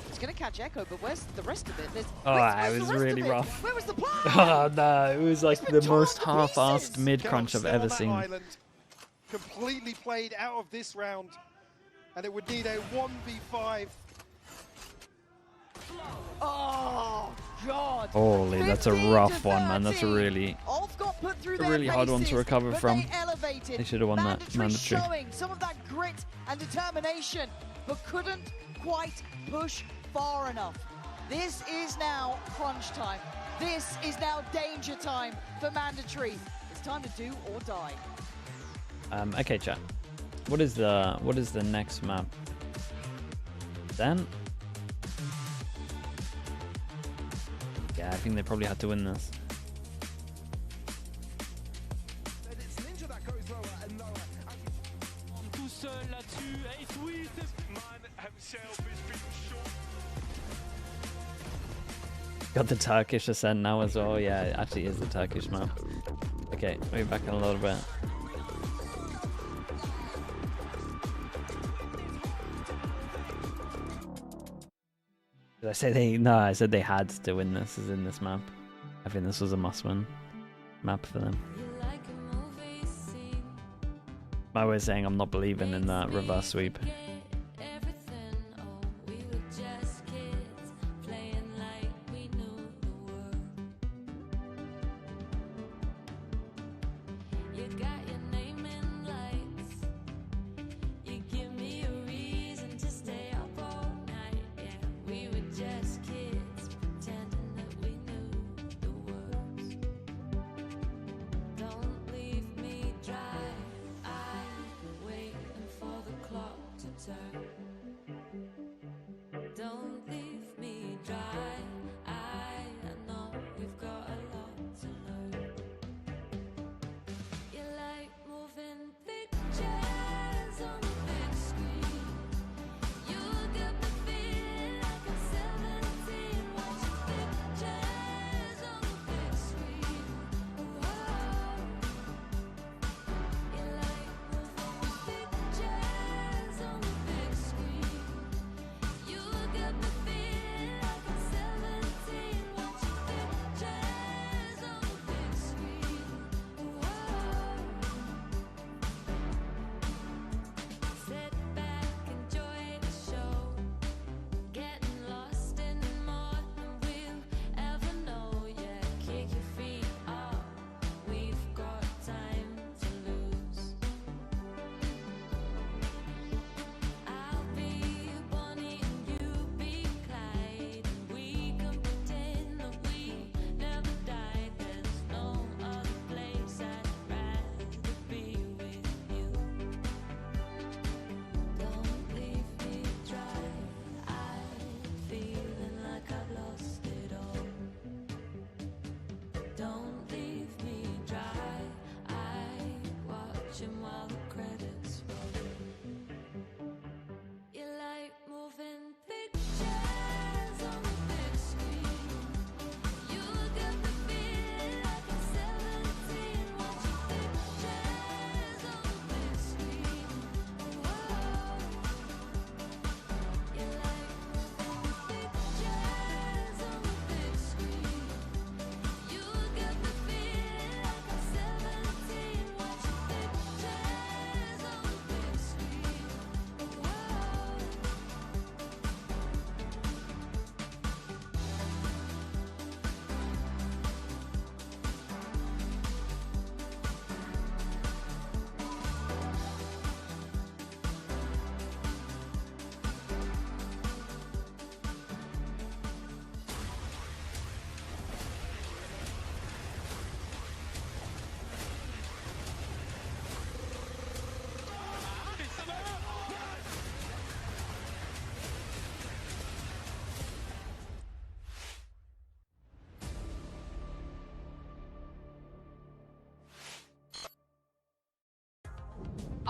Speaker 5: It's going to catch Echo, but where's the rest of it?
Speaker 2: It was really rough.
Speaker 5: Where was the plan?
Speaker 2: Oh no, it was like the most half-assed mid crunch I've ever seen.
Speaker 6: Island, completely played out of this round, and it would need a 1v5.
Speaker 5: Oh God!
Speaker 2: Holy, that's a rough one, man. That's a really hard one to recover from. They should have won that mandatory.
Speaker 5: Showing some of that grit and determination, but couldn't quite push far enough. This is now crunch time. This is now danger time for mandatory. It's time to do or die.
Speaker 2: Okay, chat. What is the next map? Then. Yeah, I think they probably had to win this. Got the Turkish Ascent now as well. Yeah, it actually is the Turkish map. Okay, move back in a little bit. Did I say they? No, I said they had to win this. Is in this map. I think this was a must-win map for them. My way of saying I'm not believing in that reverse sweep.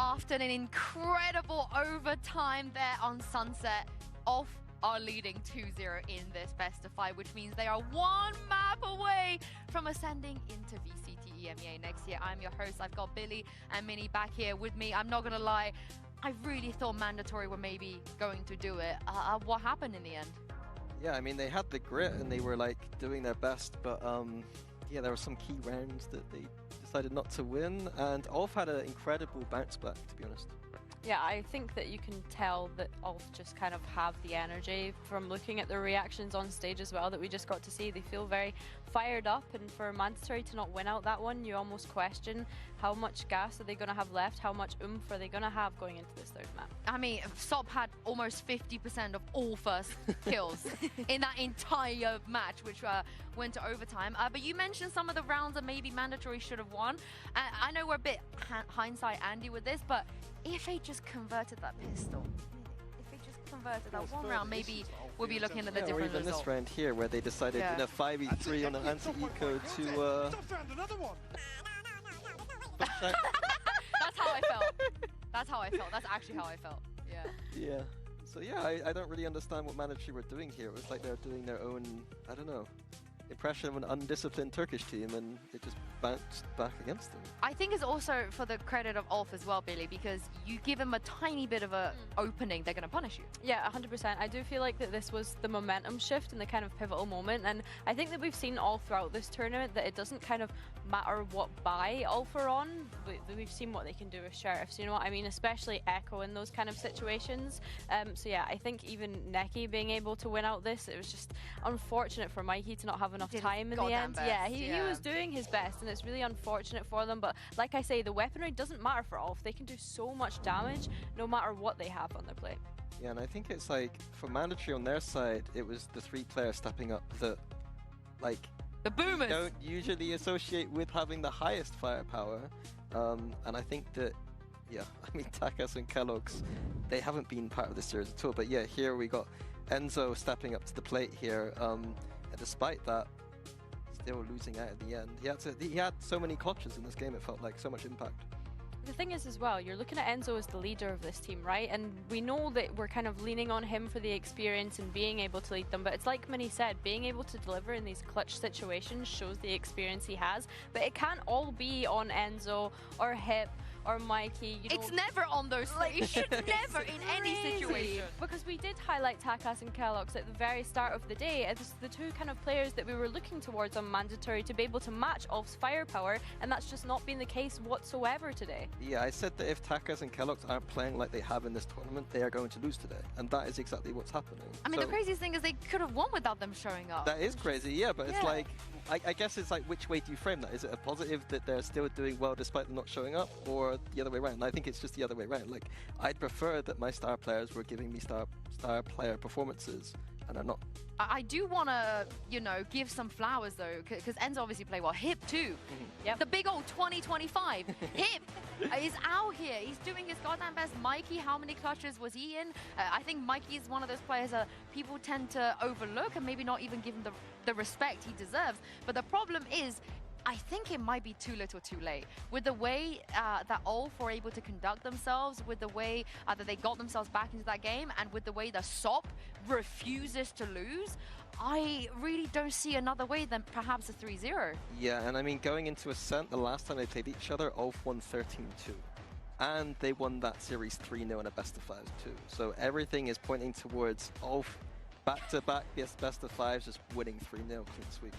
Speaker 1: after an incredible overtime there on Sunset, ULF are leading 2-0 in this best of 5, which means they are one map away from ascending into VCT EMEA next year. I'm your host. I've got Billy and Minnie back here with me. I'm not gonna lie, I really thought Mandatory were maybe going to do it. What happened in the end?
Speaker 4: Yeah, I mean, they had the grit and they were like doing their best, but yeah, there were some key rounds that they decided not to win, and ULF had an incredible bounce back, to be honest.
Speaker 3: Yeah, I think that you can tell that ULF just kind of have the energy from looking at their reactions on stage as well that we just got to see. They feel very fired up, and for Mandatory to not win out that one, you almost question how much gas are they going to have left, how much oomph are they going to have going into this third map.
Speaker 1: I mean, SOP had almost 50% of all first kills in that entire match, which went to overtime. But you mentioned some of the rounds that maybe Mandatory should have won. I know we're a bit hindsight Andy with this, but if they just converted that pistol, if they just converted that one round, maybe we'll be looking at a different
Speaker 4: or even
Speaker 1: result.
Speaker 4: this round here, where they decided in a 5v3 on an anti-eco to...
Speaker 1: That's how I felt. That's how I felt. That's actually how I felt. Yeah.
Speaker 4: Yeah. So yeah, I don't really understand what Mandatory were doing here. It was like they were doing their own, I don't know, impression of an undisciplined Turkish team, and it just bounced back against them.
Speaker 1: I think it's also for the credit of ULF as well, Billy, because you give them a tiny bit of a opening, they're going to punish you.
Speaker 3: Yeah, 100%. I do feel like that this was the momentum shift and the kind of pivotal moment, and I think that we've seen all throughout this tournament that it doesn't kind of matter what buy ULF are on. We've seen what they can do with Sheriffs, you know what I mean? Especially Echo in those kind of situations. So yeah, I think even Neki being able to win out this, it was just unfortunate for Mikey to not have enough time in the end. Yeah, he was doing his best, and it's really unfortunate for them, but like I say, the weaponry doesn't matter for ULF. They can do so much damage no matter what they have on their plate.
Speaker 4: Yeah, and I think it's like, for Mandatory on their side, it was the 3 players stepping up that, like,
Speaker 1: the boomers
Speaker 4: don't usually associate with having the highest firepower. And I think that, yeah, I mean, Takas and Kellogg's, they haven't been part of this series at all, but yeah, here we got Enzo stepping up to the plate here, and despite that, still losing out at the end. He had so many clutches in this game, it felt like, so much impact.
Speaker 3: The thing is as well, you're looking at Enzo as the leader of this team, right? And we know that we're kind of leaning on him for the experience and being able to lead them, but it's like Minnie said, being able to deliver in these clutch situations shows the experience he has, but it can't all be on Enzo or Hip or Mikey. You know,
Speaker 1: it's never on those three. It should never in any situation.
Speaker 3: Because we did highlight Takas and Kellogg's at the very start of the day as the 2 kind of players that we were looking towards on Mandatory to be able to match ULF's firepower, and that's just not been the case whatsoever today.
Speaker 4: Yeah, I said that if Takas and Kellogg's aren't playing like they have in this tournament, they are going to lose today, and that is exactly what's happening.
Speaker 1: I mean, the craziest thing is they could have won without them showing up.
Speaker 4: That is crazy, yeah, but it's like, I guess it's like, which way do you frame that? Is it a positive that they're still doing well despite them not showing up, or the other way around? I think it's just the other way around. Like, I'd prefer that my star players were giving me star player performances, and are not.
Speaker 1: I do want to, you know, give some flowers though, because Enzo obviously played well. Hip too. Yep. The big old 2025. Hip is out here. He's doing his goddamn best. Mikey, how many clutches was he in? I think Mikey is one of those players that people tend to overlook and maybe not even give him the respect he deserves. But the problem is, I think it might be too little too late. With the way that ULF were able to conduct themselves, with the way that they got themselves back into that game, and with the way the SOP refuses to lose, I really don't see another way than perhaps a 3-0.
Speaker 4: Yeah, and I mean, going into Ascent, the last time they played each other, ULF won 13-2. And they won that series 3-0 in a best-of-5s too. So everything is pointing towards ULF back-to-back best-of-5s, just winning 3-0 clean sweep.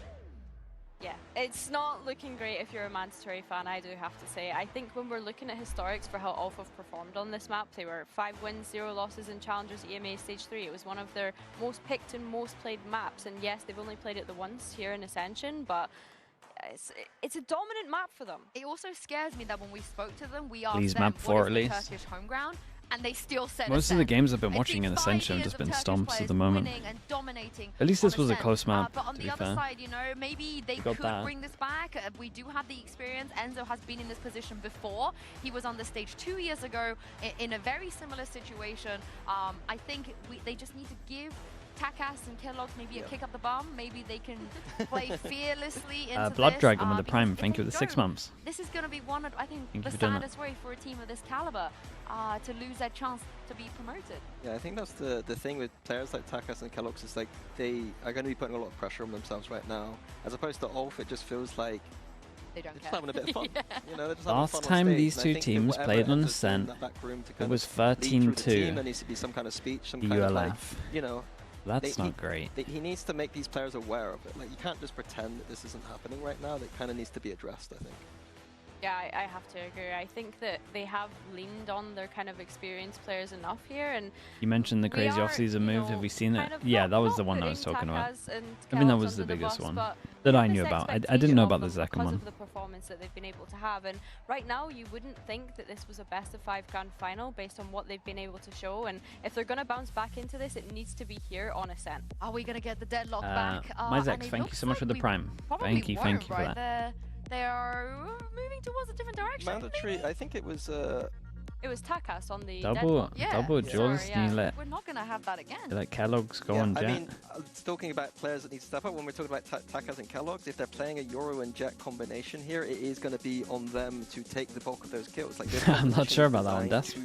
Speaker 3: Yeah, it's not looking great if you're a Mandatory fan, I do have to say. I think when we're looking at historics for how ULF have performed on this map, they were 5 wins, 0 losses in Challengers EMEA Stage 3. It was one of their most picked and most played maps, and yes, they've only played it the once here in Ascension, but it's a dominant map for them.
Speaker 1: It also scares me that when we spoke to them, we asked
Speaker 2: Please
Speaker 1: them
Speaker 2: map 4
Speaker 1: what
Speaker 2: at
Speaker 1: is
Speaker 2: least.
Speaker 1: the Turkish home ground, and they still said
Speaker 2: Most of the games I've been watching in Ascension have just been stomps at the moment.
Speaker 1: At
Speaker 2: least this was a close map,
Speaker 1: but on
Speaker 2: to
Speaker 1: the
Speaker 2: be
Speaker 1: other
Speaker 2: fair.
Speaker 1: side, you know, maybe they
Speaker 2: got
Speaker 1: could
Speaker 2: that.
Speaker 1: bring this back. We do have the experience. Enzo has been in this position before. He was on the stage 2 years ago in a very similar situation. I think they just need to give Takas and Kellogg's maybe a kick up the bum. Maybe they can play fearlessly into
Speaker 2: Blood
Speaker 1: this.
Speaker 2: Dragon with the Prime.
Speaker 1: Because
Speaker 2: Thank you
Speaker 1: if
Speaker 2: with the
Speaker 1: they
Speaker 2: 6
Speaker 1: don't,
Speaker 2: months.
Speaker 1: This is going to be one of, I think,
Speaker 2: Thank
Speaker 1: the
Speaker 2: you for doing
Speaker 1: saddest way for a team of this caliber to lose their chance to be promoted.
Speaker 4: Yeah, I think that's the thing with players like Takas and Kellogg's is like they are going to be putting a lot of pressure on themselves right now. As opposed to ULF, it just feels like
Speaker 1: they don't
Speaker 4: they're
Speaker 1: care.
Speaker 4: just having a bit of fun.
Speaker 1: Yeah.
Speaker 4: You know, they're just having
Speaker 2: Last
Speaker 4: fun on
Speaker 2: time
Speaker 4: stage.
Speaker 2: these
Speaker 4: And I
Speaker 2: two
Speaker 4: think
Speaker 2: teams
Speaker 4: whatever
Speaker 2: played on
Speaker 4: enters in
Speaker 2: Ascent,
Speaker 4: that back room to
Speaker 2: it
Speaker 4: kind
Speaker 2: was
Speaker 4: of lead through the team,
Speaker 2: 13-2.
Speaker 4: there needs to be some kind of speech, some
Speaker 2: The
Speaker 4: kind of
Speaker 2: ULF.
Speaker 4: like, you know.
Speaker 2: That's not great.
Speaker 4: He needs to make these players aware of it. Like, you can't just pretend that this isn't happening right now. That kind of needs to be addressed, I think.
Speaker 3: Yeah, I have to agree. I think that they have leaned on their kind of experienced players enough here, and
Speaker 2: You mentioned the crazy off-season move. Have we seen it? Yeah, that was the one I was talking about. I mean, that was the biggest one that I knew about. I didn't know about the second one.
Speaker 3: Because of the performance that they've been able to have, and right now you wouldn't think that this was a best-of-5 grand final based on what they've been able to show, and if they're going to bounce back into this, it needs to be here on Ascent.
Speaker 1: Are we going to get the deadlock back?
Speaker 2: Myzex, thank you so much for the Prime. Thank you for that.
Speaker 1: They are moving towards a different direction.
Speaker 4: Mandatory, I think it was...
Speaker 3: It was Takas on the
Speaker 2: double Jules.
Speaker 1: Sorry,
Speaker 2: You let,
Speaker 1: we're not going to have that again.
Speaker 2: you let Kellogg's go on Jet.
Speaker 4: I mean, talking about players that need to step up, when we're talking about Takas and Kellogg's, if they're playing a Euro and Jet combination here, it is going to be on them to take the bulk of those kills. Like,
Speaker 2: I'm not sure about that one, Des.
Speaker 4: To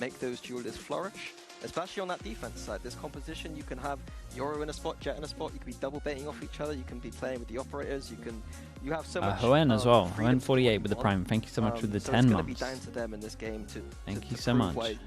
Speaker 4: make those duelists flourish, especially on that defense side. This composition, you can have Euro in a spot, Jet in a spot, you can be double baiting off each other, you can be playing with the operators, you have so much
Speaker 2: Hoenn as well. Hoenn 48 with the Prime. Thank you so much for the 10
Speaker 4: months.
Speaker 2: months.
Speaker 4: It's going to be down to them in this game to
Speaker 2: Thank you so much.
Speaker 4: why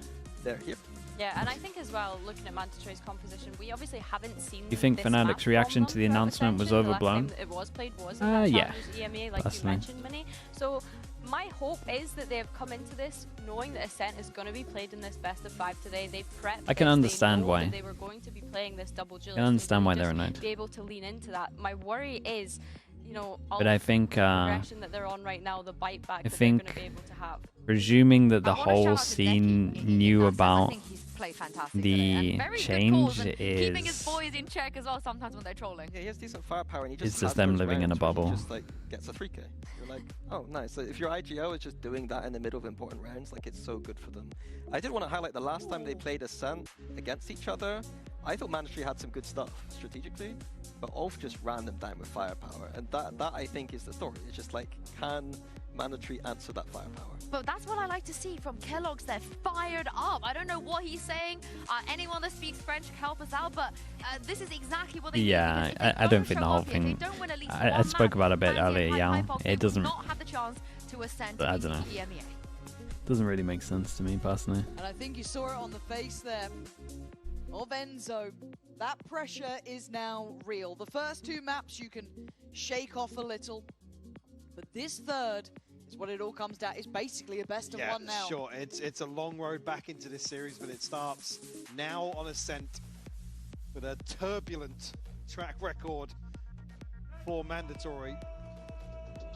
Speaker 4: they're here.
Speaker 3: Yeah, and I think as well, looking at Mandatory's composition, we obviously haven't seen.
Speaker 2: You think
Speaker 3: this
Speaker 2: Fnatic's
Speaker 3: map
Speaker 2: reaction
Speaker 3: from
Speaker 2: to the
Speaker 3: them throughout
Speaker 2: announcement was
Speaker 3: Ascension. The last
Speaker 2: overblown?
Speaker 3: time that it was played was in that
Speaker 2: Yeah.
Speaker 3: Challengers EMEA, like
Speaker 2: Personally.
Speaker 3: you mentioned, Minnie. So my hope is that they have come into this knowing that Ascent is going to be played in this best-of-5 today. They've prepped.
Speaker 2: I can
Speaker 3: this.
Speaker 2: understand
Speaker 3: they know
Speaker 2: why.
Speaker 3: that they were going to be playing this double duel.
Speaker 2: I can understand why they're annoyed.
Speaker 3: Be able to lean into that. My worry is, you know, all
Speaker 2: But I think,
Speaker 3: the progression that they're on right now, the bite back
Speaker 2: I
Speaker 3: that they're
Speaker 2: think
Speaker 3: going to be able to have.
Speaker 2: presuming that the
Speaker 1: I wanna shout
Speaker 2: whole
Speaker 1: out to
Speaker 2: scene
Speaker 1: Decky
Speaker 2: knew
Speaker 1: in that sense. I
Speaker 2: about
Speaker 1: think he's played fantastic
Speaker 2: the
Speaker 1: today, and very good
Speaker 2: change
Speaker 1: calls and keeping his
Speaker 2: is
Speaker 1: boys in check as well sometimes when they're trolling.
Speaker 4: Yeah, he has decent firepower, and he just
Speaker 2: It's just
Speaker 4: has
Speaker 2: them
Speaker 4: those
Speaker 2: living in a
Speaker 4: rounds where he
Speaker 2: bubble.
Speaker 4: Just like gets a 3K. You're like, oh, nice. So if your IGO is just doing that in the middle of important rounds, like it's so good for them. I did want to highlight the last time they played Ascent against each other. I thought Mandatory had some good stuff strategically, but ULF just ran them down with firepower, and that I think is the story. It's just like, can Mandatory answer that firepower?
Speaker 1: But that's what I like to see from Kellogg's. They're fired up. I don't know what he's saying. Anyone that speaks French can help us out, but this is this what they
Speaker 2: Yeah,
Speaker 1: need, because if they
Speaker 2: I don't think the
Speaker 1: show
Speaker 2: whole
Speaker 1: up here, if
Speaker 2: thing.
Speaker 1: they don't win at least
Speaker 2: I
Speaker 1: one
Speaker 2: spoke
Speaker 1: map,
Speaker 2: about it a bit
Speaker 1: Fancy and
Speaker 2: earlier,
Speaker 1: High
Speaker 2: yeah.
Speaker 1: Fox,
Speaker 2: It
Speaker 1: they will
Speaker 2: doesn't.
Speaker 1: not have the chance to ascend
Speaker 2: I
Speaker 1: to
Speaker 2: don't know.
Speaker 1: VCT EMEA.
Speaker 2: Doesn't really make sense to me personally.
Speaker 5: And I think you saw it on the face there of Enzo. That pressure is now real. The first two maps you can shake off a little, but this third is what it all comes down. It's basically a best of one now.
Speaker 6: Sure, it's a long road back into this series, but it starts now on Ascent with a turbulent track record for Mandatory.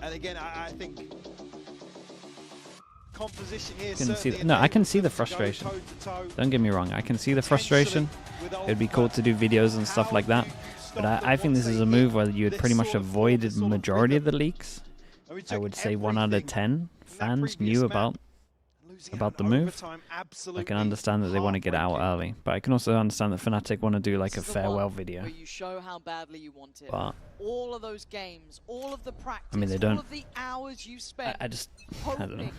Speaker 6: And again, I think composition here.
Speaker 2: I can see the frustration. Don't get me wrong, I can see the frustration. It'd be cool to do videos and stuff like that, but I think this is a move where you had pretty much avoided the majority of the leaks. I would say 1 out of 10 fans knew about the move. I can understand that they want to get out early, but I can also understand that Fnatic want to do like a farewell video.
Speaker 5: Where you show how badly you want it.
Speaker 2: But
Speaker 5: all of those games, all of the practice,
Speaker 2: I mean, they don't.
Speaker 5: all of the hours you spent.
Speaker 2: I don't know.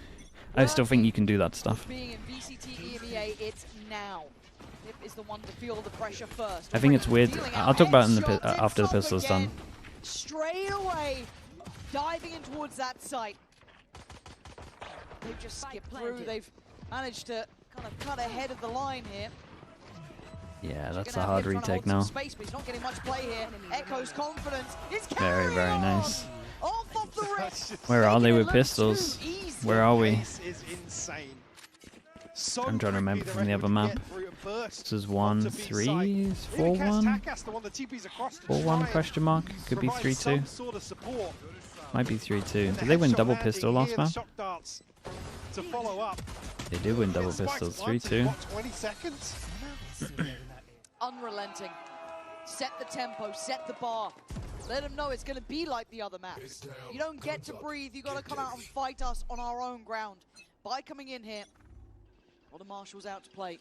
Speaker 2: I still think you can do that stuff.
Speaker 5: Being in VCT EMEA, it's now. Nip is the one to feel the pressure first.
Speaker 2: I think it's weird. I'll talk about it in the after the pistol's done.
Speaker 5: Straight away, diving in towards that site. They've just skipped through. They've managed to kind of cut ahead of the line here.
Speaker 2: Yeah, that's a hard retake now.
Speaker 5: Space, but he's not getting much play here. Echo's confidence is
Speaker 2: Very, very nice.
Speaker 5: Off of the wrist.
Speaker 2: Where are they with pistols? Where are we?
Speaker 6: Is insane.
Speaker 2: I'm trying to remember from the other map. This is 1-3, 4-1, 4-1 question mark. Could be 3-2. Might be 3-2. Did they win double pistol last map? They did win double pistols. 3-2.
Speaker 5: Unrelenting. Set the tempo, set the bar. Let them know it's going to be like the other maps. You don't get to breathe, you got to come out and fight us on our own ground. By coming in here, all the marshals out to play.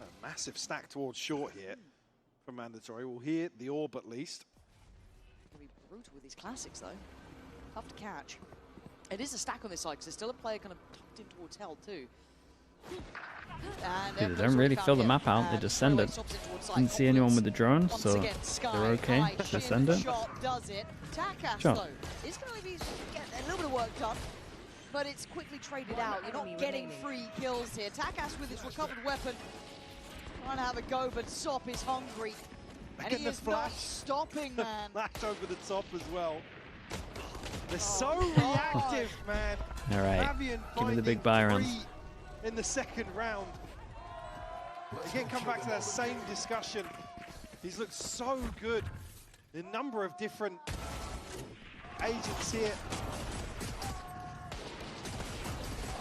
Speaker 6: A massive stack towards short here from Mandatory. We'll hear the orb at least.
Speaker 5: Can be brutal with these classics though. Tough to catch. It is a stack on this side because there's still a player kind of tucked in towards hell too.
Speaker 2: Dude, they don't really fill the map out, they just send it. Didn't see anyone with the drone, so they're okay. Just send it. Sure.
Speaker 5: It's going to be getting a little bit of work done, but it's quickly traded out. You're not getting free kills here. Takas with his recovered weapon, trying to have a go, but Sop is hungry. And he is not stopping, man.
Speaker 6: Flash over the top as well. They're so reactive, man.
Speaker 2: All right, give me the big Byrons.
Speaker 6: In the second round. Again, come back to that same discussion. He's looked so good. A number of different agents here.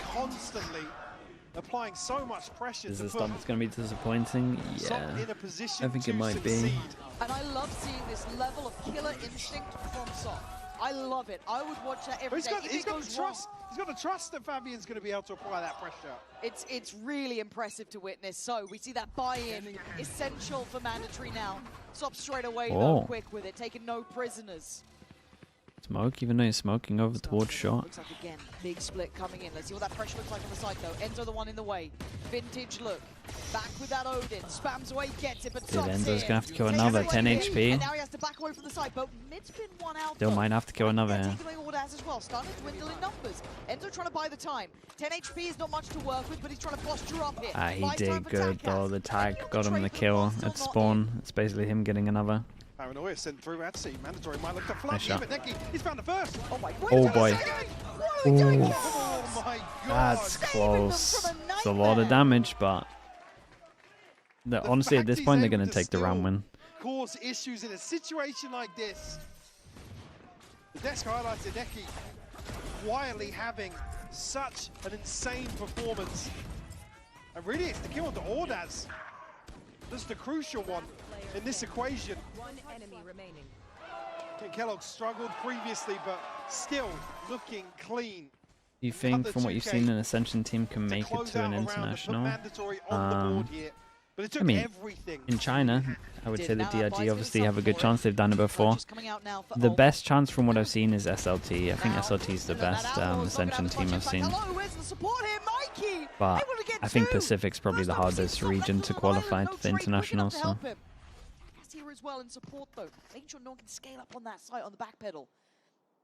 Speaker 6: Constantly applying so much pressure.
Speaker 2: Is this stuff that's going to be disappointing? Yeah, I think it might be.
Speaker 5: And I love seeing this level of killer instinct from Sop. I love it. I would watch that every day.
Speaker 6: He's got the trust. He's got the trust that Fabian's going to be able to apply that pressure.
Speaker 5: It's really impressive to witness. So we see that buy-in essential for Mandatory now. Sop straight away though, quick with it, taking no prisoners.
Speaker 2: Smoke, even though he's smoking over towards short.
Speaker 5: Looks like again, big split coming in. Let's see what that pressure looks like on the side though. Enzo the one in the way. Vintage look. Back with that Odin. Spams away, gets it, but
Speaker 2: Dude, Enzo's gonna have to kill another 10 HP.
Speaker 5: And now he has to back away from the side, but mid's been one out.
Speaker 2: Still might have to kill another here.
Speaker 5: Taking away Ordaz as well. Starting to dwindle in numbers. Enzo trying to buy the time. 10 HP is not much to work with, but he's trying to posture up here.
Speaker 2: Ah, he did good though. The tag got him the kill at spawn. It's basically him getting another.
Speaker 6: Paranoia sent through at sea. Mandatory might look to flush, but Neki, he's found the first.
Speaker 5: Oh my god.
Speaker 2: Oh boy.
Speaker 6: Oh my god.
Speaker 2: That's close. It's a lot of damage, but honestly at this point they're going to take the round win.
Speaker 6: Cause issues in a situation like this. The desk highlighted Neki quietly having such an insane performance. And really it's the kill on the Ordaz. This is the crucial one in this equation.
Speaker 7: One enemy remaining.
Speaker 6: Kellogg struggled previously, but still looking clean.
Speaker 2: Do you think, from what you've seen, an Ascension team can make it to an international? I mean, in China, I would say the DRG obviously have a good chance. They've done it before. The best chance from what I've seen is SLT. I think SLT is the best Ascension team I've seen. But I think Pacific's probably the hardest region to qualify for the international. So.
Speaker 5: Here as well in support though, making sure no one can scale up on that site on the back pedal.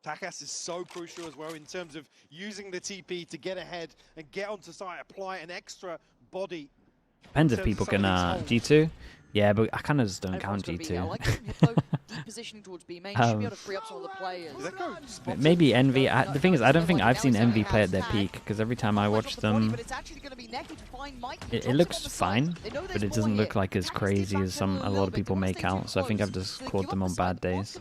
Speaker 6: Takas is so crucial as well in terms of using the TP to get ahead and get onto site, apply an extra body.
Speaker 2: Depends if people can G2. Yeah, but I kind of just don't count G2.
Speaker 5: I like Hippo deep positioning towards B main. Should be able to free up some of the players.
Speaker 2: Maybe Envy. The thing is, I don't think I've seen Envy play at their peak, because every time I watch them, it looks fine, but it doesn't look like as crazy as a lot of people make out. So I think I've just caught them on bad days.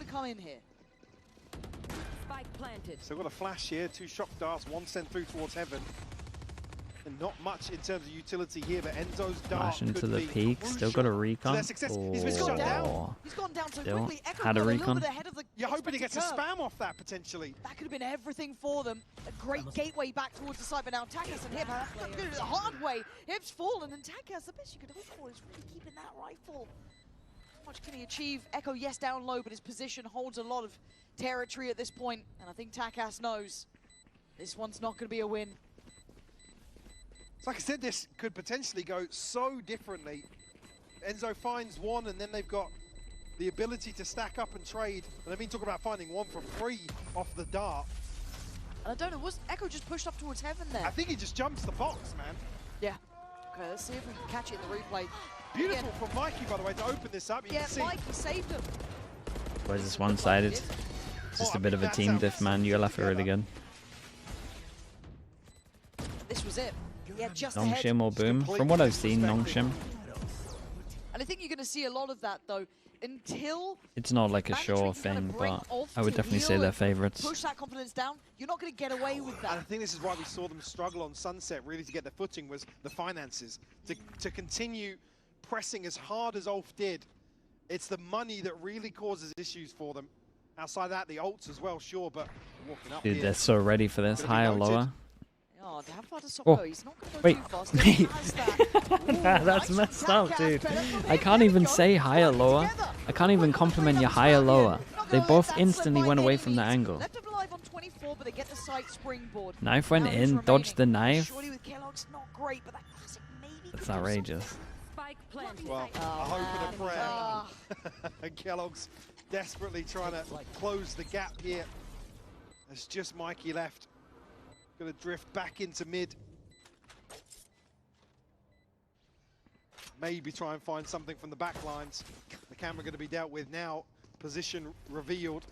Speaker 6: So we've got a flash here, 2 shock darts, 1 sent through towards heaven. And not much in terms of utility here, but Enzo's dart
Speaker 2: flash into the peak, still got a recon.
Speaker 6: He's gone down.
Speaker 5: He's gone down so
Speaker 2: Still
Speaker 5: quickly. Echo
Speaker 2: had a recon.
Speaker 6: You're hoping he gets a spam off that potentially.
Speaker 5: That could have been everything for them. A great gateway back towards the side, but now Takas and Hip have to do it the hard way. Hip's fallen, and Takas, the best you could hope for is really keeping that rifle. How much can he achieve? Echo, yes, down low, but his position holds a lot of territory at this point, and I think Takas knows this one's not going to be a win.
Speaker 6: Like I said, this could potentially go so differently. Enzo finds one, and then they've got the ability to stack up and trade. And they've been talking about finding one for free off the dart.
Speaker 5: I don't know, was Echo just pushed up towards heaven there?
Speaker 6: I think he just jumps the box, man.
Speaker 5: Yeah. Okay, let's see if we can catch it in the replay.
Speaker 6: Beautiful from Mikey, by the way, to open this up. You can see.
Speaker 5: Mikey saved him.
Speaker 2: Why is this one-sided? It's just a bit of a team diff, man. ULF are really good.
Speaker 5: This was it. Yeah, just
Speaker 2: Nongshim or Boom. From what I've seen, Nongshim.
Speaker 5: And I think you're going to see a lot of that, though, until...
Speaker 2: It's not like a sure thing, but I would definitely say they're favorites.
Speaker 5: Push that confidence down. You're not going to get away with that.
Speaker 6: And I think this is why we saw them struggle on Sunset, really, to get their footing, was the finances. To continue pressing as hard as ULF did, it's the money that really causes issues for them. Outside that, the ults as well, sure, but walking up
Speaker 2: Dude,
Speaker 6: here,
Speaker 2: they're so ready for this. Higher, lower.
Speaker 5: Oh, How far does Sop
Speaker 2: Oh,
Speaker 5: go? He's not going to go
Speaker 2: wait,
Speaker 5: too fast. He has that. Ooh,
Speaker 2: that's
Speaker 5: nice
Speaker 2: messed
Speaker 5: attack,
Speaker 2: up, dude.
Speaker 5: but that's not
Speaker 2: I
Speaker 5: it.
Speaker 2: can't
Speaker 5: There
Speaker 2: even
Speaker 5: we go.
Speaker 2: say higher, lower.
Speaker 5: Together.
Speaker 2: I can't even compliment your higher, lower. They both instantly went away from the angle.
Speaker 5: Left them alive on 24, but they get the side springboard.
Speaker 2: Knife went
Speaker 5: Now
Speaker 2: in,
Speaker 5: who's
Speaker 2: dodged the
Speaker 5: remaining?
Speaker 2: knife.
Speaker 5: Surely with Kellogg's not great, but that classic maybe.
Speaker 2: That's
Speaker 5: could do
Speaker 2: outrageous.
Speaker 7: Spike planted.
Speaker 6: Well, a hope and a prayer. And Kellogg's desperately trying to close the gap here. There's just Mikey left. Gonna drift back into mid. Maybe try and find something from the back lines. The camera gonna be dealt with now. Position revealed.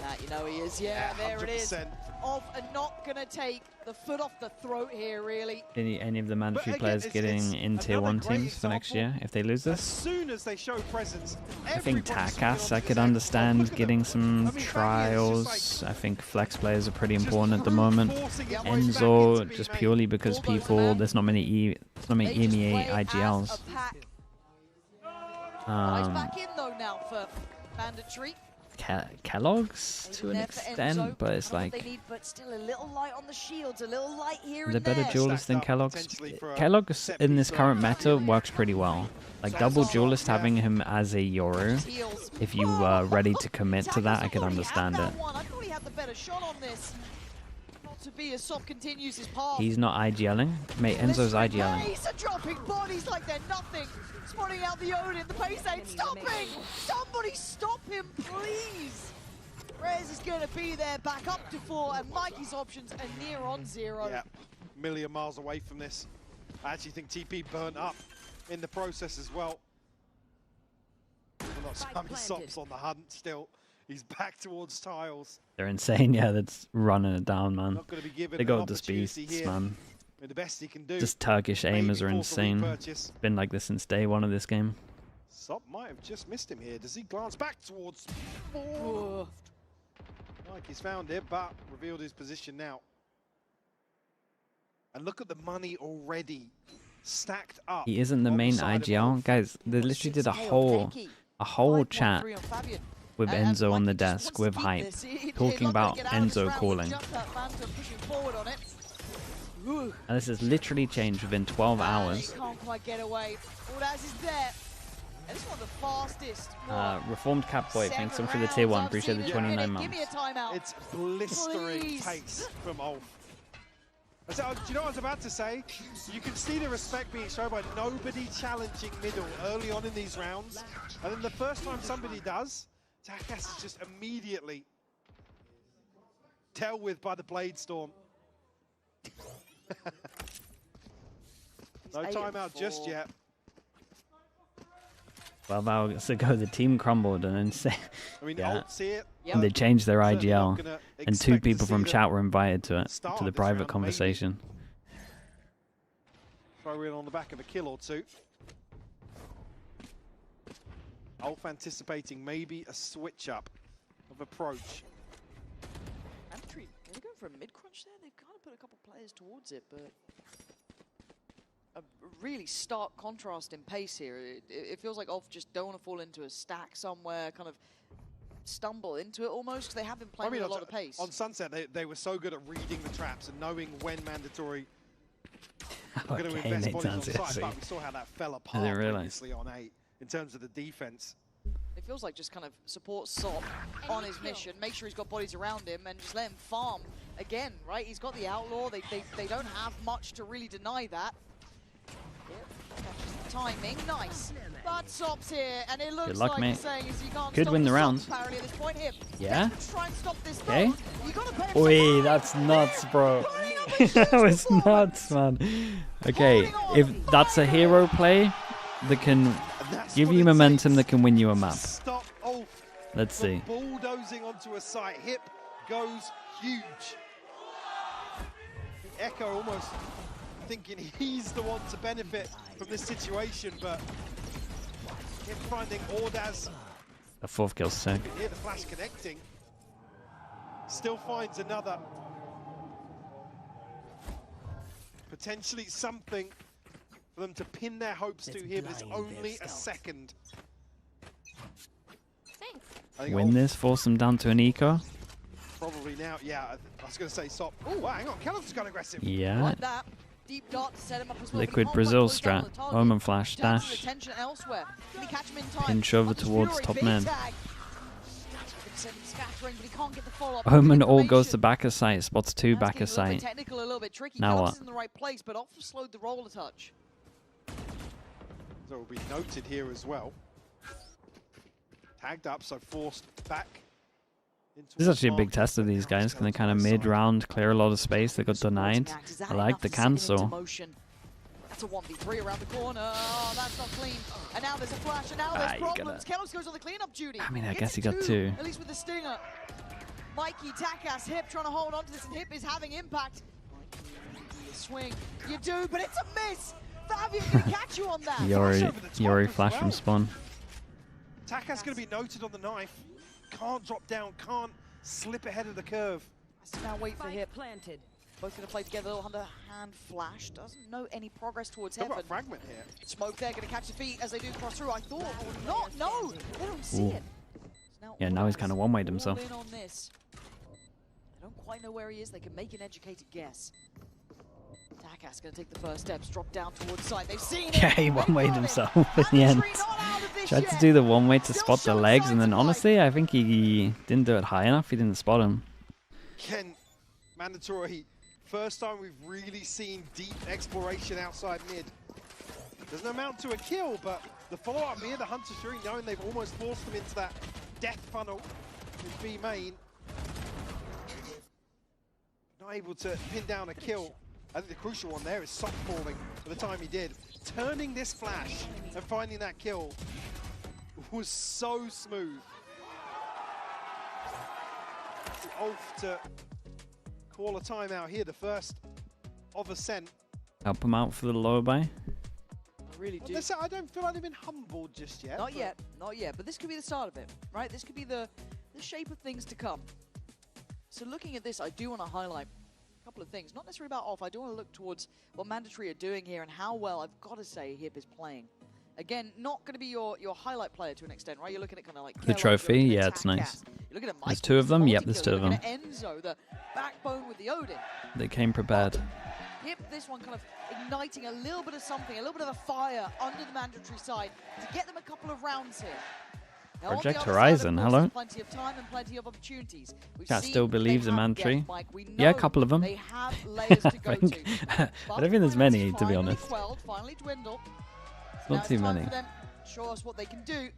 Speaker 5: That, you know he is. Yeah, there it is.
Speaker 6: 100%.
Speaker 5: Off and not going to take the foot off the throat here, really.
Speaker 2: Any of the mandatory
Speaker 6: again,
Speaker 2: players
Speaker 6: it's
Speaker 2: getting in tier
Speaker 6: another
Speaker 2: 1
Speaker 6: great
Speaker 2: teams for next
Speaker 6: example.
Speaker 2: year if they lose
Speaker 6: As
Speaker 2: this?
Speaker 6: soon as they show presence,
Speaker 2: I think
Speaker 6: everybody's
Speaker 2: Takas
Speaker 6: looking
Speaker 2: I
Speaker 6: onto
Speaker 2: could
Speaker 6: this
Speaker 2: understand
Speaker 6: angle.
Speaker 2: getting some
Speaker 6: I mean, Baggy is just
Speaker 2: trials. I think flex players are pretty important at the moment.
Speaker 6: forcing his way back
Speaker 2: Enzo
Speaker 6: into
Speaker 2: just
Speaker 6: being
Speaker 2: purely because
Speaker 5: All those
Speaker 2: people
Speaker 5: men,
Speaker 2: there's not many
Speaker 5: They just
Speaker 2: EMEA
Speaker 5: play as
Speaker 2: IGLs.
Speaker 5: a pack. He's back in though now for mandatory.
Speaker 2: Kellogg's to an
Speaker 5: There for Enzo.
Speaker 2: extent, but it's
Speaker 5: Not what
Speaker 2: like
Speaker 5: they need, but still a little light on the shields, a little light here
Speaker 2: they're
Speaker 5: and
Speaker 2: better
Speaker 5: there.
Speaker 2: duelists than
Speaker 6: Stacked up
Speaker 2: Kellogg's.
Speaker 6: potentially for a
Speaker 2: Kellogg's
Speaker 6: set
Speaker 2: in this
Speaker 6: piece
Speaker 2: current
Speaker 6: on.
Speaker 2: meta works pretty well. Like double duelist having him as a Yoru.
Speaker 5: Heels.
Speaker 2: If you were ready to commit to that, I could understand it.
Speaker 5: I thought he had the better shot on this. Not to be as Sop continues his path.
Speaker 2: He's not IGLing. Mate, Enzo's IGLing.
Speaker 5: He's dropping bodies like they're nothing. Spotting out the Odin, the base ain't stopping. Somebody stop him, please. Rez is going to be there, back up to 4, and Mikey's options are near on 0.
Speaker 6: Yeah, a million miles away from this. I actually think TP burnt up in the process as well. Sop's on the hunt still. He's back towards tiles.
Speaker 2: They're insane, yeah, that's running it down, man.
Speaker 6: Not going to be given
Speaker 2: They
Speaker 6: an
Speaker 2: got this
Speaker 6: opportunity
Speaker 2: beasts,
Speaker 6: here.
Speaker 2: man.
Speaker 6: The best he can do.
Speaker 2: Just Turkish
Speaker 6: Maybe
Speaker 2: aimers are
Speaker 6: force a
Speaker 2: insane.
Speaker 6: repurchase.
Speaker 2: Been like this since day 1 of this game.
Speaker 6: Sop might have just missed him here. Does he glance back towards? Like he's found it, but revealed his position now. And look at the money already stacked up.
Speaker 2: He isn't the
Speaker 6: on
Speaker 2: main
Speaker 6: side of
Speaker 2: IGL.
Speaker 6: Wolf.
Speaker 2: Guys, they literally did a whole chat with Enzo on the desk with hype, talking about Enzo calling. And this has literally changed within 12 hours.
Speaker 5: Can't quite get away. Ordaz is there. And it's one of the fastest.
Speaker 2: Reformed Catboy, thanks so much for the tier 1. Appreciate the 29 months.
Speaker 5: Give me a timeout.
Speaker 6: It's blistering
Speaker 5: Please.
Speaker 6: pace from Ulf. So, do you know what I was about to say? You can see the respect being shown by nobody challenging middle early on in these rounds. And then the first time somebody does, Takas is just immediately dealt with by the Blade Storm. No timeout just yet.
Speaker 2: 12 hours ago, the team crumbled and then
Speaker 6: I mean,
Speaker 2: yeah.
Speaker 6: Ult's here.
Speaker 2: And they changed their
Speaker 6: Certainly not
Speaker 2: IGL,
Speaker 6: gonna
Speaker 2: and 2
Speaker 6: expect to
Speaker 2: people
Speaker 6: see
Speaker 2: from
Speaker 6: them
Speaker 2: chat were invited to it,
Speaker 6: start
Speaker 2: to the
Speaker 6: this
Speaker 2: private
Speaker 6: round, maybe.
Speaker 2: conversation.
Speaker 6: Throw in on the back of a kill or 2. Ulf anticipating maybe a switch up of approach.
Speaker 5: Mandatory, they're going for a mid-crunch there. They've kind of put a couple players towards it, but a really stark contrast in pace here. It feels like Ulf just don't want to fall into a stack somewhere, kind of stumble into it almost. They have been playing with a lot of pace.
Speaker 6: On Sunset, they were so good at reading the traps and knowing when mandatory were going to invest bodies on site, but we saw how that fell apart previously on 8 in terms of the defense.
Speaker 5: It feels like just kind of support Sop on his mission, make sure he's got bodies around him, and just let him farm again, right? He's got the Outlaw. They don't have much to really deny that. Timing, nice. But Sop's here, and it looks
Speaker 2: luck,
Speaker 5: like
Speaker 2: mate.
Speaker 5: he's saying is you can't
Speaker 2: Could
Speaker 5: stop
Speaker 2: win the
Speaker 5: Sop
Speaker 2: round.
Speaker 5: apparently at this point here.
Speaker 2: Yeah?
Speaker 5: Try and stop this
Speaker 2: Okay.
Speaker 5: goal. You gotta pay him some
Speaker 2: Oi,
Speaker 5: money.
Speaker 2: that's nuts, bro.
Speaker 5: Putting up a huge
Speaker 2: That was nuts,
Speaker 5: performance.
Speaker 2: man. Okay, if that's a hero play that can give you momentum, that can win you a map.
Speaker 6: Stop Ulf
Speaker 2: Let's
Speaker 6: from
Speaker 2: see.
Speaker 6: bulldozing onto a site. Hip goes huge. Echo almost thinking he's the one to benefit from this situation, but him finding Ordaz,
Speaker 2: A 4th kill sick.
Speaker 6: you can hear the flash connecting, still finds another. Potentially something for them to pin their hopes to here, but it's only a second.
Speaker 3: Thanks.
Speaker 6: I think
Speaker 2: Win
Speaker 6: Ulf
Speaker 2: this, force them down to an eco.
Speaker 6: probably probably now. Yeah, I was going to say stop. Oh, wow, hang on. Kellogg's gone aggressive.
Speaker 2: Yeah.
Speaker 5: Like that. Deep dart to set him up as well.
Speaker 2: Liquid Brazil strat. Omen flash dash. Pinch over towards top mid. Omen all goes to back of sight. Spots 2 back of sight. Now what?
Speaker 5: In the right place, but off slowed the roll a touch.
Speaker 6: So it will be noted here as well. Tagged up, so forced back.
Speaker 2: This is actually a big test of these guys. Can they kind of mid-round clear a lot of space? They got denied. I like the cancel.
Speaker 5: That's a 1v3 around the corner. Oh, that's not clean. And now there's a flash, and now there's problems. Kellogg's goes on the cleanup duty.
Speaker 2: I mean, I guess he got 2.
Speaker 5: At least with the stinger. Mikey, Takas, Hip trying to hold on to this, and Hip is having impact. Swing. You do, but it's a miss. Fabian can catch you on that.
Speaker 2: Yori flash from spawn.
Speaker 6: Takas going to be noted on the knife. Can't drop down, can't slip ahead of the curve.
Speaker 5: Has to now wait for Hip. Planted. Both going to play together, a little underhand flash. Doesn't know any progress towards heaven.
Speaker 6: Got a fragment here.
Speaker 5: Smoke there, going to catch the feet as they do cross through. I thought, not, no, they don't see it. So
Speaker 2: yeah, now he's kind of one-wayed himself.
Speaker 5: In on this. They don't quite know where he is. They can make an educated guess. Takas going to take the first steps, drop down towards side. They've seen it.
Speaker 2: Yeah, he one-wayed himself in the end. Tried to do the one-way to spot the legs, and then honestly, I think he didn't do it high enough. He didn't spot him.
Speaker 6: Again, mandatory. First time we've really seen deep exploration outside mid. Doesn't amount to a kill, but the follow-up here, the Hunter's Fury, knowing they've almost forced them into that death funnel with B main. Not able to pin down a kill. I think the crucial one there is soft falling for the time he did. Turning this flash and finding that kill was so smooth. ULF to call a timeout here, the first of Ascent.
Speaker 2: Help him out for the lower buy.
Speaker 5: I really do.
Speaker 6: Listen, I don't feel like they've been humbled just yet.
Speaker 5: Not yet, not yet. But this could be the start of it, right? This could be the shape of things to come. So looking at this, I do want to highlight a couple of things. Not necessarily about ULF. I do want to look towards what Mandatory are doing here and how well, I've got to say, Hip is playing. Again, not going to be your highlight player to an extent, right? You're looking at kind of like
Speaker 2: the trophy, yeah, it's nice.
Speaker 5: You're looking at
Speaker 2: there's 2 of them. Yep, there's 2 of them.
Speaker 5: Enzo, the backbone with the Odin.
Speaker 2: They came prepared.
Speaker 5: Hip, this one kind of igniting a little bit of something, a little bit of a fire under the Mandatory side to get them a couple of rounds here. Now,
Speaker 2: Project Horizon, hello.
Speaker 5: Plenty of time and plenty of opportunities.
Speaker 2: Cat still believes in Mandatory. Yeah, a couple of them.
Speaker 5: They have layers to go to.
Speaker 2: I don't think there's many, to be honest.
Speaker 5: Finally dwindle.
Speaker 2: Not too many.
Speaker 5: Show us what they can do.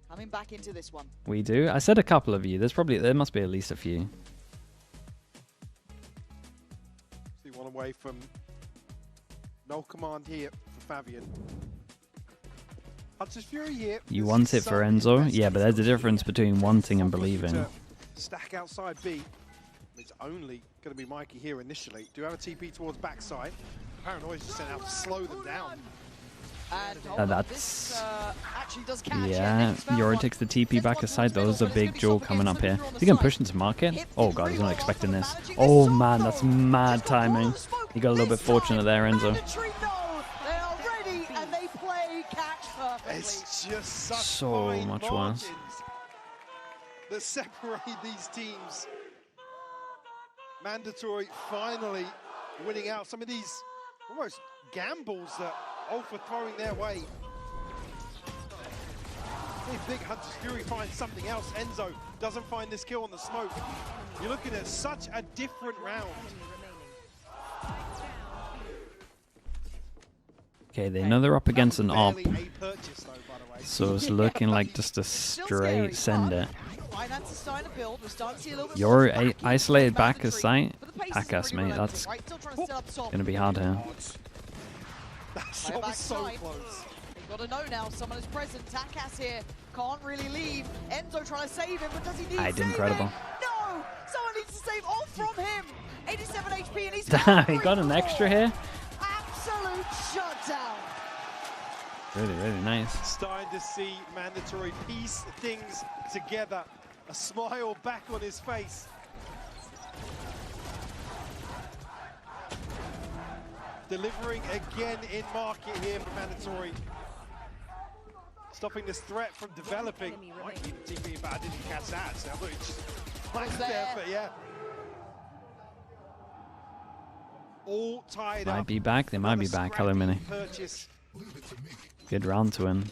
Speaker 5: Coming back into this one.
Speaker 2: We do. I said a couple of you. There must be at least a few.
Speaker 6: See one away from no command here for Fabian. Hunter's Fury here.
Speaker 2: You want it for Enzo? Yeah, but there's a difference between wanting and believing.
Speaker 6: Stack outside B. It's only going to be Mikey here initially. Do have a TP towards backside. Paranoia's just sent out to slow them down.
Speaker 5: And
Speaker 2: that's
Speaker 5: actually does catch
Speaker 2: yeah. Yori takes the TP back aside. Those are big duel coming up here. Is he gonna push into market? Oh god, he's not expecting this. Oh man, that's mad timing. You got a little bit fortunate there, Enzo.
Speaker 6: It's just such
Speaker 2: so much worse
Speaker 6: that separate these teams. Mandatory finally winning out. Some of these almost gambles that ULF are throwing their way. If big Hunter's Fury finds something else, Enzo doesn't find this kill on the smoke. You're looking at such a different round.
Speaker 2: Okay, they know they're up against an op, so it's looking like just a straight send it. You're isolated back as sight. Takas, mate, that's gonna be hard here.
Speaker 6: That was so close.
Speaker 5: You've got to know now, someone is present. Takas here can't really leave. Enzo trying to save him, but does he need to save
Speaker 2: incredible.
Speaker 5: him? No! Someone needs to save all from him! 87 HP and he's
Speaker 2: damn, he got an extra here.
Speaker 5: Absolute shutdown.
Speaker 2: Really, really nice.
Speaker 6: Starting to see Mandatory piece things together. A smile back on his face. Delivering again in market here for Mandatory. Stopping this threat from developing. Might be the TP, but I didn't catch that. So I thought he just flags there, but yeah. All tied up.
Speaker 2: Might be back. They might be back. Hello, Mini. Good round to win.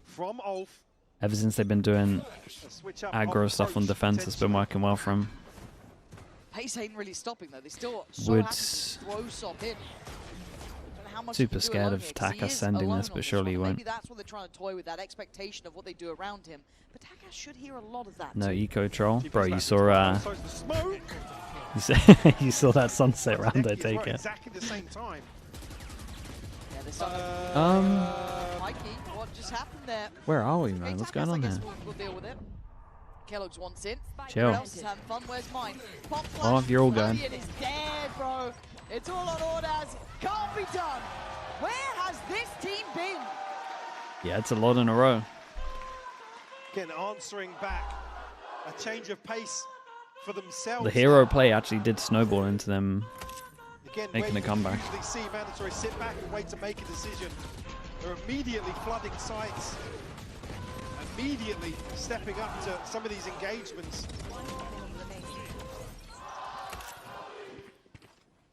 Speaker 6: From ULF.
Speaker 2: Ever since they've been doing aggro stuff on defense, it's been working well for him.
Speaker 5: Pace ain't really stopping though. They still
Speaker 2: Would
Speaker 5: throw Sop in.
Speaker 2: super scared of Taka sending this, but surely he won't.
Speaker 5: Maybe that's what they're trying to toy with, that expectation of what they do around him. But Taka should hear a lot of that.
Speaker 2: No
Speaker 5: too.
Speaker 2: eco troll, bro. You saw you saw that sunset round. I take it.
Speaker 6: Exactly the same time.
Speaker 5: Yeah, they're starting Mikey, what just happened there?
Speaker 2: Where are we, man? What's going on here?
Speaker 5: We'll deal with it. Kellogg's wants in.
Speaker 2: Chill.
Speaker 5: Else is having fun. Where's mine? Pop
Speaker 2: Oh, you're all going.
Speaker 5: Is dead, bro. It's all on orders. Can't be done. Where has this team been?
Speaker 2: Yeah, it's a lot in a row.
Speaker 6: Again, answering back. A change of pace for themselves.
Speaker 2: The hero play actually did snowball into them
Speaker 6: Again,
Speaker 2: making a comeback.
Speaker 6: Usually see mandatory sit back and wait to make a decision. They're immediately flooding sites. Immediately stepping up to some of these engagements.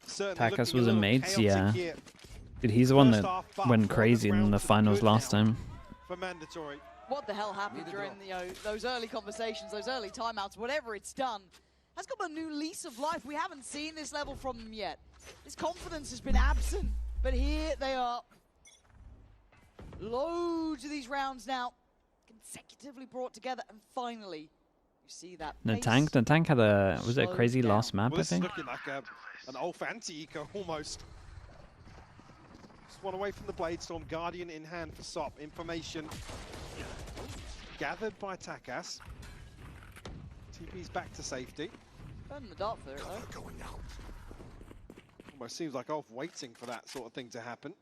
Speaker 2: Takas was a mates, yeah. Dude, he's the one that went crazy in the finals last time.
Speaker 6: For mandatory.
Speaker 5: What the hell happened during those early conversations, those early timeouts, whatever it's done, has got a new lease of life. We haven't seen this level from them yet. His confidence has been absent, but here they are. Loads of these rounds now consecutively brought together, and finally you see that
Speaker 2: The tank had a, was it a crazy last map,
Speaker 6: well,
Speaker 2: I think?
Speaker 6: This is looking like an ULF anti-eco almost. Just one away from the Bladestorm, Guardian in hand for Sop. Information gathered by Takas. TP's back to safety.
Speaker 5: Burning the dart for it though.
Speaker 6: Almost seems like ULF waiting for that sort of thing to happen.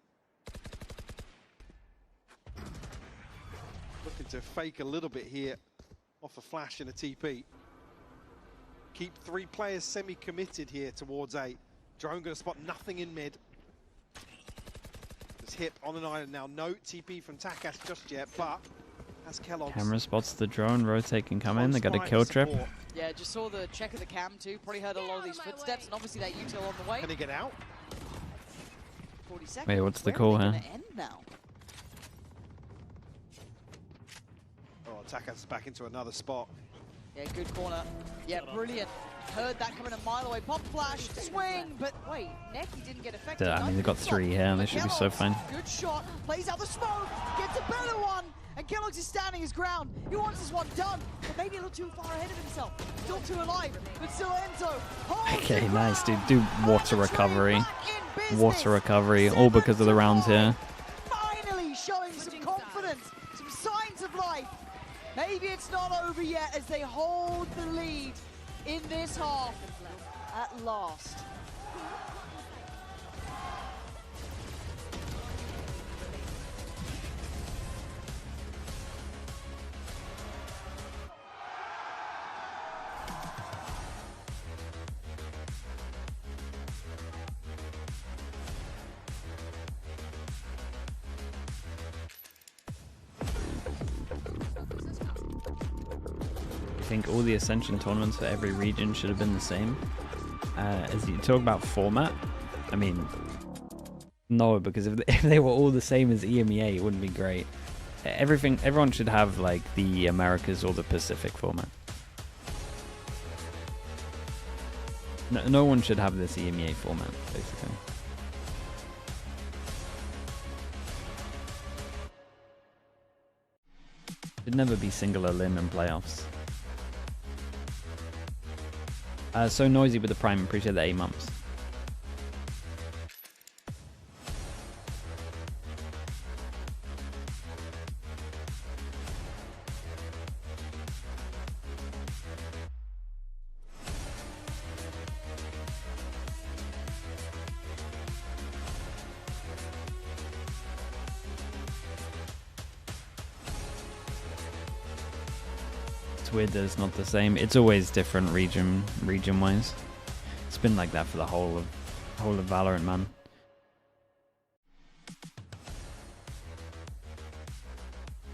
Speaker 6: Looking to fake a little bit here off a flash and a TP. Keep 3 players semi-committed here towards A. Drone going to spot nothing in mid. It's hip on an island now. No TP from Takas just yet, but as Kellogg's.
Speaker 2: Camera spots the drone, rotate can come in, they got a kill trip.
Speaker 5: Yeah, just saw the check of the cam too. Probably heard a lot of these footsteps, and obviously that util on the way.
Speaker 6: Can he get out?
Speaker 5: 40 seconds.
Speaker 2: Wait, what's the
Speaker 5: Where
Speaker 2: call
Speaker 5: are they
Speaker 2: here?
Speaker 5: gonna end now?
Speaker 6: Oh, Takas is back into another spot.
Speaker 5: Yeah, good corner. Yeah, brilliant. Heard that coming a mile away. Pop flash, swing, but wait, Neki didn't get affected.
Speaker 2: I mean, they've got 3 here, they should be so fine.
Speaker 5: Good shot, plays out the smoke, gets a better one, and Kellogg's is standing his ground. He wants this one done, but maybe a little too far ahead of himself. Still 2 alive, but still Enzo.
Speaker 2: Okay, nice, dude. Do water recovery. Water recovery, all because of the rounds here.
Speaker 5: Finally showing some confidence, some signs of life. Maybe it's not over yet as they hold the lead in this half at last.
Speaker 2: I think all the Ascension tournaments for every region should have been the same. As you talk about format, I mean, no, because if they were all the same as EMEA, it wouldn't be great. Everyone should have like the Americas or the Pacific format. No one should have this EMEA format, basically. Should never be singular limb in playoffs. So noisy with the Prime, appreciate the 8 months. It's weird that it's not the same. It's always different region-wise. It's been like that for the whole of Valorant, man.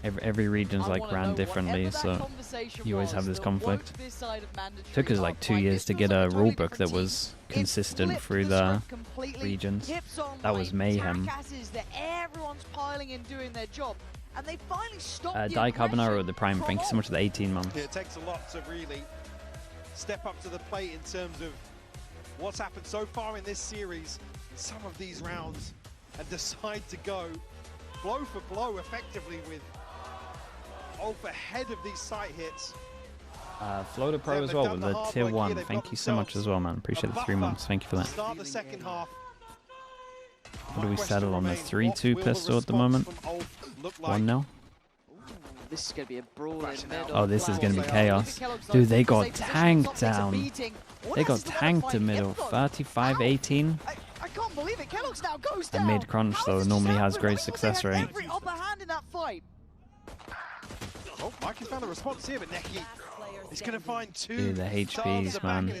Speaker 2: Every region's like ran differently, so you always have this conflict. Took us like 2 years to get a rulebook that was consistent through the regions. That was mayhem.
Speaker 5: Everyone's piling in doing their job. And they finally stopped
Speaker 2: Di Carbonaro with the Prime, thank you so much for the 18 months.
Speaker 6: It takes a lot to really step up to the plate in terms of what's happened so far in this series, in some of these rounds, and decide to go blow for blow effectively with Ulf ahead of these site hits.
Speaker 2: Floater Pro as well with the tier 1. Thank you so much as well, man. Appreciate the 3 months. Thank you for that.
Speaker 6: Start the second half.
Speaker 2: What do we settle on? The 3-2 pistol at the moment? 1-0?
Speaker 5: This is going to be a brawl in the middle.
Speaker 2: Oh, this is going to be chaos. Dude, they got tanked down. They got tanked in middle. 35-18.
Speaker 5: I can't believe it. Kellogg's now goes
Speaker 2: The
Speaker 5: down.
Speaker 2: mid crunch, though, normally has great success rate.
Speaker 5: Every upper hand in that fight.
Speaker 6: Oh, Mike has found a response here, but Neki is going to find 2.
Speaker 2: Dude, the HPs, man.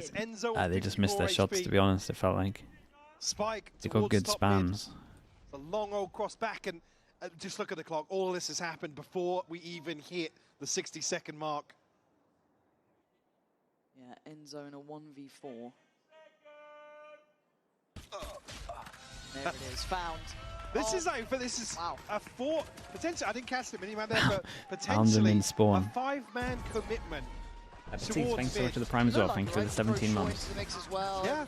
Speaker 2: They just missed their shots, to be honest, it felt like.
Speaker 6: Spike
Speaker 2: they got good spams.
Speaker 6: A long old cross back, and just look at the clock. All this has happened before we even hit the 60-second mark.
Speaker 5: Yeah, end zone a 1v4. There it is, found.
Speaker 6: This is over. This is a 4. Potentially, I didn't catch the mini man there, but
Speaker 2: Found them
Speaker 6: potentially
Speaker 2: in spawn.
Speaker 6: a 5-man commitment.
Speaker 2: Thanks so much for the Prime as well. Thank you for the 17 months.
Speaker 6: Yeah.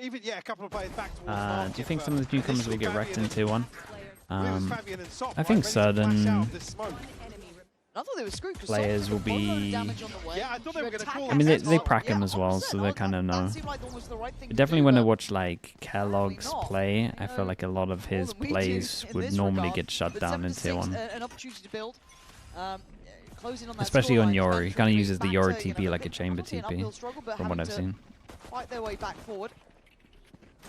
Speaker 6: Even, a couple of players back towards
Speaker 2: do you think some of the newcomers will get wrecked in tier 1? I think certain players will be... I mean, they prack them as well, so they kind of know. But definitely when I watch like Kellogg's play, I feel like a lot of his plays would normally get shut down in tier 1. Especially on Yori. He kind of uses the Yori TP like a chamber TP, from what I've seen.
Speaker 5: Fight their way back forward.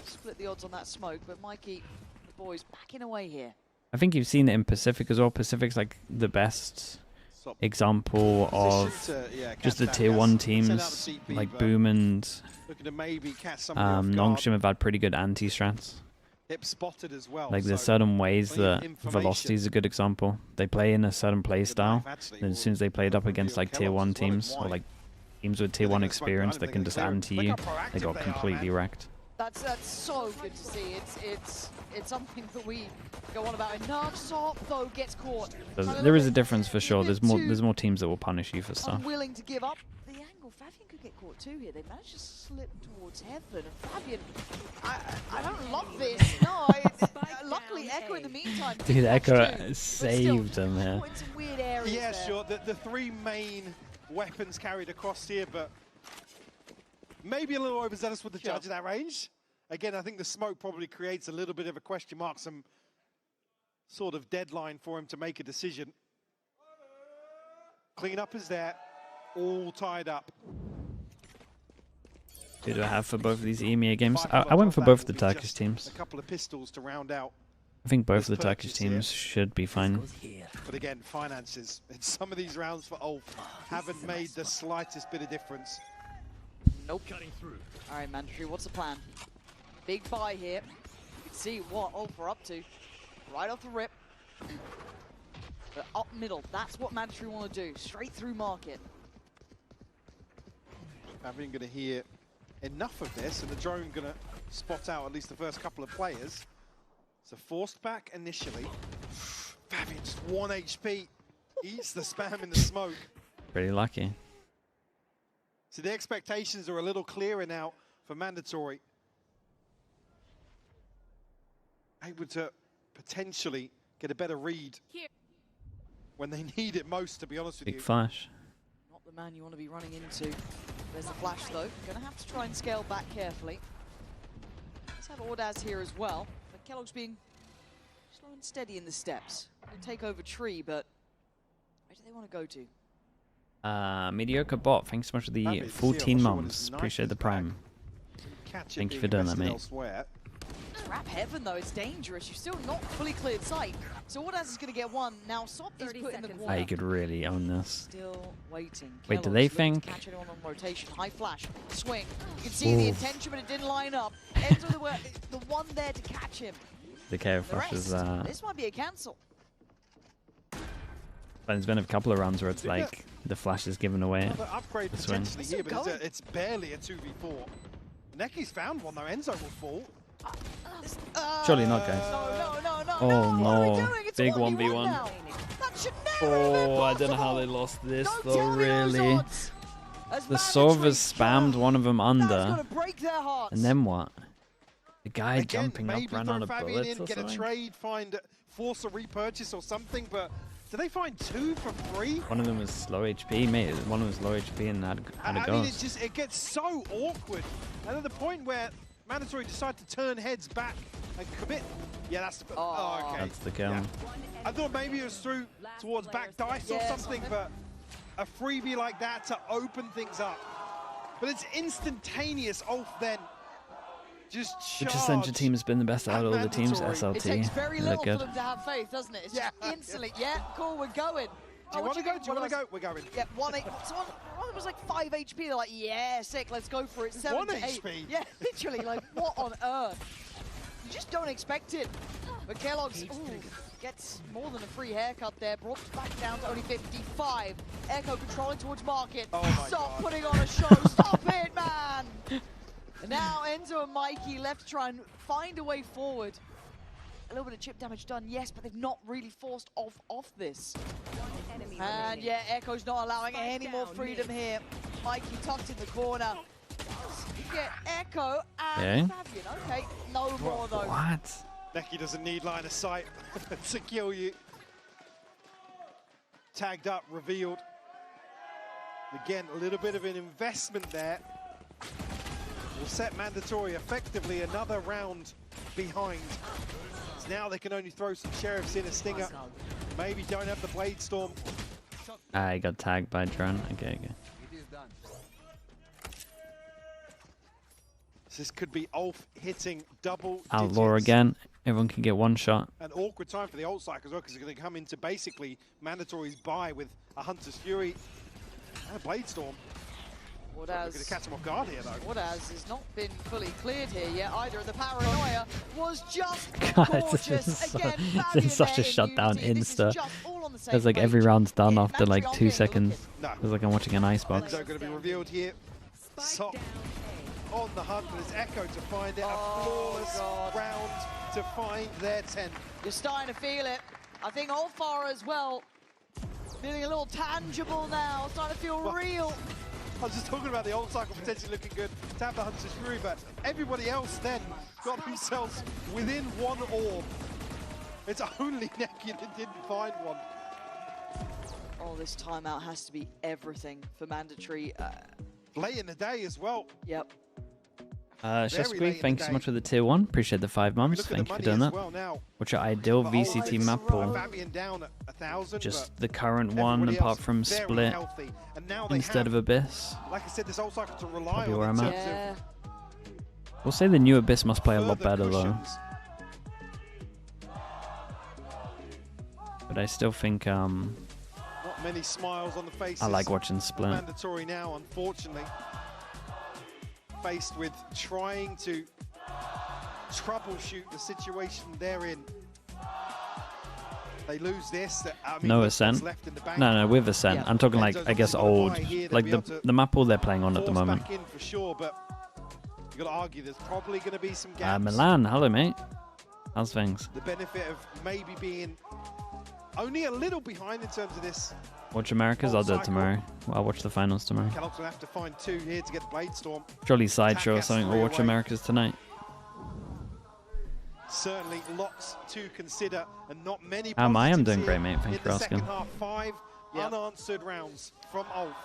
Speaker 5: Split the odds on that smoke, but Mikey, the boys backing away here.
Speaker 2: I think you've seen it in Pacific as well. Pacific's like the best example of just the tier 1 teams, like Boom and Nongshim have had pretty good anti-strats. Like there's certain ways that Velocity is a good example. They play in a certain play style, and as soon as they play it up against like tier 1 teams, or like teams with tier 1 experience that can just anti you, they got completely wrecked.
Speaker 5: That's so good to see. It's something that we go on about enough. Sop though gets caught.
Speaker 2: So there is a difference for sure. There's more teams that will punish you for stuff.
Speaker 5: Unwilling to give up the angle. Fabian could get caught too here. They managed to slip towards Heaven, and Fabian, I don't love this. No, luckily Echo in the meantime.
Speaker 2: Dude, Echo saved him here.
Speaker 6: Yeah, sure. The 3 main weapons carried across here, but maybe a little overzealous with the judge at that range. Again, I think the smoke probably creates a little bit of a question mark, some sort of deadline for him to make a decision. Cleanup is there, all tied up.
Speaker 2: Who do I have for both of these EMEA games? I went for both of the Turkish teams.
Speaker 6: A couple of pistols to round out.
Speaker 2: I think both of the Turkish teams should be fine.
Speaker 6: But again, finances in some of these rounds for Ulf haven't made the slightest bit of difference.
Speaker 5: Nope. All right, Mandatory, what's the plan? Big buy here. You can see what Ulf are up to. Right off the rip. But up middle, that's what Mandatory want to do. Straight through market.
Speaker 6: Fabian going to hear enough of this, and the drone going to spot out at least the first couple of players. So forced back initially. Fabian just 1 HP. Eats the spam in the smoke.
Speaker 2: Pretty lucky.
Speaker 6: So the expectations are a little clearer now for Mandatory. Able to potentially get a better read when they need it most, to be honest with you.
Speaker 2: Big flash.
Speaker 5: Not the man you want to be running into. There's the flash though. Gonna have to try and scale back carefully. Let's have Ordaz here as well. But Kellogg's being slow and steady in the steps. Gonna take over Tree, but where do they want to go to?
Speaker 2: Mediocre Bot, thanks so much for the 14 months. Appreciate the Prime. Thank you for doing that, mate.
Speaker 5: Trap Heaven though, it's dangerous. You're still not fully cleared sight. So Ordaz is going to get one. Now Sop is put in the corner.
Speaker 2: You could really own this.
Speaker 5: Still waiting.
Speaker 2: Wait, do they think?
Speaker 5: Catch anyone on rotation. High flash, swing. You can see the intention, but it didn't line up. Ends with the one there to catch him.
Speaker 2: The KO flash is
Speaker 5: This might be a cancel.
Speaker 2: But there's been a couple of rounds where it's like the flash is given away.
Speaker 6: The upgrade potentially here, but it's barely a 2v4. Necky's found one though. Enzo will fall.
Speaker 2: Surely not, guys.
Speaker 5: No.
Speaker 2: Oh no,
Speaker 5: It's
Speaker 2: big
Speaker 5: 1v1
Speaker 2: 1v1.
Speaker 5: now. That should never have been
Speaker 2: Oh, I don't know how
Speaker 5: possible.
Speaker 2: they lost this
Speaker 5: Don't
Speaker 2: though,
Speaker 5: tell me those
Speaker 2: really.
Speaker 5: odds. As
Speaker 2: The Sovas spammed one of them
Speaker 5: That's
Speaker 2: under.
Speaker 5: gonna break their hearts.
Speaker 2: And then what? The guy
Speaker 6: Again,
Speaker 2: jumping up
Speaker 6: maybe
Speaker 2: ran
Speaker 6: throw
Speaker 2: out of
Speaker 6: Fabian
Speaker 2: bullets
Speaker 6: in,
Speaker 2: or
Speaker 6: get
Speaker 2: something?
Speaker 6: a trade, force a repurchase or something, but do they find 2 for free?
Speaker 2: One of them was slow HP, mate. One of them was low HP and had a
Speaker 6: I mean,
Speaker 2: ghost.
Speaker 6: it gets so awkward. And at the point where Mandatory decide to turn heads back and commit. Yeah, that's the... Oh, okay.
Speaker 2: That's the kill.
Speaker 6: Yeah. I thought maybe it was through towards back dice or something, but a freebie like that to open things up. But it's instantaneous. Ulf then just charge.
Speaker 2: Which Ascension team has been the best out of all the teams? SLT.
Speaker 5: It takes very
Speaker 2: They
Speaker 5: little
Speaker 2: look
Speaker 5: for
Speaker 2: good.
Speaker 5: them to have faith, doesn't it? It's just instantly, yeah, cool, we're going.
Speaker 6: Do you want to go? Do you want to go? We're going.
Speaker 5: Yeah, one of them was like 5 HP. They're like, yeah, sick, let's go for it. 7
Speaker 6: 1
Speaker 5: to 8.
Speaker 6: HP?
Speaker 5: Yeah, literally, like, what on earth? You just don't expect it. But Kellogg's gets more than a free haircut there, brought back down to only 55. Echo controlling towards Market.
Speaker 6: Oh my
Speaker 5: Stop
Speaker 6: God.
Speaker 5: putting on a show. Stop it, man. And now Enzo and Mikey left to try and find a way forward. A little bit of chip damage done, yes, but they've not really forced off this. And yeah, Echo's not allowing any more freedom here. Mikey tucked in the corner. You get Echo and Fabian. Okay, no more though.
Speaker 2: What?
Speaker 6: Necky doesn't need line of sight to kill you. Tagged up, revealed. Again, a little bit of an investment there. Will set Mandatory effectively another round behind. So now they can only throw some Sheriffs in a Stinger. Maybe don't have the Blade Storm.
Speaker 2: I got tagged by drone. Okay.
Speaker 6: So this could be Ulf hitting double
Speaker 2: Outlaw
Speaker 6: digits.
Speaker 2: again. Everyone can get one shot.
Speaker 6: An awkward time for the ult cycle as well, because it's going to come into basically Mandatory's buy with a Hunter's Fury and a Blade Storm. We're going to catch him off guard here, though.
Speaker 5: What has not been fully cleared here yet either. The paranoia was just
Speaker 2: God,
Speaker 5: gorgeous. Again,
Speaker 2: this is such a shutdown insta. It's like every round's done after like 2 seconds. It's like I'm watching an icebox.
Speaker 6: Enzo going to be revealed here. Sok on the hunt, but it's Echo to find it. A flawless round to find their 10.
Speaker 5: You're starting to feel it. I think Olfar as well. Feeling a little tangible now. Starting to feel real.
Speaker 6: I was just talking about the ult cycle potentially looking good to have the Hunter's Fury, but everybody else then got themselves within 1 orb. It's only Necky that didn't find one.
Speaker 5: Oh, this timeout has to be everything for Mandatory.
Speaker 6: Late in the day as well.
Speaker 5: Yep.
Speaker 2: Shesqui, thank you so much for the tier 1. Appreciate the 5 months. Thank you for doing that. What's your ideal VCT map pool? Just the current one, apart from Split, instead of Abyss.
Speaker 6: Like I said, this ult cycle to rely
Speaker 2: Probably
Speaker 6: on
Speaker 2: where I'm
Speaker 6: in
Speaker 2: at.
Speaker 6: terms of
Speaker 2: We'll say the new Abyss must play a lot better though.
Speaker 6: cushions.
Speaker 2: But I still think
Speaker 6: Not many smiles on the faces.
Speaker 2: I like watching Split.
Speaker 6: Mandatory now, unfortunately. Faced with trying to troubleshoot the situation they're in. They lose this. I mean,
Speaker 2: No
Speaker 6: what's
Speaker 2: Ascent.
Speaker 6: left in the bank?
Speaker 2: No, with Ascent. I'm talking like, I guess, old. Like the map pool they're playing on at the
Speaker 6: Force
Speaker 2: moment.
Speaker 6: back in for sure, but you got to argue there's probably going to be some gaps.
Speaker 2: Milan, hello mate. How's things?
Speaker 6: The benefit of maybe being only a little behind in terms of this.
Speaker 2: Watch Americas? I'll do it tomorrow. I'll watch the finals tomorrow.
Speaker 6: Kellogg's going to have to find 2 here to get the Blade Storm.
Speaker 2: Jolly Sideshow or something. Or watch Americas tonight.
Speaker 6: Certainly lots to consider and not many
Speaker 2: I am
Speaker 6: positives
Speaker 2: doing
Speaker 6: here
Speaker 2: great, mate. Thank you
Speaker 6: in
Speaker 2: for
Speaker 6: the
Speaker 2: asking.
Speaker 6: second half. 5 unanswered rounds from Ulf.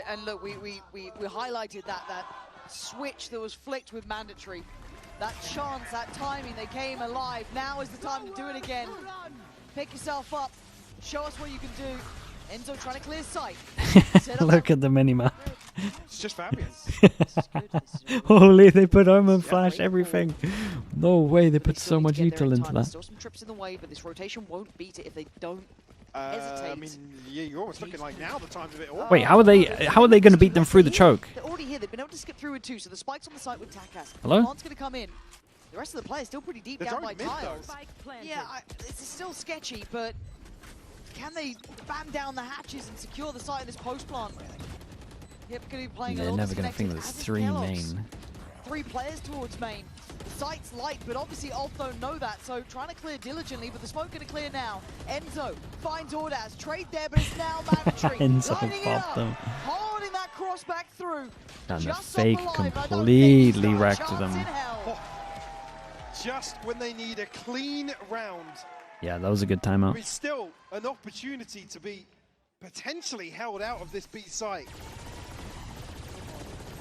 Speaker 5: And look, we highlighted that switch that was flicked with Mandatory. That chance, that timing, they came alive. Now is the time to do it again. Pick yourself up. Show us what you can do. Enzo trying to clear sight.
Speaker 2: Look at the mini-map.
Speaker 6: It's just Fabian.
Speaker 2: Holy, they put armor and flash, everything. No way, they put so much util into that.
Speaker 5: Still some trips in the way, but this rotation won't beat it if they don't
Speaker 6: I
Speaker 5: hesitate.
Speaker 6: mean, yeah, you're almost looking like now the time's a bit awkward.
Speaker 2: Wait, how are they going to beat them through the choke?
Speaker 5: They're already here. They've been able to skip through with 2, so the spike's on the site with Takas.
Speaker 2: Hello?
Speaker 5: Plant's going to come in. The rest of the players still pretty deep
Speaker 6: They're
Speaker 5: down by
Speaker 6: throwing mid,
Speaker 5: tiles.
Speaker 6: though.
Speaker 5: Yeah, it's still sketchy, but Can they batten down the hatches and secure the site in this post plant? Yep, going to be playing.
Speaker 2: They're never going to think there's 3 main.
Speaker 5: 3 players towards main. The site's light, but obviously ULF don't know that, so trying to clear diligently, but the smoke going to clear now. Enzo finds Ordaz, trade there, but it's now mandatory.
Speaker 2: Enzo
Speaker 5: lining it
Speaker 2: popped
Speaker 5: up,
Speaker 2: them.
Speaker 5: holding that cross back through.
Speaker 2: And the
Speaker 5: Just
Speaker 2: fake
Speaker 5: up alive.
Speaker 2: completely wrecked them.
Speaker 6: Just when they need a clean round.
Speaker 2: Yeah, that was a good
Speaker 6: I
Speaker 2: timeout.
Speaker 6: mean, still an opportunity to be potentially held out of this B site.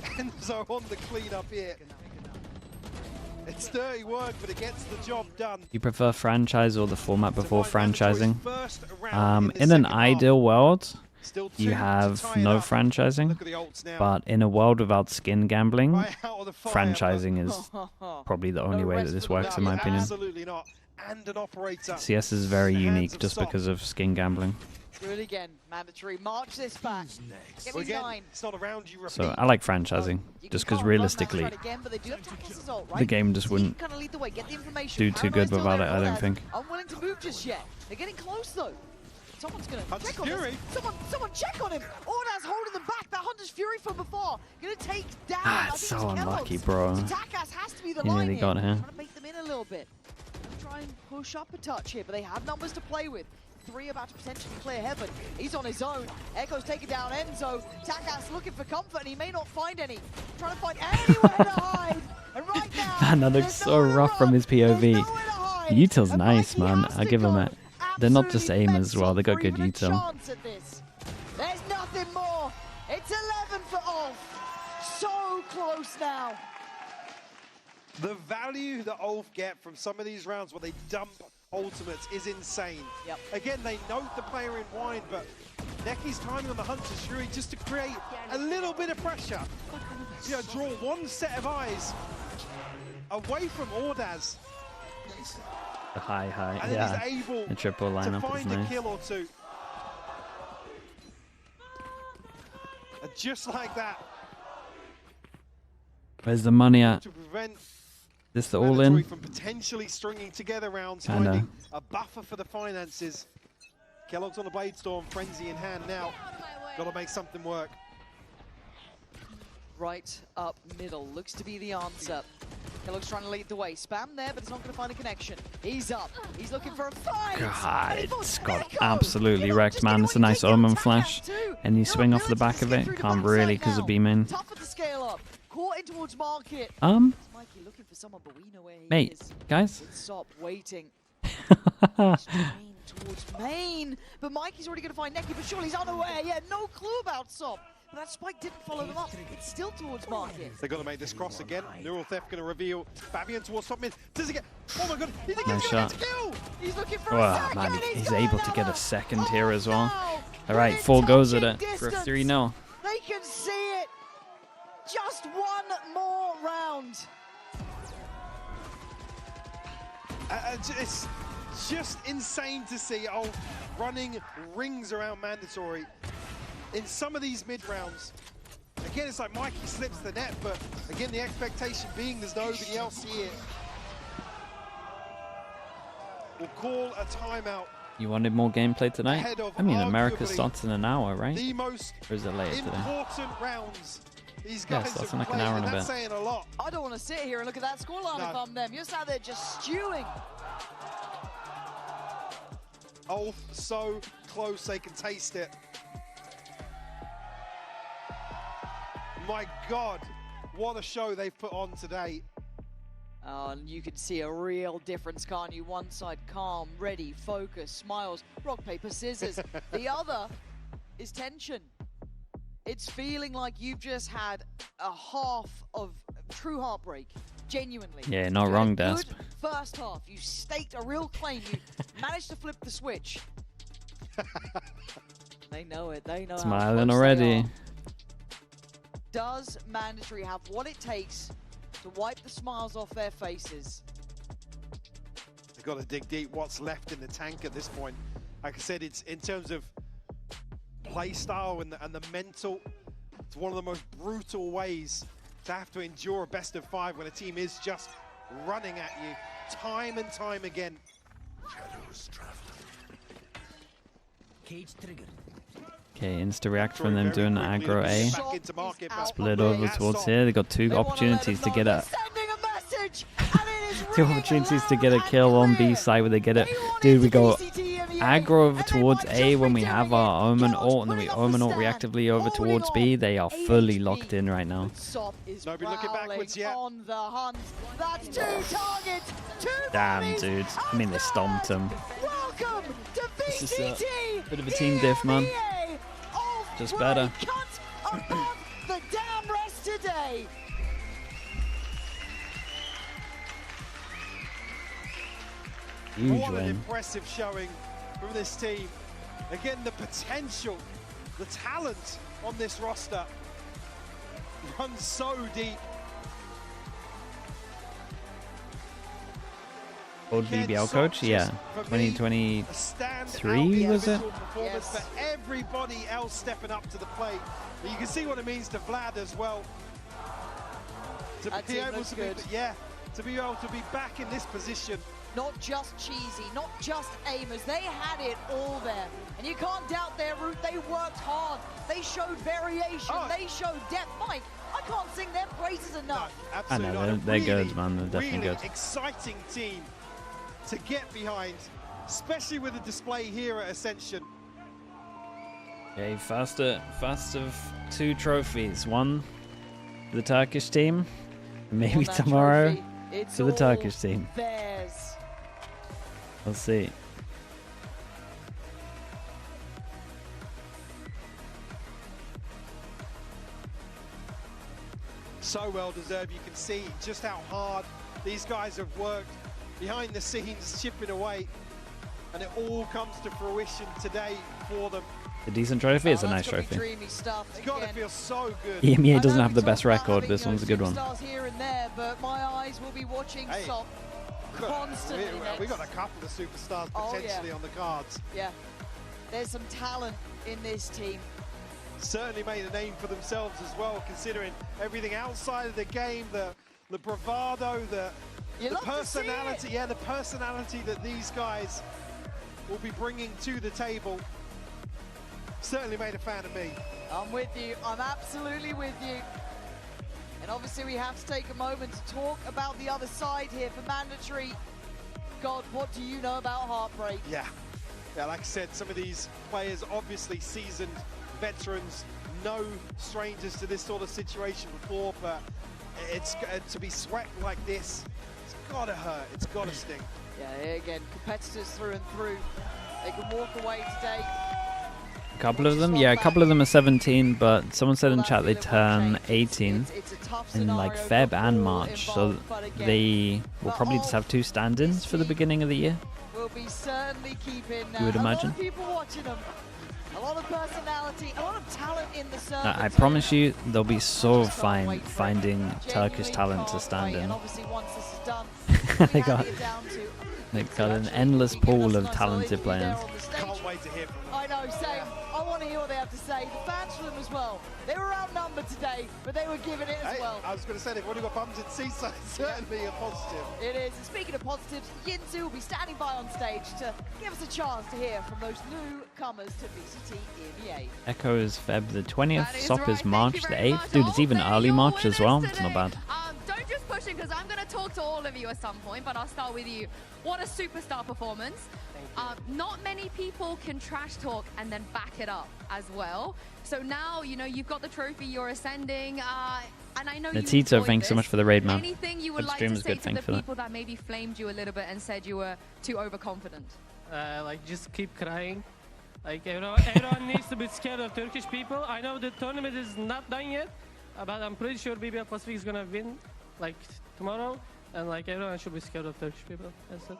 Speaker 6: Enzo on the cleanup here. It's dirty work, but it gets the job done.
Speaker 2: You prefer franchise or the format before franchising? In an ideal world, you have no franchising, but in a world without skin gambling, franchising is probably the only way that this works, in my opinion.
Speaker 6: Absolutely not. And an operator.
Speaker 2: CS is very unique just because of skin gambling.
Speaker 5: Do it again, mandatory. March this back. Give me 9.
Speaker 6: It's not around you.
Speaker 2: So I like franchising, just because realistically, the game just wouldn't do too good without it, I don't think.
Speaker 5: Unwilling to move just yet. They're getting close though. Someone's gonna check on this. Someone check on him. Ordaz holding them back. That Hunter's Fury from before. Gonna take down.
Speaker 2: It's so unlucky, bro.
Speaker 5: Takas has to be the
Speaker 2: He
Speaker 5: line
Speaker 2: nearly got here.
Speaker 5: Trying to make them in a little bit. Try and push up a touch here, but they have numbers to play with. 3 about to potentially clear heaven. He's on his own. Echo's taking down Enzo. Takas looking for comfort, and he may not find any. Trying to find anywhere to hide. And right now,
Speaker 2: Man, that looks so rough from his POV. Util's nice, man. I give him that. They're not just aim as well. They got good util.
Speaker 5: There's nothing more. It's 11 for ULF. So close now.
Speaker 6: The value that ULF get from some of these rounds where they dump ultimates is insane.
Speaker 5: Yep.
Speaker 6: Again, they note the player in wine, but Necky's timing on the Hunter's Fury just to create a little bit of pressure. You know, draw one set of eyes away from Ordaz.
Speaker 2: The high,
Speaker 6: And
Speaker 2: yeah.
Speaker 6: he's able
Speaker 2: The triple
Speaker 6: to
Speaker 2: lineup is
Speaker 6: find a
Speaker 2: nice.
Speaker 6: kill or two. And just like that,
Speaker 2: Where's the money at?
Speaker 6: to prevent
Speaker 2: This the
Speaker 6: Mandatory
Speaker 2: all-in?
Speaker 6: from potentially stringing together rounds,
Speaker 2: Kinda.
Speaker 6: finding a buffer for the finances. Kellogg's on the Blade Storm, frenzy in hand now. Got to make something work.
Speaker 5: Right up middle looks to be the answer. Kellogg's trying to lead the way. Spam there, but it's not going to find a connection. He's up. He's looking for a fight.
Speaker 2: God, it's got absolutely wrecked, man. It's a nice Omen flash. And you swing off the back of it. Can't really because of B-main.
Speaker 5: Tougher to scale up. Caught in towards market.
Speaker 2: Mikey
Speaker 5: looking for someone, but we know where he
Speaker 2: Mate,
Speaker 5: is.
Speaker 2: guys.
Speaker 5: Stop waiting. Towards main, but Mikey's already going to find Necky, but surely he's unaware. Yeah, no clue about Sop. But that spike didn't follow them up. It's still towards market.
Speaker 6: They've got to make this cross again. Neural Theft going to reveal Fabian towards top mid. Does he get? Oh my god! He thinks
Speaker 2: Nice
Speaker 6: he's going
Speaker 2: shot.
Speaker 6: to kill.
Speaker 5: He's looking for
Speaker 2: Wow,
Speaker 5: a second.
Speaker 2: man,
Speaker 5: He's
Speaker 2: he's
Speaker 5: got
Speaker 2: able to get
Speaker 5: another.
Speaker 2: a second here as well.
Speaker 5: Now,
Speaker 2: All right,
Speaker 5: within
Speaker 2: 4 goes at
Speaker 5: touching
Speaker 2: it for a
Speaker 5: distance.
Speaker 2: 3-0.
Speaker 5: They can see it. Just one more round.
Speaker 6: It's just insane to see running rings around Mandatory in some of these mid rounds. Again, it's like Mikey slips the net, but again, the expectation being there's nobody else here. We'll call a timeout.
Speaker 2: You wanted more gameplay tonight?
Speaker 6: Ahead of
Speaker 2: I mean, America
Speaker 6: arguably
Speaker 2: starts in an hour, right?
Speaker 6: The most
Speaker 2: Or is it later today?
Speaker 6: important rounds these
Speaker 2: Yeah,
Speaker 6: guys
Speaker 2: starts
Speaker 6: have
Speaker 2: in like an
Speaker 6: played,
Speaker 2: hour and a
Speaker 6: that's
Speaker 2: bit.
Speaker 6: saying a lot.
Speaker 5: I don't want to sit here and look at that scoreline if I'm them. You're sat there just stewing.
Speaker 6: Oh, so close they can taste it. My God, what a show they've put on today.
Speaker 5: And you can see a real difference, can't you? One side calm, ready, focused, smiles, rock, paper, scissors. The other is tension. It's feeling like you've just had a half of true heartbreak, genuinely.
Speaker 2: Yeah, not
Speaker 5: You
Speaker 2: wrong,
Speaker 5: had a
Speaker 2: Dasp.
Speaker 5: good first half. You staked a real claim. You managed to flip the switch. They know it. They know how
Speaker 2: Smiling
Speaker 5: close
Speaker 2: already.
Speaker 5: they are. Does Mandatory have what it takes to wipe the smiles off their faces?
Speaker 6: They've got to dig deep what's left in the tank at this point. Like I said, it's in terms of play style and the mental, it's one of the most brutal ways to have to endure a best of 5 when a team is just running at you time and time again.
Speaker 2: Okay, insta-react from them doing aggro A. Split over towards here. They got two opportunities to get a... two opportunities to get a kill on B side where they get it. Dude, we go aggro over towards A when we have our Omen ult, and then we Omen ult reactively over towards B. They are fully locked in right now.
Speaker 5: Nobody looking backwards yet. On the hunt. That's 2 targets. 2
Speaker 2: Damn, dude. I mean, they stomped him.
Speaker 5: Welcome to VCT.
Speaker 2: This is a bit of a team diff, man. Just better.
Speaker 5: Cut above the damn rest today.
Speaker 2: Huge
Speaker 6: what
Speaker 2: win.
Speaker 6: An impressive showing from this team. Again, the potential, the talent on this roster runs so deep.
Speaker 2: Old BBL coach, yeah. 2023 was it?
Speaker 6: Yes. For everybody else stepping up to the plate. But you can see what it means to Vlad as well. To be able to be back in this position.
Speaker 5: Not just cheesy, not just aimers, they had it all there. And you can't doubt their route, they worked hard. They showed variation, they showed depth. Mike, I can't sing their praises enough.
Speaker 6: No,
Speaker 2: I know, they're good, man. They're definitely good.
Speaker 6: Exciting team to get behind, especially with the display here at Ascension.
Speaker 2: Okay, first of 2 trophies. One for the Turkish team, maybe tomorrow for the Turkish team.
Speaker 5: Theirs.
Speaker 2: We'll see.
Speaker 6: So well deserved. You can see just how hard these guys have worked behind the scenes, chipping away, and it all comes to fruition today for them.
Speaker 2: A decent trophy. It's a nice trophy.
Speaker 6: It's got to feel so good.
Speaker 2: EMEA doesn't have the best record. This one's a good one.
Speaker 5: Here and there, but my eyes will be watching Sop constantly.
Speaker 6: We got a couple of superstars potentially on the cards.
Speaker 5: Yeah, there's some talent in this team.
Speaker 6: Certainly made a name for themselves as well, considering everything outside of the game, the bravado, the personality, the personality that these guys will be bringing to the table. Certainly made a fan of me.
Speaker 5: I'm with you. I'm absolutely with you. And obviously we have to take a moment to talk about the other side here for mandatory. God, what do you know about Heartbreak?
Speaker 6: Yeah, like I said, some of these players, obviously seasoned veterans, no strangers to this sort of situation before, but it's to be swept like this, it's gotta hurt, it's gotta sting.
Speaker 5: Yeah, again, competitors through and through. They can walk away today.
Speaker 2: A couple of them, yeah, a couple of them are 17, but someone said in chat they turn 18 in like Feb and March, so they will probably just have 2 stand-ins for the beginning of the year.
Speaker 5: We'll be certainly keeping
Speaker 2: you would imagine.
Speaker 5: A lot of people watching them. A lot of personality, a lot of talent in the circuit.
Speaker 2: I promise you, they'll be so fine finding Turkish talent to stand in.
Speaker 5: And obviously once this is done,
Speaker 2: they got an endless pool of talented players.
Speaker 6: Can't wait to hear from them.
Speaker 5: I know, same. I want to hear what they have to say. The fans for them as well. They were outnumbered today, but they were giving it as well.
Speaker 6: I was going to say, they've already got bums in seaside, certainly a positive.
Speaker 5: It is. And speaking of positives, Yinzu will be standing by on stage to give us a chance to hear from those newcomers to VCT EMEA.
Speaker 2: Echo is Feb the 20th, Sop is March the 8th. Dude, it's even early March as well. It's not bad.
Speaker 1: Don't just push it, because I'm going to talk to all of you at some point, but I'll start with you. What a superstar performance. Not many people can trash talk and then back it up as well. So now, you know, you've got the trophy, you're ascending, and I know
Speaker 2: Natito, thanks so much for the raid, man.
Speaker 1: Anything you would like to say to the people that maybe flamed you a little bit and said you were too overconfident?
Speaker 11: Like, just keep crying. Like, everyone needs to be scared of Turkish people. I know the tournament is not done yet, but I'm pretty sure BBL Pacific is gonna win, like, tomorrow. And, like, everyone should be scared of Turkish people. That's it.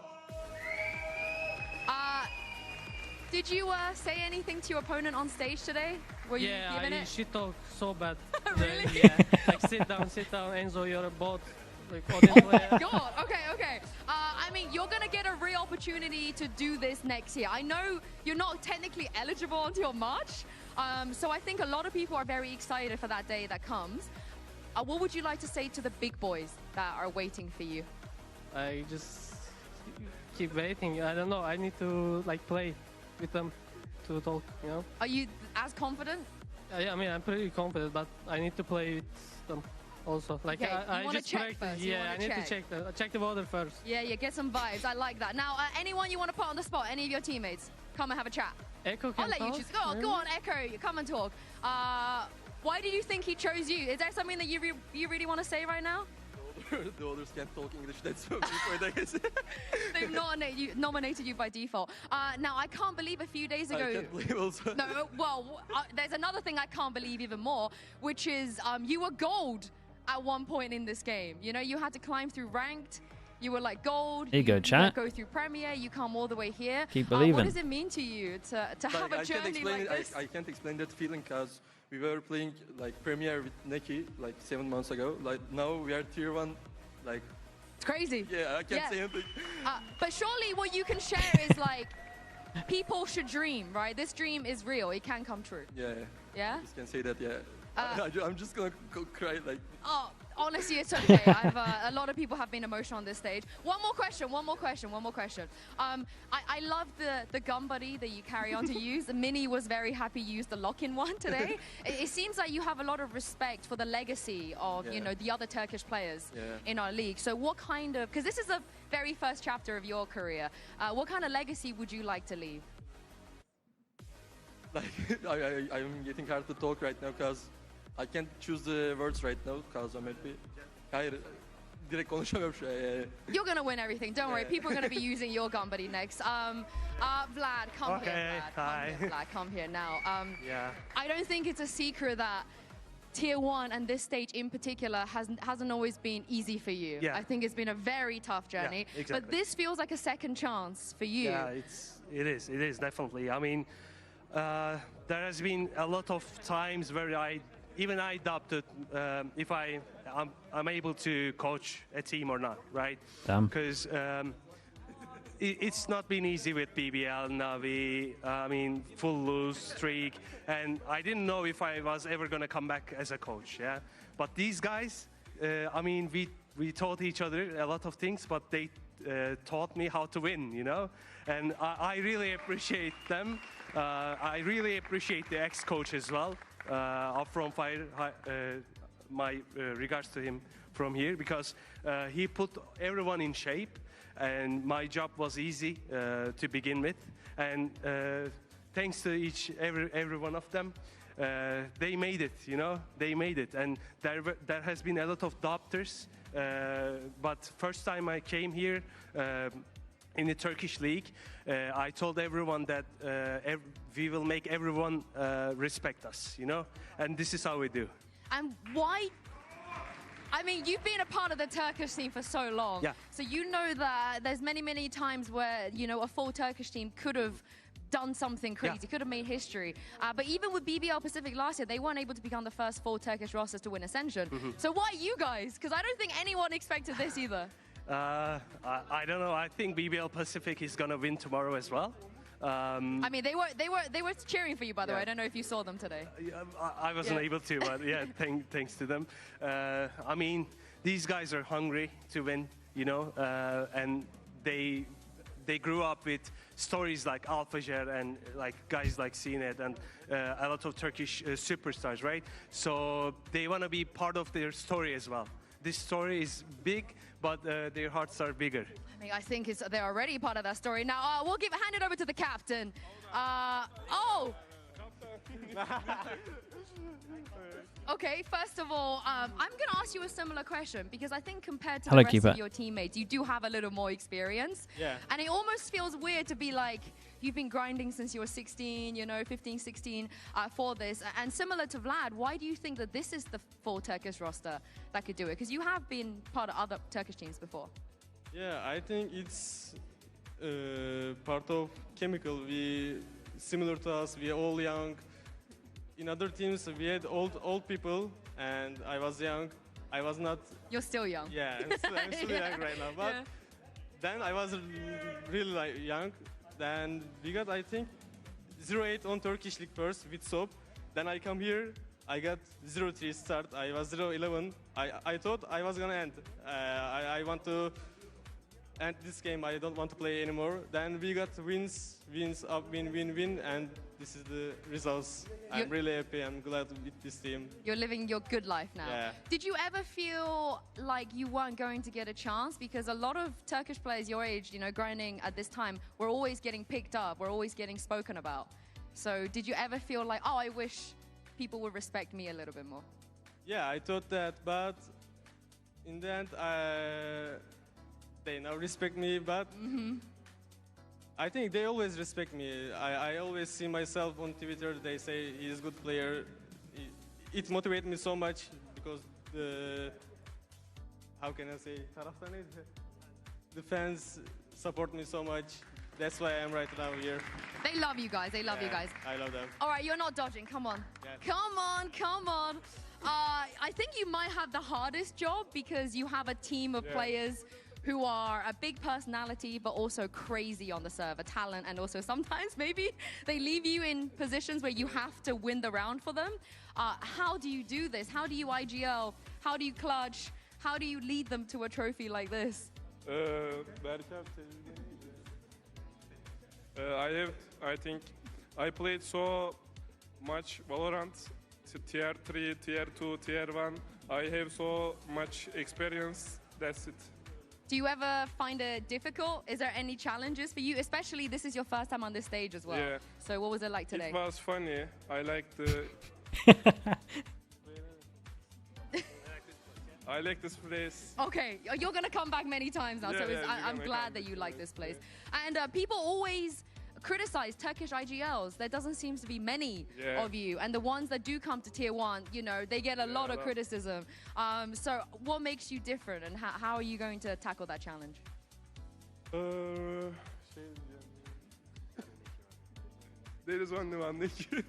Speaker 1: Did you say anything to your opponent on stage today? Were you giving it?
Speaker 11: She talked so bad.
Speaker 1: Really?
Speaker 11: Yeah. Like, sit down, Enzo, you're a bot. Like,
Speaker 1: God, okay. I mean, you're going to get a real opportunity to do this next year. I know you're not technically eligible until March, so I think a lot of people are very excited for that day that comes. What would you like to say to the big boys that are waiting for you?
Speaker 11: I just keep waiting. I don't know. I need to, like, play with them. to talk, you know.
Speaker 1: Are you as confident?
Speaker 11: Yeah, I mean, I'm pretty confident, but I need to play with them also. Like,
Speaker 1: Okay,
Speaker 11: I
Speaker 1: wanna
Speaker 11: just
Speaker 1: check
Speaker 11: practice.
Speaker 1: first, you
Speaker 11: Yeah, I
Speaker 1: wanna
Speaker 11: need to check the water first.
Speaker 1: Yeah, get some vibes. I like that. Now, anyone you want to put on the spot? Any of your teammates? Come and have a chat.
Speaker 11: Echo can
Speaker 1: I'll let you
Speaker 11: talk,
Speaker 1: choose. Go on, Echo. Come and talk. Why do you think he chose you? Is there something that you really want to say right now?
Speaker 12: The others can't talk English, that's so
Speaker 1: They've nominated you by default. Now, I can't believe a few days ago...
Speaker 12: I can't believe also.
Speaker 1: No, well, there's another thing I can't believe even more, which is you were gold at one point in this game. You know, you had to climb through ranked. You were like gold.
Speaker 2: There you go, chat.
Speaker 1: Go through Premier. You come all the way here.
Speaker 2: Keep believing.
Speaker 1: What does it mean to you to have a journey like this?
Speaker 12: I can't explain that feeling because we were playing like Premier with Neki like 7 months ago. Like now we are tier 1. Like
Speaker 1: it's crazy.
Speaker 12: Yeah, I can't say anything.
Speaker 1: But surely what you can share is like people should dream, right? This dream is real. It can come true.
Speaker 12: Yeah.
Speaker 1: Yeah?
Speaker 12: I just can say that, yeah. I'm just gonna go cry like...
Speaker 1: Oh, honestly, it's okay. A lot of people have been emotional on this stage. One more question. I love the gun buddy that you carry on to use. Minnie was very happy you used the lock-in one today. It seems like you have a lot of respect for the legacy of, you know, the other Turkish players in our league. So what kind of, because this is the very first chapter of your career, what kind of legacy would you like to leave?
Speaker 12: Like, I'm getting hard to talk right now because I can't choose the words right now because I'm happy. Hayır, direkt konuşamıyorum şu an.
Speaker 1: You're gonna win everything. Don't worry. People are gonna be using your gun buddy next. Vlad, come here. Vlad, come here now. I don't think it's a secret that Tier 1 and this stage in particular hasn't always been easy for you.
Speaker 13: Yeah.
Speaker 1: I think it's been a very tough journey.
Speaker 13: Yeah, exactly.
Speaker 1: But this feels like a second chance for you.
Speaker 13: Yeah, it is definitely. I mean, there has been a lot of times where I doubted if I'm able to coach a team or not, right?
Speaker 2: Damn.
Speaker 13: Because it's not been easy with BBL, Navi, I mean, full lose streak, and I didn't know if I was ever going to come back as a coach, yeah? But these guys, I mean, we taught each other a lot of things, but they taught me how to win, you know? And I really appreciate them. I really appreciate the ex-coach as well. From Fire, my regards to him from here, because he put everyone in shape, and my job was easy to begin with. And thanks to every one of them, they made it. You know, they made it. And there has been a lot of doubters, but first time I came here. In the Turkish league, I told everyone that we will make everyone respect us, you know, and this is how we do.
Speaker 1: And why? I mean, you've been a part of the Turkish team for so long, so you know that there's many times where, you know, a full Turkish team could have done something crazy, could have made history. But even with BBL Pacific last year, they weren't able to become the first full Turkish rosters to win Ascension. So why you guys? Because I don't think anyone expected this either.
Speaker 13: I don't know. I think BBL Pacific is gonna win tomorrow as well.
Speaker 1: I mean, they were cheering for you, by the way. I don't know if you saw them today.
Speaker 13: I wasn't able to, but yeah, thanks to them. I mean, these guys are hungry to win, you know, and they grew up with stories like Alfajer and like guys like Sinet and a lot of Turkish superstars, right? So they want to be part of their story as well. This story is big, but their hearts are bigger.
Speaker 1: I mean, I think they're already part of that story. Now, we'll hand it over to the captain. Oh! Okay, first of all, I'm going to ask you a similar question because I think compared to the rest of your teammates, you do have a little more experience.
Speaker 13: Yeah.
Speaker 1: And it almost feels weird to be like, you've been grinding since you were 16, you know, 15, 16 for this. And similar to Vlad, why do you think that this is the full Turkish roster that could do it? Because you have been part of other Turkish teams before.
Speaker 14: Yeah, I think it's part of chemical. Similar to us, we are all young. In other teams, we had old people, and I was young. I was not...
Speaker 1: You're still young.
Speaker 14: Yeah, I'm still young right now. But then I was really young. Then we got, I think, 0-8 on Turkish League first with SOP. Then I come here, I got 0-3 start. I was 0-11. I thought I was gonna end. I want to end this game. I don't want to play anymore. Then we got wins up, win, and this is the results. I'm really happy. I'm glad with this team.
Speaker 1: You're living your good life now.
Speaker 14: Yeah.
Speaker 1: Did you ever feel like you weren't going to get a chance? Because a lot of Turkish players your age, you know, grinding at this time, we're always getting picked up. We're always getting spoken about. So did you ever feel like, oh, I wish people would respect me a little bit more?
Speaker 14: Yeah, I thought that, but in the end, they now respect me, but I think they always respect me. I always see myself on Twitter, they say he's a good player. It motivates me so much because how can I say, the fans support me so much. That's why I'm right now here.
Speaker 1: They love you guys, they love you guys.
Speaker 14: I love them.
Speaker 1: All right, you're not dodging, come on.
Speaker 14: Yeah.
Speaker 1: Come on, come on. I think you might have the hardest job because you have a team of players who are a big personality, but also crazy on the server, talent, and also sometimes maybe they leave you in positions where you have to win the round for them. How do you do this? How do you IGL? How do you clutch? How do you lead them to a trophy like this?
Speaker 15: I think I played so much Valorant, tier 3, tier 2, tier 1. I have so much experience, that's it.
Speaker 1: Do you ever find it difficult? Is there any challenges for you? Especially this is your first time on this stage as well.
Speaker 15: Yeah.
Speaker 1: So what was it like today?
Speaker 15: It was funny. I like the... I like this place.
Speaker 1: Okay, you're going to come back many times now, so I'm glad that you like this place. And people always criticize Turkish IGLs. There doesn't seem to be many of you. And the ones that do come to tier 1, you know, they get a lot of criticism. So what makes you different and how are you going to tackle that challenge?
Speaker 15: There is only one Nikki.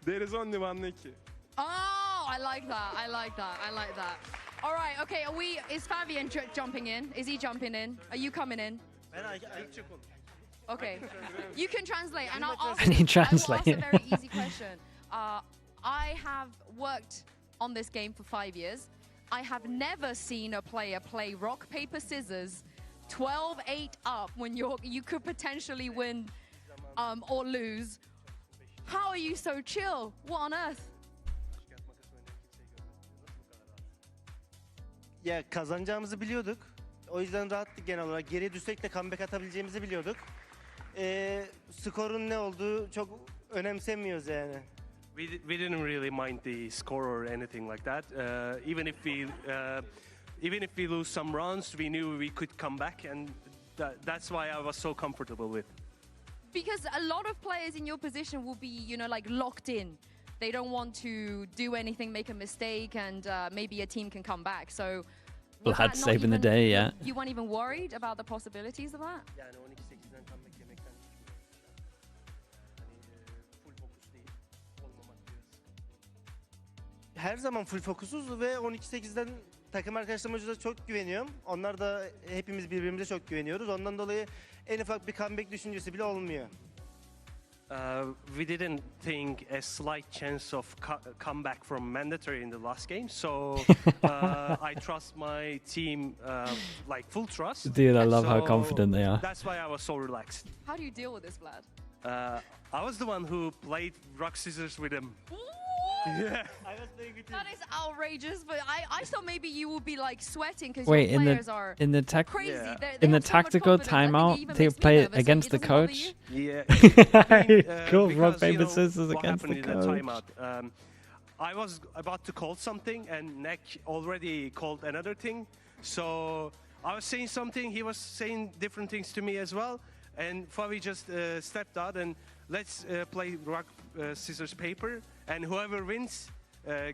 Speaker 15: There is only one Nikki.
Speaker 1: Oh, I like that. I like that. I like that. All right. Okay. Is Fabian jumping in? Is he jumping in? Are you coming in? Okay. You can translate, and I'll ask.
Speaker 2: Can you translate?
Speaker 1: I will ask a very easy question. I have worked on this game for 5 years. I have never seen a player play rock paper scissors, 12-8 up when you could potentially win or lose. How are you so chill? What on earth?
Speaker 16: Ya kazanacağımızı biliyorduk. O yüzden rahattık genel olarak. Geriye düşsek de comeback atabileceğimizi biliyorduk. Skorun ne olduğu çok önemsemiyoruz yani.
Speaker 13: We didn't really mind the score or anything like that. Even if we lose some rounds, we knew we could come back, and that's why I was so comfortable with.
Speaker 1: Because a lot of players in your position will be, you know, like locked in. They don't want to do anything, make a mistake, and maybe a team can come back. So,
Speaker 2: Vlad saving the day, yeah.
Speaker 1: You weren't even worried about the possibilities of that?
Speaker 16: Yani 12-8'den comeback yemekten full fokus değil, olmamak biraz. Her zaman full fokusuz ve 12-8'den takım arkadaşlarıma çok güveniyorum. Onlar da hepimiz birbirimize çok güveniyoruz. Ondan dolayı en ufak bir comeback düşüncesi bile olmuyor.
Speaker 13: We didn't think a slight chance of comeback from mandatory in the last game, so I trust my team like full trust.
Speaker 2: Dude, I love how confident they are.
Speaker 13: That's why I was so relaxed.
Speaker 1: How do you deal with this, Vlad?
Speaker 13: I was the one who played rock scissors with him. Yeah.
Speaker 1: That is outrageous, but I thought maybe you would be like sweating because
Speaker 2: Wait,
Speaker 1: your players are crazy.
Speaker 2: Yeah.
Speaker 1: They
Speaker 2: in the
Speaker 1: have so much
Speaker 2: tactical
Speaker 1: confidence.
Speaker 2: timeout, they play against the coach.
Speaker 13: Yeah.
Speaker 2: Cool,
Speaker 13: because,
Speaker 2: rock, paper,
Speaker 13: you know,
Speaker 2: scissors
Speaker 13: what
Speaker 2: against the
Speaker 13: happened in
Speaker 2: coach.
Speaker 13: the timeout. I was about to call something, and Nek already called another thing. So I was saying something, he was saying different things to me as well. And Favi just stepped out and let's play rock, scissors, paper. And whoever wins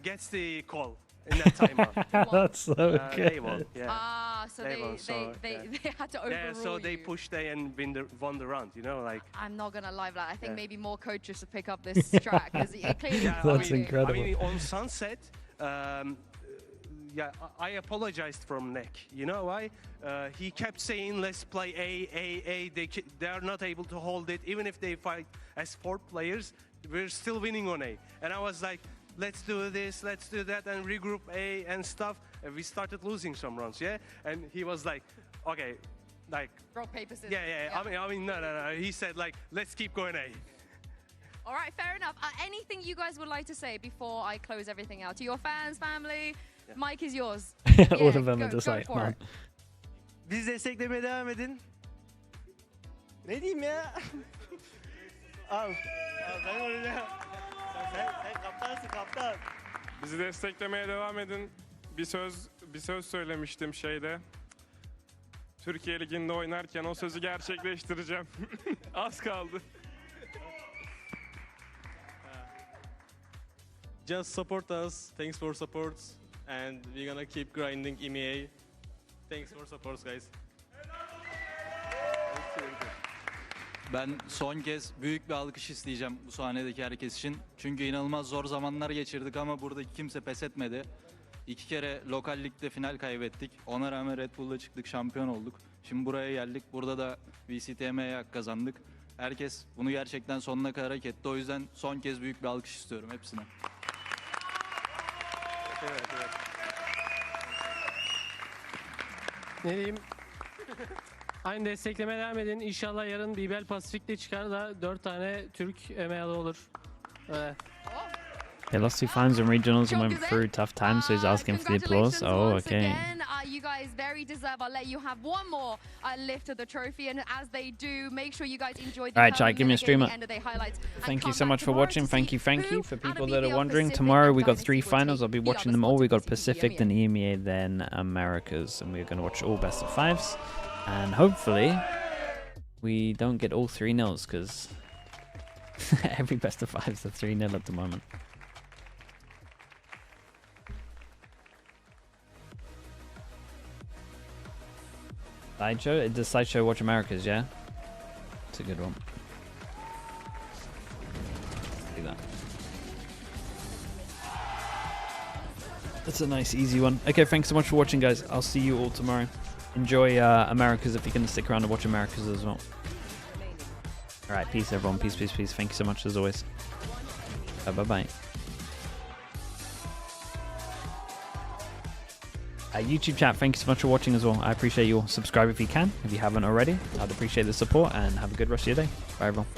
Speaker 13: gets the call in that timeout.
Speaker 2: That's so good.
Speaker 13: They won, yeah.
Speaker 1: So they had to overrule
Speaker 13: Yeah, so they
Speaker 1: you.
Speaker 13: pushed and won the round, you know, like.
Speaker 1: I'm not gonna lie, Vlad. I think maybe more coaches should pick up this track because it clearly.
Speaker 2: That's incredible.
Speaker 13: I mean, on Sunset, yeah, I apologized from Nick. You know why? He kept saying, let's play A. They are not able to hold it. Even if they fight as 4 players, we're still winning on A. And I was like, let's do this, let's do that, and regroup A and stuff. And we started losing some rounds, yeah? And he was like, okay, like...
Speaker 1: Rock, paper, scissors.
Speaker 13: Yeah. I mean, no. He said, like, let's keep going A.
Speaker 1: All right, fair enough. Anything you guys would like to say before I close everything out? To your fans, family, Mike is yours.
Speaker 2: All of them are just like, man.
Speaker 16: Bizi desteklemeye devam edin. Ne diyeyim ya? Al ben oraya. Sen kaptansın kaptan.
Speaker 15: Bizi desteklemeye devam edin. Bir söz söylemiştim şeyde. Türkiye Ligi'nde oynarken o sözü gerçekleştireceğim. Az kaldı.
Speaker 14: Just support us. Thanks for support. And we're gonna keep grinding EMEA. Thanks for support, guys.
Speaker 17: Ben son kez büyük bir alkış isteyeceğim bu sahnedeki herkes için. Çünkü inanılmaz zor zamanlar geçirdik ama buradaki kimse pes etmedi. 2 kere lokal ligde final kaybettik. Ona rağmen Red Bull'la çıktık, şampiyon olduk. Şimdi buraya geldik. Burada da VCT EMEA kazandık. Herkes bunu gerçekten sonuna kadar hak etti. O yüzden son kez büyük bir alkış istiyorum hepsine.
Speaker 14: Evet.
Speaker 11: Ne diyeyim? Aynı desteklemeye devam edin. İnşallah yarın BBL Pasifik'te çıkar da 4 tane Türk EMEA'lı olur. Evet.
Speaker 2: He lost 2 finals and regionals and went through tough times, so he's asking for the applause. Oh, okay.
Speaker 1: You guys very deserve. I'll let you have one more lift of the trophy, and as they do, make sure you guys enjoy the
Speaker 2: All right, chat, give me a streamer.
Speaker 1: highlights.
Speaker 2: Thank you so much for watching. Thank you. For people that are wondering, tomorrow we got 3 finals. I'll be watching them all. We got Pacific, then EMEA, then Americas, and we're going to watch all best of 5s. And hopefully, we don't get all 3-0s, because every best of 5s are 3-0 at the moment. Slideshow? Does Slideshow watch Americas, yeah? It's a good one. Do that. That's a nice, easy one. Okay, thanks so much for watching, guys. I'll see you all tomorrow. Enjoy Americas if you're going to stick around and watch Americas as well. Alright, peace, everyone. Peace. Thank you so much, as always. Bye-bye. YouTube chat, thank you so much for watching as well. I appreciate you all. Subscribe if you can, if you haven't already. I'd appreciate the support, and have a good rest of your day. Bye, everyone.